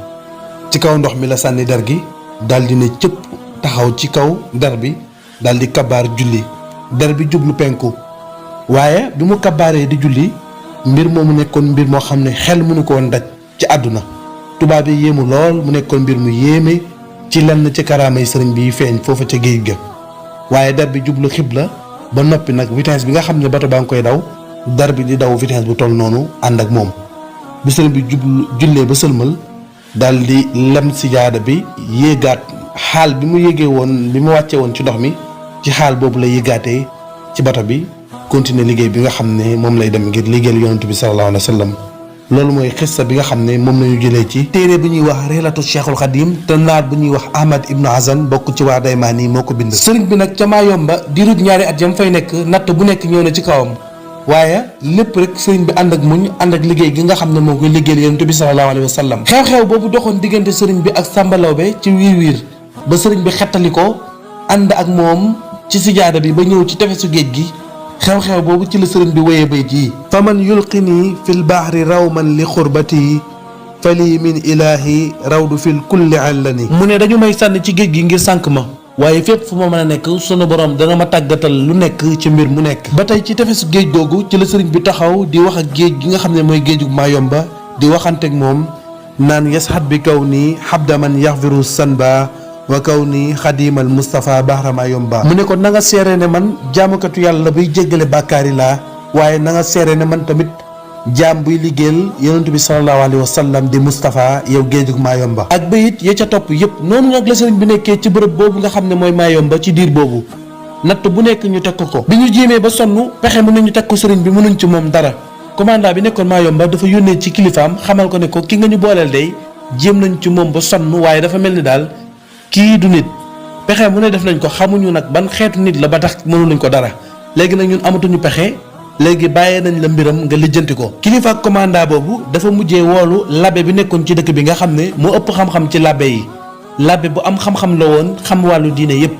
ci kaw ndox mi la sànni der gi daal di ne cëpp taxaw ci kaw der bi daal di kabaar julli der bi jublu penku waaye bi mu kabaaree di julli mbir moomu nekkoon mbir moo xam ne xel mënu ko woon daj ci àdduna tubaab yi yéemu lool mu nekkoon mbir mu yéeme ci lenn ci karaamay sëriñ bi feeñ foofa ca géej ga waaye der bi jublu xibla ba noppi nag vitesse bi nga xam ne bato baa ngi koy daw der bi di daw vitesse bu toll noonu ànd ak moom bi sëriñ bi jublu jullee ba sëlmal daal di lem sijaada bi yéegaat xaal bi mu yéegee woon bi mu wàccee woon ci ndox mi ci xaal boobu la yéegaatee ci bato bi continuer liggéey bi nga xam ne moom lay dem ngir liggéeyal yonent bi sallallahu alayhi wa sallam loolu mooy xissa bi nga xam ne moom lañu jëlee ci téere bu ñuy wax Rihlatu Cheikhul Khadim te naar bu ñuy wax Ahmad Ibnu Hazan bokk ci waa Daymaani moo ko bind sëriñ bi nag ca Maayomba diirub ñaari at yam fay nekk natt bu nekk ñëw na ci kawam waaye lépp rek sëriñ bi ànd ak muñ ànd ak liggéey gi nga xam ne moo koy liggéeyal yonent bi sallallahu alayhi wa sallam xew-xew boobu doxoon diggante sëriñ bi ak Samba Lawbe ci wiir ba sëriñ bi xettali ko ànd ak moom ci sijaada bi ba ñëw ci tefesu géej gi xew-xew boobu ci la sëriñ bi wéyee bay ji fa man yulqini fil bahri rawman li xurbati fali min ilahi rawdu fil kulli allani mu ne dañu may sànni ci géej gi ngir sànk ma waaye fépp fu ma mën a nekk sunu borom dana ma tàggatal lu nekk ci mbir mu nekk ba tey ci tefesu géej googu ci la sëriñ bi taxaw di wax ak géej gi nga xam ne mooy géejug Maayomba di waxanteeg moom naan yasxat bi kaw nii xabda man yaxfiru sanba wa kaw ni xadimal Moustapha Bahra Maayomba mu ne ko na nga seere ne man jaamukatu yàlla buy jéggale bàkkaari laa waaye na nga seere ne man tamit jaam buy liggéeyal yonent bi sallallahu alayhi wa sallam di Moustapha yow géejug Maayomba ak bayit ya ca topp yëpp noonu nag la sëriñ bi nekkee ci bërëb boobu nga xam ne mooy Maayomba ci diir boobu natt bu nekk ñu teg ko bi ñu jéemee ba sonn pexe mën nañu teg ko sëriñ bi mënuñ ci moom dara commandant bi nekkoon Maayomba dafa yónnee ci kilifaam xamal ko ne ko ki nga ñu booleel day jéem nañ ci moom ba sonn waaye dafa mel ni daal kii du nit pexe mu ne def nañ ko xamuñu nag ban xeetu nit la ba tax mënu nañ ko dara léegi nag ñun amatuñu pexe léegi bàyyee nañ la mbiram nga lijjanti ko kilifa ak commandant boobu dafa mujjee woolu labbe bi nekkoon ci dëkk bi nga xam ne moo ëpp xam-xam ci labbe yi labbe bu am xam-xam la woon xam wàllu diine yépp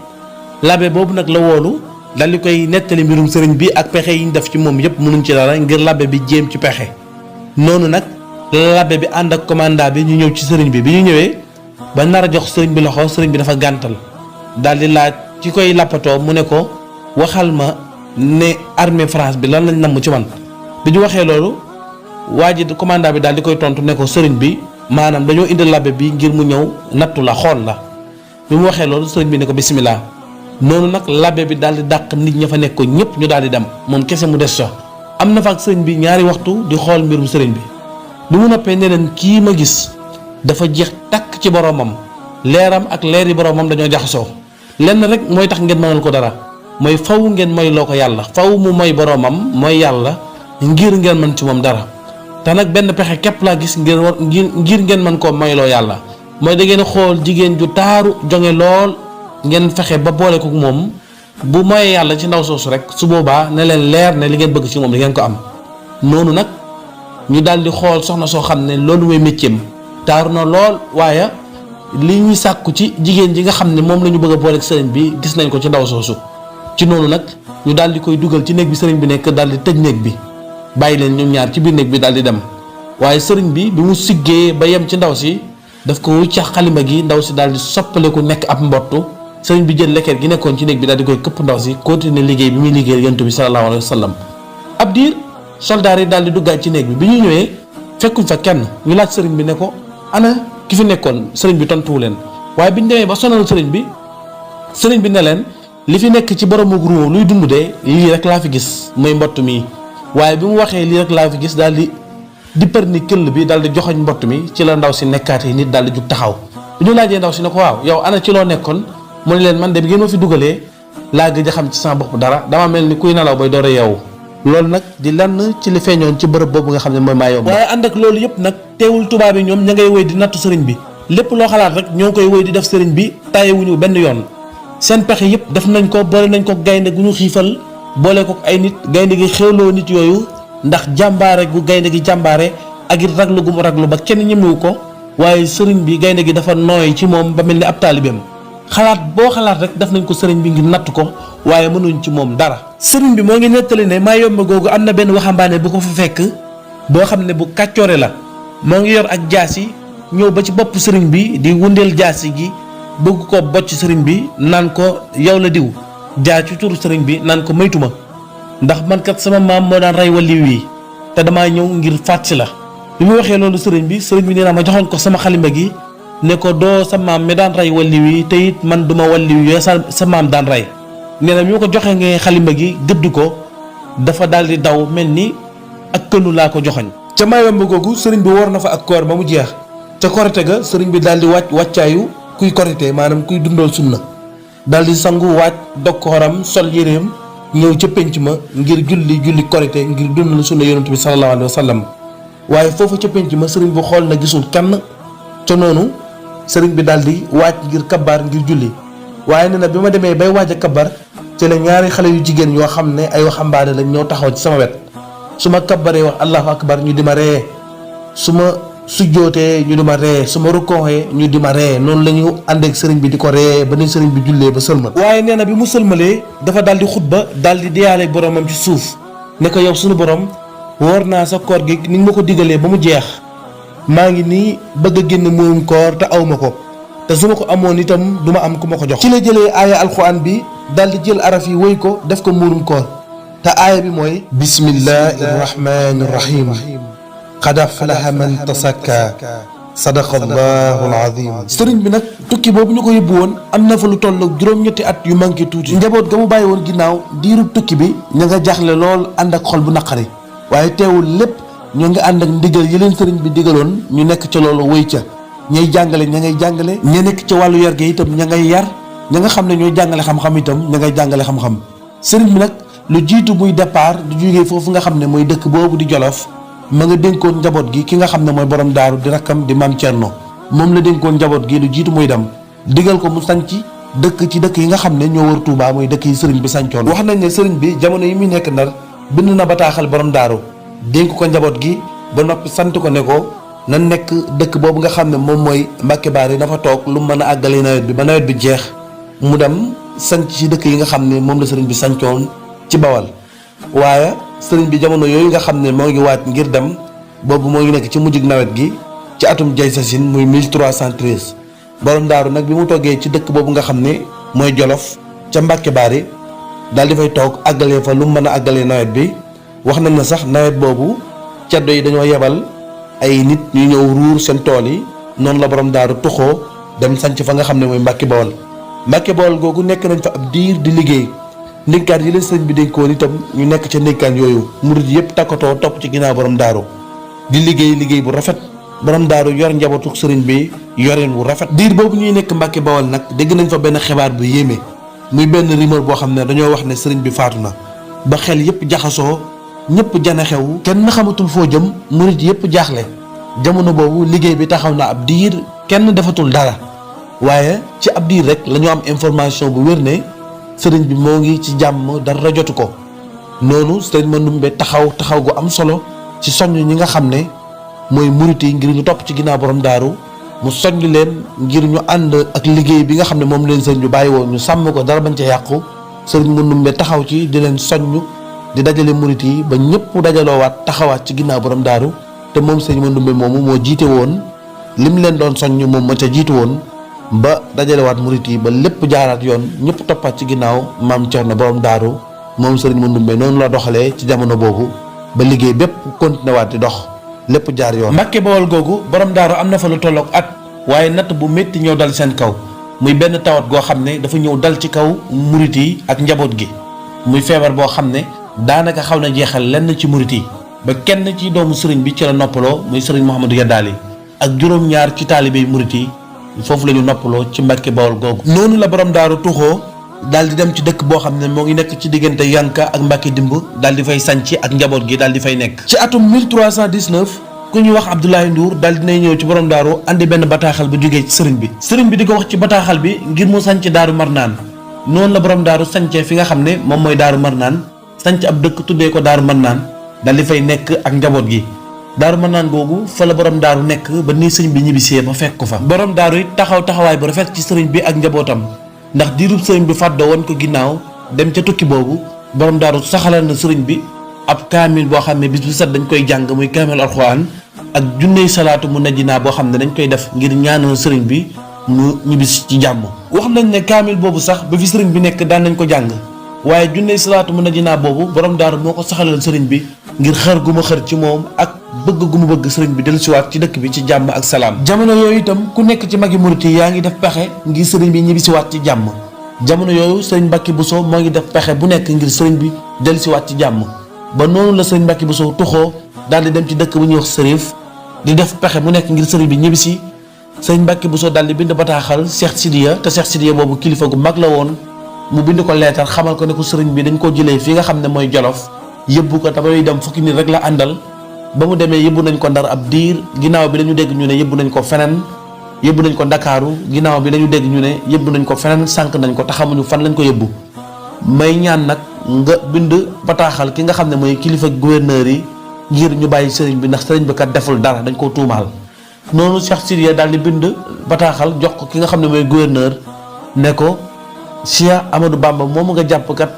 labbe boobu nag la woolu dal di koy nettali mbirum sëriñ bi ak pexe yi ñu def ci moom yépp mënuñ ci dara ngir labbe bi jéem ci pexe noonu nag labbe bi ànd ak commandant bi ñu ñëw ci sëriñ bi ñu ñëwee ba nar a jox sëriñ bi loxo sëriñ bi dafa gàntal daal di laaj ci koy lappatoo mu ne ko waxal ma ne armée France bi lan lañ namm ci man bi ñu waxee loolu waa ji commandant bi daal di koy tontu ne ko sëriñ bi maanaam dañoo indi labbe bi ngir mu ñëw nattu la xool la bi mu waxee loolu sëriñ bi ne ko bismillah noonu nag labbe bi daal di dàq nit ña fa nekk ñëpp ñu daal di dem moom kese mu des so am na fa ak sëriñ bi ñaari waxtu di xool mbirum sëriñ bi mu noppee ne leen kii ma gis dafa jeex takk ci boromam leeram ak leeri boromam dañoo jaxasoo lenn rek mooy tax ngeen mënal ko dara mooy faw ngeen mooy loo ko yàlla faw mu mooy boromam mooy yàlla ngir ngeen mën ci moom dara te nag benn pexe képp laa gis ngir ngeen mën koo moyloo yàlla mooy da ngeen xool jigéen ju taaru jonge lool ngeen fexe ba boole ko moom bu mooy yàlla ci ndaw soosu rek su boobaa ne leen leer ne li ngeen bëgg ci moom di ngeen ko am noonu nag ñu daal di xool soxna soo xam ne loolu mooy métier taaru na lool waaye li ñuy sàkku ci jigéen ji nga xam ne moom la ñu bëgg a booleeg sëriñ bi gis nañ ko ci ndaw soosu ci noonu nag ñu daal di koy dugal ci néeg bi sëriñ bi nekk daal di tëj néeg bi bàyyi leen ñoom ñaar ci biir néeg bi daal di dem waaye sëriñ bi mu siggee ba yem ci ndaw si daf ko wuccax xalima gi ndaw si daal di soppaleku nekk ab mbottu sëriñ bi jël lekkeet gi nekkoon ci néeg bi daal di koy këpp ndaw si continuer liggéey bi muy liggéey yonent bi sallallahu alayhi wa sallam ab diir soldaar yi daal di duggaat ci néeg bi ñu ñëwee fekkuñ fa kenn ñu laaj sëriñ bi ne ko ana ki fi nekkoon sëriñ bi tontuwu leen waaye biñ demee ba sonal sëriñ bi ne leen li fi nekk ci boromu ruuw luy dund de lii rek laa fi gis mooy mbott mi waaye bi mu waxee lii rek laa fi gis daal di për ni këll bi daal di joxoñ mbott mi ci la ndaw si nekkaatee nit daal di jug taxaw bi ñu laajee ndaw si ne ko waaw yow ana ci loo nekkoon mu ne leen man de bi ngeen ma fi dugalee laa gëj a xam ci sama bopp dara dama mel ni kuy nelaw bay door a yeewu loolu nag di lenn ci li feeñoon ci bërëb boobu nga xam ne mooy Maayomba waaye ànd ak loolu yëpp nag teewul tubaab yi ñoom ña ngay wéy di nattu sëriñ bi lépp loo xalaat rek ñoo ngi koy wéy di def sëriñ bi tàyyewuñu benn yoon seen pexe yëpp def nañ ko boole nañ ko gaynde gu ñu xiifal boole ko ay nit gaynde gi xewloo nit yooyu ndax jàmbaare gu gaynde gi jàmbaare ak it raglu gu mu raglu ba kenn ñemewu ko waaye sëriñ bi gaynde gi dafa nooy ci moom ba mel ni ab taalibeem xalaat boo xalaat rek def nañ ko sëriñ bi ngir natt ko waaye mënuñ ci moom dara. sëriñ bi moo ngi nettali ne Mayomba googu am na benn waxambaane bu ko fa fekk boo xam ne bu kàccoore la moo ngi yor ak jaasi ñëw ba ci bopp sëriñ bi di wundeel jaasi gi bëgg ko bocc sëriñ bi naan ko yow la diw jaar ci turu sëriñ bi naan ko maytuma ndax man kat sama maam moo daan rey waliw yi te damaa ñëw ngir faat si la. bi mu waxee loolu sëriñ bi nee na ma joxoon ko sama xalimba gi ne ko doo sa maam mi daan rey waliw yi te it man duma waliw yi sa maam daan rey. nee na bi ma ko joxee nga xalimba gi gëdd ko dafa daal di daw mel ni ak kënu laa ko joxoñ. ca Mayomba googu sëriñ bi woor na fa ak koor ba mu jeex ca korite ga sëriñ bi daal di wàccaayu kuy korite maanaam kuy dundal sunna daal di sangu waaj dog kooram sol yéreem ñëw ca pénc ma ngir julli korite ngir dundal sunna yonent bi sallallahu alayhi wa sallam. waaye foofu ca pénc ma sëriñ bi xool na gisul kenn ca noonu sëriñ bi daal di waaj ngir kabaar ngir julli waaye nee na bi ma demee bay waaj a kabaar ci la ñaari xale yu jigéen yoo xam ne ay waxambaane lañ ñëw taxaw ci sama wet su ma kabaree wax allahu akbar ñu di ma ree su ma sujjootee ñu di ma ree su ma rukkooxee ñu di ma ree noonu la ñu àndeek sëriñ bi di ko ree ba ni sëriñ bi jullee ba sëlmal. waaye nee na bi mu sëlmalee dafa daal di xutba daal di diyaale boromam ci suuf ne ko yow suñu borom woor naa sa koor gi ni nga ma ko digalee ba mu jeex maa ngi nii bëgg a génn muurum koor te aw ma ko te su ma ko amoon itam du ma am ku ma ko jox. ci la jëlee aaya alxuraan bi daal di jël araf yi woy ko def ko muurum koor te aaya bi mooy bismillahi rahmani rahim qad aflaha man tasakka sadaqallahu alazim. sëriñ bi nag tukki boobu ñu ko yóbbu woon am na fa lu toll juróom-ñetti at yu manqué tuuti. njaboot ga mu bàyyi woon ginnaaw diirub tukki bi ña nga jaaxle lool ànd ak xol bu naqari waaye teewul lépp ñoo ngi ànd ak ndigal yi leen sëriñ bi digaloon ñu nekk ca loolu wéy ca ñay jàngale ña ngay jàngale ña nekk ca wàllu yar gi itam ña ngay yar ña nga xam ne ñooy jàngale xam-xam itam ña ngay jàngale xam-xam. sëriñ bi nag lu jiitu muy départ di jógee foofu nga xam ne mooy dëkk boobu di Jolof ma nga dénkoon njaboot gi ki nga xam ne mooy borom daaru di rakkam di maam Cerno moom la dénkoon njaboot gi lu jiitu muy dem digal ko mu sanc dëkk ci dëkk yi nga xam ne ñoo wër Touba muy dëkk yi sëriñ bi sancoon. wax nañ ne sëriñ bi jamono yi muy nekk Ndar bind na bataaxal borom daaru dénk ko njaboot gi ba noppi sant ko ne ko na nekk dëkk boobu nga xam ne moom mooy Mbàkke Baari dafa toog lu mën a àggale nawet bi ba nawet bi jeex mu dem sanc ci dëkk yi nga xam ne moom la sëriñ bi sancoon ci Bawal. waaye sëriñ bi jamono yooyu nga xam ne moo ngi waaj ngir dem boobu moo ngi nekk ci mujjug nawet gi ci atum jay sasin muy 1313 borom daaru nag bi mu toggee ci dëkk boobu nga xam ne mooy Jolof ca Mbàkke Baari daal di fay toog àggalee fa lu mën a àggalee nawet bi. wax nañ na sax nawet boobu ceddo yi dañoo yebal ay nit ñu ñëw ruur seen tool yi noonu la borom daaru tuxoo dem sanc fa nga xam ne mooy Mbàkke Bawol. Mbàkke Bawol googu nekk nañ fa ab diir di liggéey ndénkaan yi leen sëriñ bi dénkoon itam ñu nekk ca ndénkaan yooyu murid yëpp takkatoo topp ci ginnaaw borom daaru di liggéey bu rafet borom daaru yor njabootu sëriñ bi yoreen wu rafet. diir boobu ñuy nekk Mbàkke Bawol nag dégg nañ fa benn xibaar bu yéeme muy benn rumeur boo xam ne dañoo wax ne sëriñ bi faatu na ba xel yëpp jaxasoo ñëpp jana xew kenn xamatul foo jëm murid yëpp jaaxle jamono boobu liggéey bi taxaw na ab diir kenn defatul dara waaye ci ab diir rek la ñu am information bu wér ne sëriñ bi moo ngi ci jàmm dara jotu ko noonu sëriñ Mandumbe taxaw gu am solo ci soññ ñi nga xam ne mooy murid yi ngir ñu topp ci ginnaaw borom daaru mu soññ leen ngir ñu ànd ak liggéey bi nga xam ne moom leen sëriñ bi bàyyi woon ñu sàmm ko dara bañ ca yàqu sëriñ Mandumbe taxaw ci di leen soññ di dajale murit yi ba ñëpp dajaloowaat taxawaat ci ginnaaw borom daaru te moom sëñ Mandumbe moomu moo jiite woon lim leen doon soññ moom ma ca jiitu woon ba dajalewaat murit yi ba lépp jaaraat yoon ñëpp toppaat ci ginnaaw maam Cerno borom daaru moom sëriñ Mandumbe noonu la doxalee ci jamono boobu ba liggéey bépp continué waat di dox lépp jaar yoon. Mbàkke Bawol googu borom daaru am na fa lu tolloog at waaye natt bu métti ñëw dal seen kaw muy benn tawat goo xam ne dafa ñëw dal ci kaw murit yi ak njaboot gi muy feebar boo xam ne daanaka xaw na jeexal lenn ci murit yi ba kenn ci doomu sëriñ bi ci la noppaloo muy sëriñ Mouhamadou Yadaali ak juróom-ñaar ci taalibe yi murit yi foofu la ñu noppaloo ci Mbàkke Bawol googu. noonu la borom daaru tuxoo daal di dem ci dëkk boo xam ne moo ngi nekk ci diggante Yanka ak Mbàkke Dimb daal di fay sanc ak njaboot gi daal di fay nekk. ci atum 1319 ku ñuy wax Abdoulaye Ndour daal dinay ñëw ci borom daaru andi benn bataaxal bu jógee ci sëriñ bi. sëriñ bi di ko wax ci bataaxal bi ngir mu sanc Daaru Marnaan noonu la borom daaru sancee fi nga xam ne moom mooy Daaru Marnaan sanc ab dëkk tuddee ko Daaru Marnaan daal di fay nekk ak njaboot gi daaru Marnaan googu fa la borom daaru nekk ba nii sëriñ bi ñibbisee ma fekk ko fa. borom daaru it taxawaay bu rafet ci sëriñ bi ak njabootam ndax diirub sëriñ bi fàddoo woon ko ginnaaw dem ca tukki boobu borom daaru saxalal na sëriñ bi ab kaamil boo xam ne bis bu set dañ koy jàng muy kaamil alxuraan ak junney salaatu mu najjinaa boo xam ne dañ koy def ngir ñaanal sëriñ bi mu ñibbisi ci jàmm. wax nañ ne kaamil boobu sax ba fi sëriñ bi nekk daan nañ ko jàng waaye junney salaatu mu najjinaa boobu borom daaru moo ko saxalal sëriñ bi ngir xër gu ma xër ci moom ak bëgg gu mu bëgg sëriñ bi dellusiwaat ci dëkk bi ci jàmm ak salaam. jamono yooyu itam ku nekk ci magi murit yi yaa ngi def pexe ngir sëriñ bi ñibbisiwaat ci jàmm. jamono yooyu sëriñ Mbàkke Buso moo ngi def pexe bu nekk ngir sëriñ bi dellusiwaat ci jàmm ba noonu la sëriñ Mbàkke Buso tuxoo daal di dem ci dëkk bu ñuy wax Sërif di def pexe mu nekk ngir sëriñ bi ñibbisi. sëriñ Mbàkke Buso daal di bind bataaxal Cheikh Sidiya te Cheikh Sidiya boobu kilifa gu mag la woon mu bind ko leetar xamal ko ne ko sëriñ bi dañ ko jëlee fii nga xam ne mooy Jolof yëbbu ko tamay dem fukki nit rek la àndal ba mu demee yëbbu nañ ko Ndar ab diir ginnaaw bi dañu dégg ñu ne yëbbu nañ ko feneen yëbbu nañ ko Ndakaaru ginnaaw bi dañu dégg ñu ne yëbbu nañ ko feneen sànq nañ ko te xamuñu fan lañ ko yëbbu. may ñaan nag nga bind bataaxal ki nga xam ne mooy kilifa gouverneur yi ngir ñu bàyyi sëriñ bi ndax sëriñ bi kat deful dara dañ koo tuumaal. noonu Cheikh Sidiya daal di bind bataaxal jox ko ki nga xam ne mooy gouverneur ne ko Cheikh Amadou Bamba moomu nga jàpp kat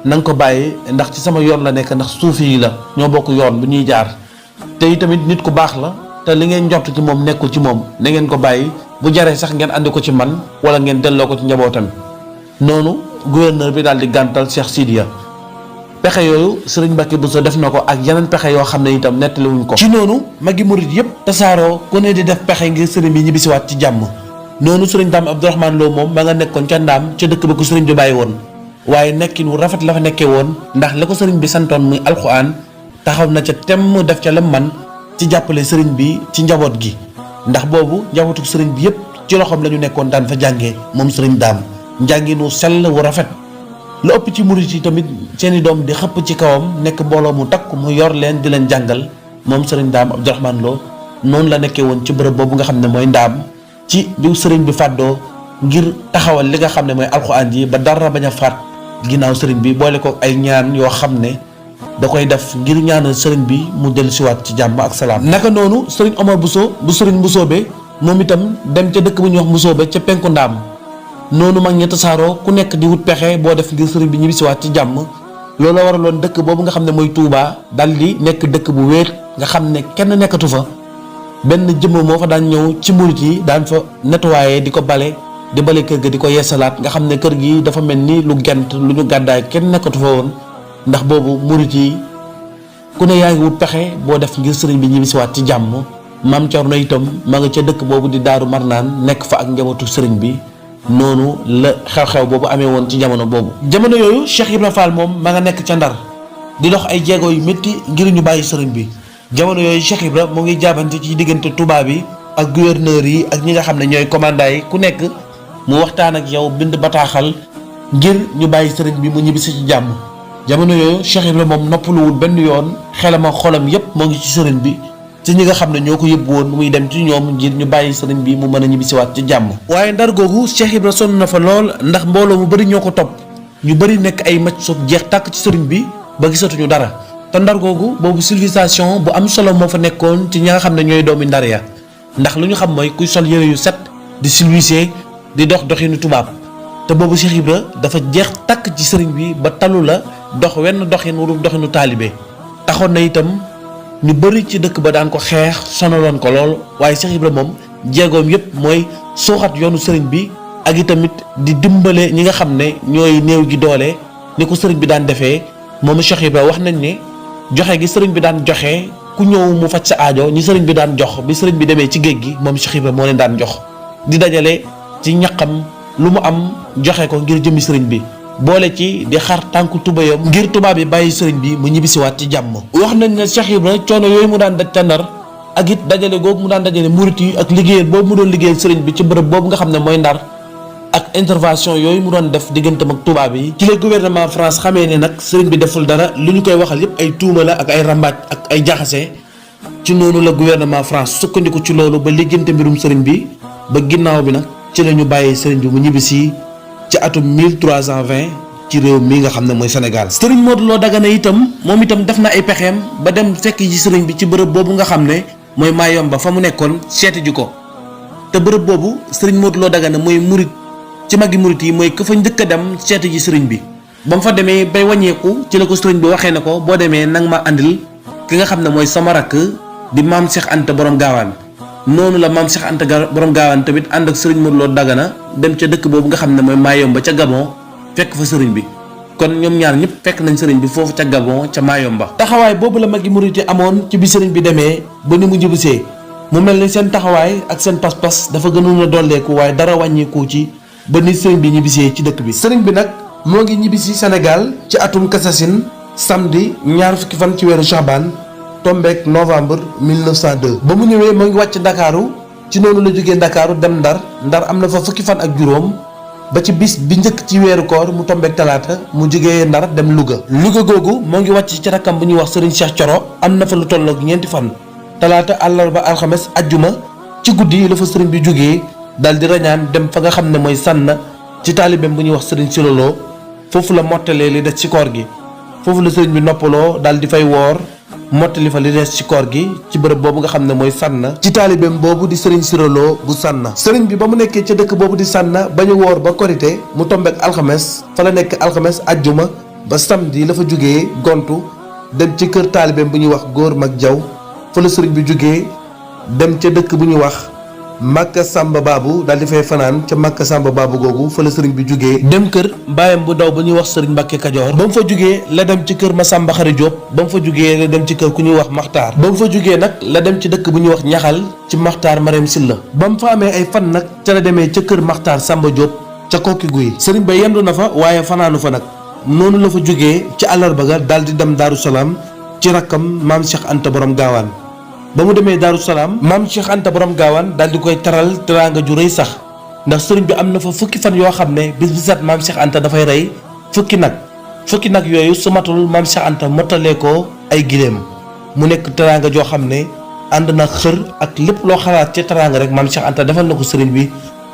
na nga ko bàyyi ndax ci sama yoon la nekk ndax suufi yi la ñoo bokk yoon bu ñuy jaar te itamit nit ku baax la te li ngeen njort ci moom nekkul ci moom na ngeen ko bàyyi bu jaree sax ngeen andi ko ci man wala ngeen delloo ko ci njabootam. noonu gouverneur bi daal di gàntal Cheikh Sidiya pexe yooyu sëriñ Mbàkke Buso def na ko ak yeneen pexe yoo xam ne itam nettaliwuñ ko. ci noonu magi murit yëpp tasaaroo ku ne di def pexe ngir sëriñ bi ñibbisiwaat ci jàmm. noonu sëriñ Daam Abdourahmane Lo moom ma nga nekkoon ca Ndaam ca dëkk ba ko sëriñ bi bàyyi woon waaye nekkin wu rafet la fa nekkee woon ndax la ko sëriñ bi santoon muy alxuraan taxaw na ca temm def ca lam man ci jàppale sëriñ bi ci njaboot gi ndax boobu njabootu sëriñ bi yëpp ci loxoom la ñu nekkoon daan fa jàngee moom sëriñ Daam njàngin wu sell wu rafet. lu ëpp ci murit yi tamit seeni doom di xëpp ci kawam nekk mbooloo mu takk mu yor leen di leen jàngal moom sëriñ Daam Abdourahmane Lo noonu la nekkee woon ci bërëb boobu nga xam ne mooy Ndaam ci biir sëriñ bi fàddoo ngir taxawal li nga xam ne mooy alxuraan ji ba dara bañ a faat ginnaaw sëriñ bi boole ko ay ñaan yoo xam ne da koy def ngir ñaanal sëriñ bi mu dellusiwaat ci jàmm ak salaam. naka noonu sëriñ Omar Buso bu sëriñ Mbusoobe moom itam dem ca dëkk bu ñuy wax Mbusoobe ca penku Ndaam noonu mag ñi tasaaroo ku nekk di wut pexe boo def ngir sëriñ bi ñibbisiwaat ci jàmm loolu waraloon dëkk boobu nga xam ne mooy Touba dal di nekk dëkk bu wéet nga xam ne kenn nekkatu fa benn jëmm moo fa daan ñëw ci murit yi daan fa nettoyer di ko bale kër ga di ko yeesalaat nga xam ne kër gi dafa mel ni lu gent lu ñu gàddaay kenn nekkatu fa woon ndax boobu murit yi ku ne yaa ngi wut pexe boo def ngir sëriñ bi ñibbisiwaat ci jàmm. maam Cerno itam ma nga ca dëkk boobu di Daaru Marnaan nekk fa ak njabootu sëriñ bi noonu la xew-xew boobu amee woon ci jamono boobu. jamono yooyu Cheikh Ibra Fall moom ma nga nekk ca Ndar di dox ay jéego yu métti ngir ñu bàyyi sëriñ bi jamono yooyu Cheikh Ibra mu ngi jaabante ci diggante tubaab yi ak gouverneur yi ak ñi nga xam ne ñooy commandant yi ku nekk mu waxtaan ak yow bind bataaxal ngir ñu bàyyi sëriñ bi mu ñibbisi ci jàmm. jamono yooyu Cheikh Ibra moom noppaluwul benn yoon xelam ak xolam yépp moo ngi ci sëriñ bi ci ñi nga xam ne ñoo ko yëbbu woon muy dem ci ñoom ngir ñu bàyyi sëriñ bi mu mën a ñibbisiwaat ci jàmm. waaye Ndar googu Cheikh Ibra sonn na fa lool ndax mbooloo mu bëri ñoo ko topp ñu bëri nekk ay macc soog jeex tàkk ci sëriñ bi ba gisatuñu dara te Ndar googu boobu civilisation bu am solo moo fa nekkoon ci ñi nga xam ne ñooy doomi Ndar ya ndax lu ñu xam mooy kuy sol yëre yu set di civilisé di dox doxinu tubaab te boobu Cheikh Ibra dafa jeex tàkk ci sëriñ bi ba talu la dox wenn doxin wu doxinu taalibe taxoon na itam ñu bëri ci dëkk ba daan ko xeex sonaloon ko lool waaye Cheikh Ibra moom jéegoom yépp mooy suuxat yoonu sëriñ bi ak itamit di dimbale ñi nga xam ne ñooy néew gi doole ni ko sëriñ bi daan defee moom Cheikh Ibra wax nañ ne joxe gi sëriñ bi daan joxe ku ñëw mu faj sa aajo ñi sëriñ bi daan jox bi sëriñ bi demee ci géej gi moom Cheikh Ibra moo leen daan jox di dajale ci ñaqam lu mu am joxe ko ngir jëmi sëriñ bi boole ci di xar tànku tubayam ngir tubaab yi bàyyi sëriñ bi mu ñibbisiwaat ci jàmm. wax nañ ne Cheikh Ibra coono yooyu mu daan daj ca Ndar ak it dajale googu mu daan dajale murit yi ak liggéeyal boobu mu doon liggéeyal sëriñ bi ci bërëb boobu nga xam ne mooy Ndar ak intervention yooyu mu doon def digganteem ak tubaab yi ci la gouvernement France xamee ne nag sëriñ bi deful dara lu ñu koy waxal yépp ay tuuma la ak ay rambaaj ak ay jaxase ci noonu la gouvernement France sukkandiku ci loolu ba lijjante mbirum sëriñ bi ba ginnaaw bi nag ci la ñu bàyyee sëriñ bi mu ñibbisi ci atum 1320 ci réew mi nga xam ne mooy Sénégal. sëriñ Modou Lo Dagana itam moom itam def na ay pexeem ba dem fekk ji sëriñ bi ci bërëb boobu nga xam ne mooy Mayomba fa mu nekkoon seeti ji ko te bërëb boobu sëriñ Modou Lo Dagana mooy murit ci magi murit yi mooy ka fa njëkk a dem seeti ji sëriñ bi ba mu fa demee bay wàññeeku ci la ko sëriñ bi waxee ne ko boo demee nang ma andil ki nga xam ne mooy sama rakk di maam Cheikh Anta borom gaawaan noonu la maam Cheikh Anta borom gaawaan tamit ànd ak sëriñ Modou Lo Dagana dem ca dëkk boobu nga xam ne mooy Mayomba ca Gabon fekk fa sëriñ bi kon ñoom ñaar ñëpp fekk nañ sëriñ bi foofu ca Gabon ca Mayomba. taxawaay boobu la magi murit yi amoon ci bi sëriñ bi demee ba ni mu njibisee mu mel ni seen taxawaay ak seen pas-pas dafa gënoon a dolleeku waaye dara wàññeeku ci ba ni sëriñ bi ñibbisee ci dëkk bi. sëriñ bi nag moo ngi ñibbisi Sénégal ci atum kasasin samedi ñaar fukki fan ci weeru Chaban tombeek novembre 1902. ba mu ñëwee moo ngi wàcc Ndakaaru ci noonu la jógee Ndakaaru dem Ndar am na fa fukki fan ak juróom ba ci bis bi njëkk ci weeru koor mu tombeek talaata mu jógee Ndar dem Louga. Louga googu moo ngi wàcc ci rakkam bu ñuy wax sëriñ Cheikh Coro am na fa lu tollook ñeenti fan. talaata àllarba alxames ajjuma ci guddi la fa sëriñ bi jógee daal di rañaan dem fa nga xam ne mooy sànn ci taalibeem bu ñuy wax sëriñ Silolo foofu la mottalee li des ci koor gi foofu la sëriñ bi noppaloo daal di fay woor mottali fa li des ci koor gi ci bërëb boobu nga xam ne mooy sànn ci taalibeem boobu di sëriñ Silolo bu sànn. sëriñ bi ba mu nekkee ca dëkk boobu di sànn ba ñu woor ba korité mu tombeek alxames fa la nekk alxames ajjuma ba samedi la fa jógee gontu dem ci kër taalibeem bu ñuy wax góor mag jaw fa la sëriñ bi jógee dem ca dëkk bu ñuy wax Makka Samba Babu daal di fay fanaan ca Makka Samba Babu googu fa la sëriñ bi jógee dem kër baayam bu daw bu ñuy wax sëriñ Mbàkke Kajoor ba mu fa jógee la dem ci kër Masamba Xari Jóob ba mu fa jógee la dem ci kër ku ñuy wax Maxtaar ba mu fa jógee nag la dem ci dëkk bu ñuy wax Ñaxal ci Maxtaar Marème Silla ba mu fa amee ay fan nag ca la demee ca kër Maxtaar Samba Jóob ca Kokki Guy sëriñ ba yendu na fa waaye fanaanu fa nag noonu la fa jógee ci àllarba ga daal di dem Daaru Salaam ci rakkam maam Cheikh Anta borom gaawaan ba mu demee Daaru Salaam maam Cheikh Anta borom gaawaan daal di koy taral teraanga ju rëy sax ndax sëriñ bi am na fa fukki fan yoo xam ne bis bu set maam Cheikh Anta dafay rey fukki nag yooyu su matul maam Cheikh Anta mottalee ko ay giléem mu nekk teraanga joo xam ne ànd na xër ak lépp loo xalaat ca teraanga rek maam Cheikh Anta defal na ko sëriñ bi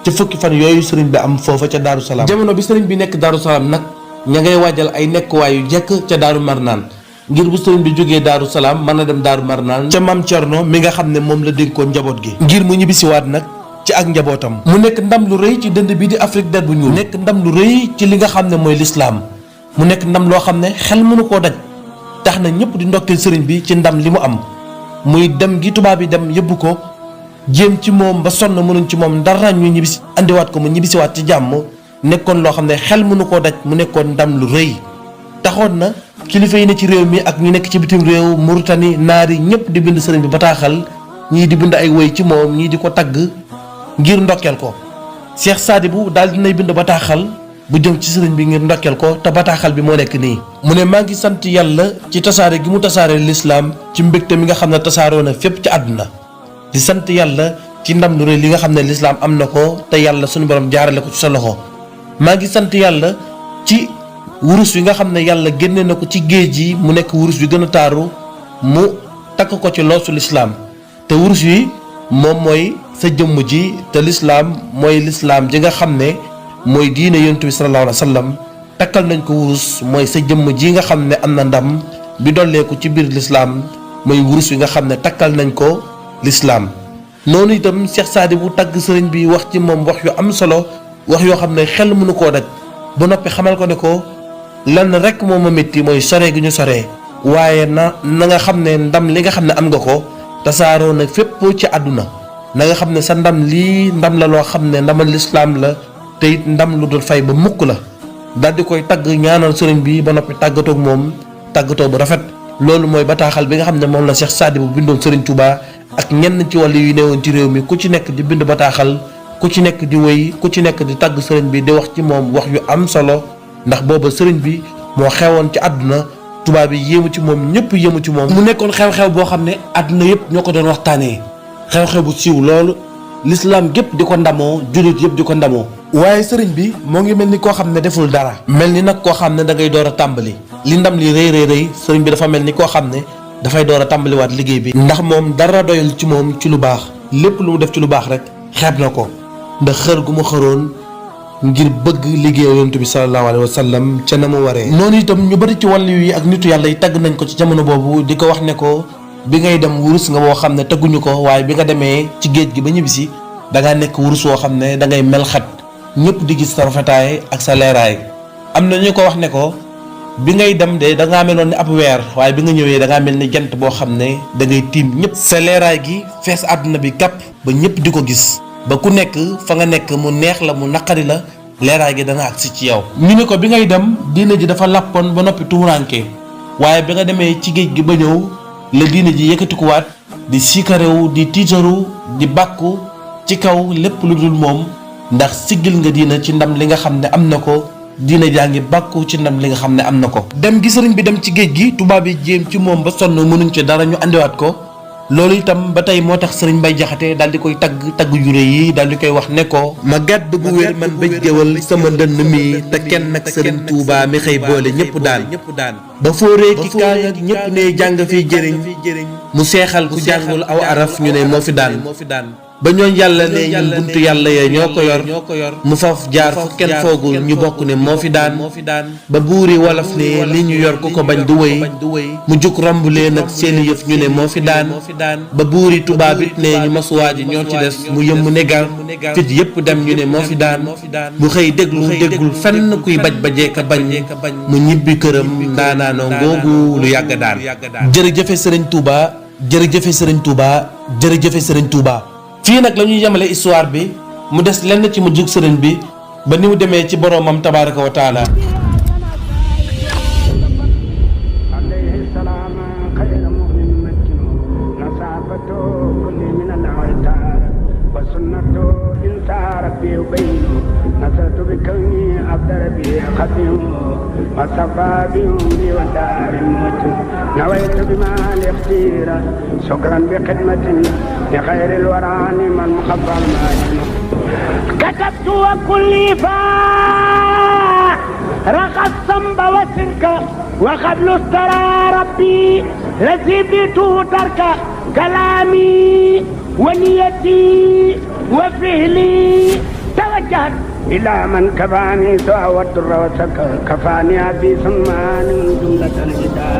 ci fukki fan yooyu sëriñ bi am foofa ca Daaru Salaam. jamono bi sëriñ bi nekk Daaru Salaam nag ña ngay waajal ay nekkuwaay yu jekk ca Daaru Marnaan ngir bu sëriñ bi jógee Daaru Salaam mën a dem Daaru Marnaan ca maam Cerno mi nga xam ne moom la dénkoon njaboot gi ngir mu ñibbisiwaat nag ci ak njabootam mu nekk ndam lu rëy ci dënd bi di Afrique der bu ñuul nekk ndam lu rëy ci li nga xam ne mooy lislaam mu nekk ndam loo xam ne xel mënu koo daj tax na ñëpp di ndokkeel sëriñ bi ci ndam li mu am muy dem gi tubaab yi dem yëbbu ko jéem ci moom ba sonn mënuñ ci moom dara ñu ñibbisi andiwaat ko mu ñibbisiwaat ci jàmm nekkoon loo xam ne xel mënu koo daj mu nekkoon ndam lu rëy taxoon na kilifa yi ne ci réew mi ak ñu nekk ci bitim réew Mauritanie naar yi ñëpp di bind sëriñ bi bataaxal ñii di bind ay woy ci moom ñii di ko tagg ngir ndokkeel ko Cheikh Sadibou daal dinay bind bataaxal bu jëm ci sëriñ bi ngir ndokkeel ko te bataaxal bi moo nekk nii mu ne maa ngi sant yàlla ci tasaare gi mu tasaare lislaam ci mbégte mi nga xam ne tasaaroo na fépp ci àdduna di sant yàlla ci ndam lu rëy li nga xam ne lislaam am na ko te yàlla suñu borom jaarale ko ci sa loxo maa ngi sant yàlla ci wurus wi nga xam ne yàlla génne na ko ci géej gi mu nekk wurus wi gën a taaru mu takk ko ci loosu lislaam te wurus wi moom mooy sa jëmm ji te lislaam mooy lislaam ji nga xam ne mooy diine yonent bi sallallahu alayhi wa sallam takkal nañ ko wurus mooy sa jëmm ji nga xam ne am na ndam bi dolleeku ci biir lislaam mooy wurus wi nga xam ne takkal nañ ko lislaam noonu itam Cheikh Sadibou tagg sëriñ bi wax ci moom wax yu am solo wax yoo xam ne xel mënu koo daj ba noppi xamal ko ne ko lenn rek moo ma métti mooy sore gi ñu soree waaye na nga xam ne ndam li nga xam ne am nga ko tasaaroo na fépp ci àdduna na nga xam ne sa ndam lii ndam la loo xam ne ndamal lislaam la te it ndam lu dul fay ba mukk la daal di koy tagg ñaanal sëriñ bi ba noppi tàggatoog moom tàggatoo bu rafet loolu mooy bataaxal bi nga xam ne moom la Cheikh Sadibou bindoon sëriñ Touba ak ñenn ci wàllu yu newoon ci réew mi ku ci nekk di bind bataaxal ku ci nekk di wéy ku ci nekk di tagg sëriñ bi di wax ci moom wax yu am solo ndax booba sëriñ bi moo xewoon ci àdduna tubaab yi yéemu ci moom ñëpp yéemu ci moom mu nekkoon xew-xew boo xam ne àdduna yëpp ñoo ko doon waxtaanee xew-xew bu siiw loolu lislaam gépp di ko ndamoo jullit yëpp di ko ndamoo waaye sëriñ bi moo ngi mel ni koo xam ne deful dara mel ni nag koo xam ne da ngay door a tàmbali li ndam li rëy sëriñ bi dafa mel ni koo xam ne dafay door a tàmbaliwaat liggéey bi ndax moom dara doyul ci moom ci lu baax lépp lu mu def ci lu baax rek xeeb na ko ndax xër gu mu xëroon ngir bëgg liggéey yonent bi sallallahu alayhi wa sallam ca na mu waree. noonu itam ñu bari ci wàllu yi ak nitu yàlla yi tagg nañ ko ci jamono boobu di ko wax ne ko bi ngay dem wurus nga woo xam ne tagguñu ko waaye bi nga demee ci géej gi ba ñibbisi da ngaa nekk wurus woo xam ne da ngay mel xat ñëpp di gis sa rafetaay ak sa leeraay. am na ñu ko wax ne ko bi ngay dem de da ngaa meloon ni ab weer waaye bi nga ñëwee da ngaa mel ni jant boo xam ne da ngay tiim ñëpp. sa leeraay gi fees àdduna bi kàpp ba ñëpp di ko gis ba ku nekk fa nga nekk mu neex la mu naqari la leeraay gi dana agsi ci yow. ñu ne ko bi ngay dem diine ji dafa làppoon ba noppi tuuraanke waaye bi nga demee ci géej gi ba ñëw la diine ji yëkkatikuwaat di siikarewu di tiitaru di bàkku ci kaw lépp lu dul moom ndax siggil nga diina ci ndam li nga xam ne am na ko diina jaa ngi bàkku ci ndam li nga xam ne am na ko. dem gi sëriñ bi dem ci géej gi tubaab yi jéem ci moom ba sonn mënuñ ci dara ñu andiwaat ko loolu itam ba tey moo tax sëriñ Mbay Jaxate daal di koy tagg jure yi daal di koy wax ne ko ma gàdd bu wér man bëj géwal sama ndënd mi te kenn nag sëriñ Tuubaa mi xëy boole ñëpp daan ba fóoree ki kaa nga ñëpp ne jàng fiy jëriñ mu seexal ku jàngul aw araf ñu ne moo fi daan ba ñooñ yàlla ne ñun buntu yàlla yee ñoo ko yor mu faf jaar fu kenn foogul ñu bokk ne moo fi daan ba buuri wolof ne li ñu yor ku ko bañ du wëy mu jug romb leen ak seeni yëf ñu ne moo fi daan ba buuri tubaab it ne ñu masuwaa ji ñoo ci des mu yëmm negal fit yépp dem ñu ne moo fi daan mu xëy déggul fenn kuy bajee ka bañ mu ñibbi këram ndaanaanoo ngoogu lu yàgg daan. jërëjëfe sëriñ Touba jërëjëfe sëriñ Touba jërëjëfe sëriñ Touba. fii nag la ñuy yemale histoire bi mu des lenn ci mu jug sëriñ bi ba ni mu demee ci boroomam tabaaraka wa taala. وصفى بأمري ودار الموت نويت بما الاختير شكرا بخدمة لخير الورى من مخفى الماجن كتبت وكلي رخى الصنب والسرك وقبل استرى ربي لزبت ترك كلامي ونيتي وفهلي توجهت إلى من كفاني سوى الدر وسكر كفاني أبي سمان جملة الهدى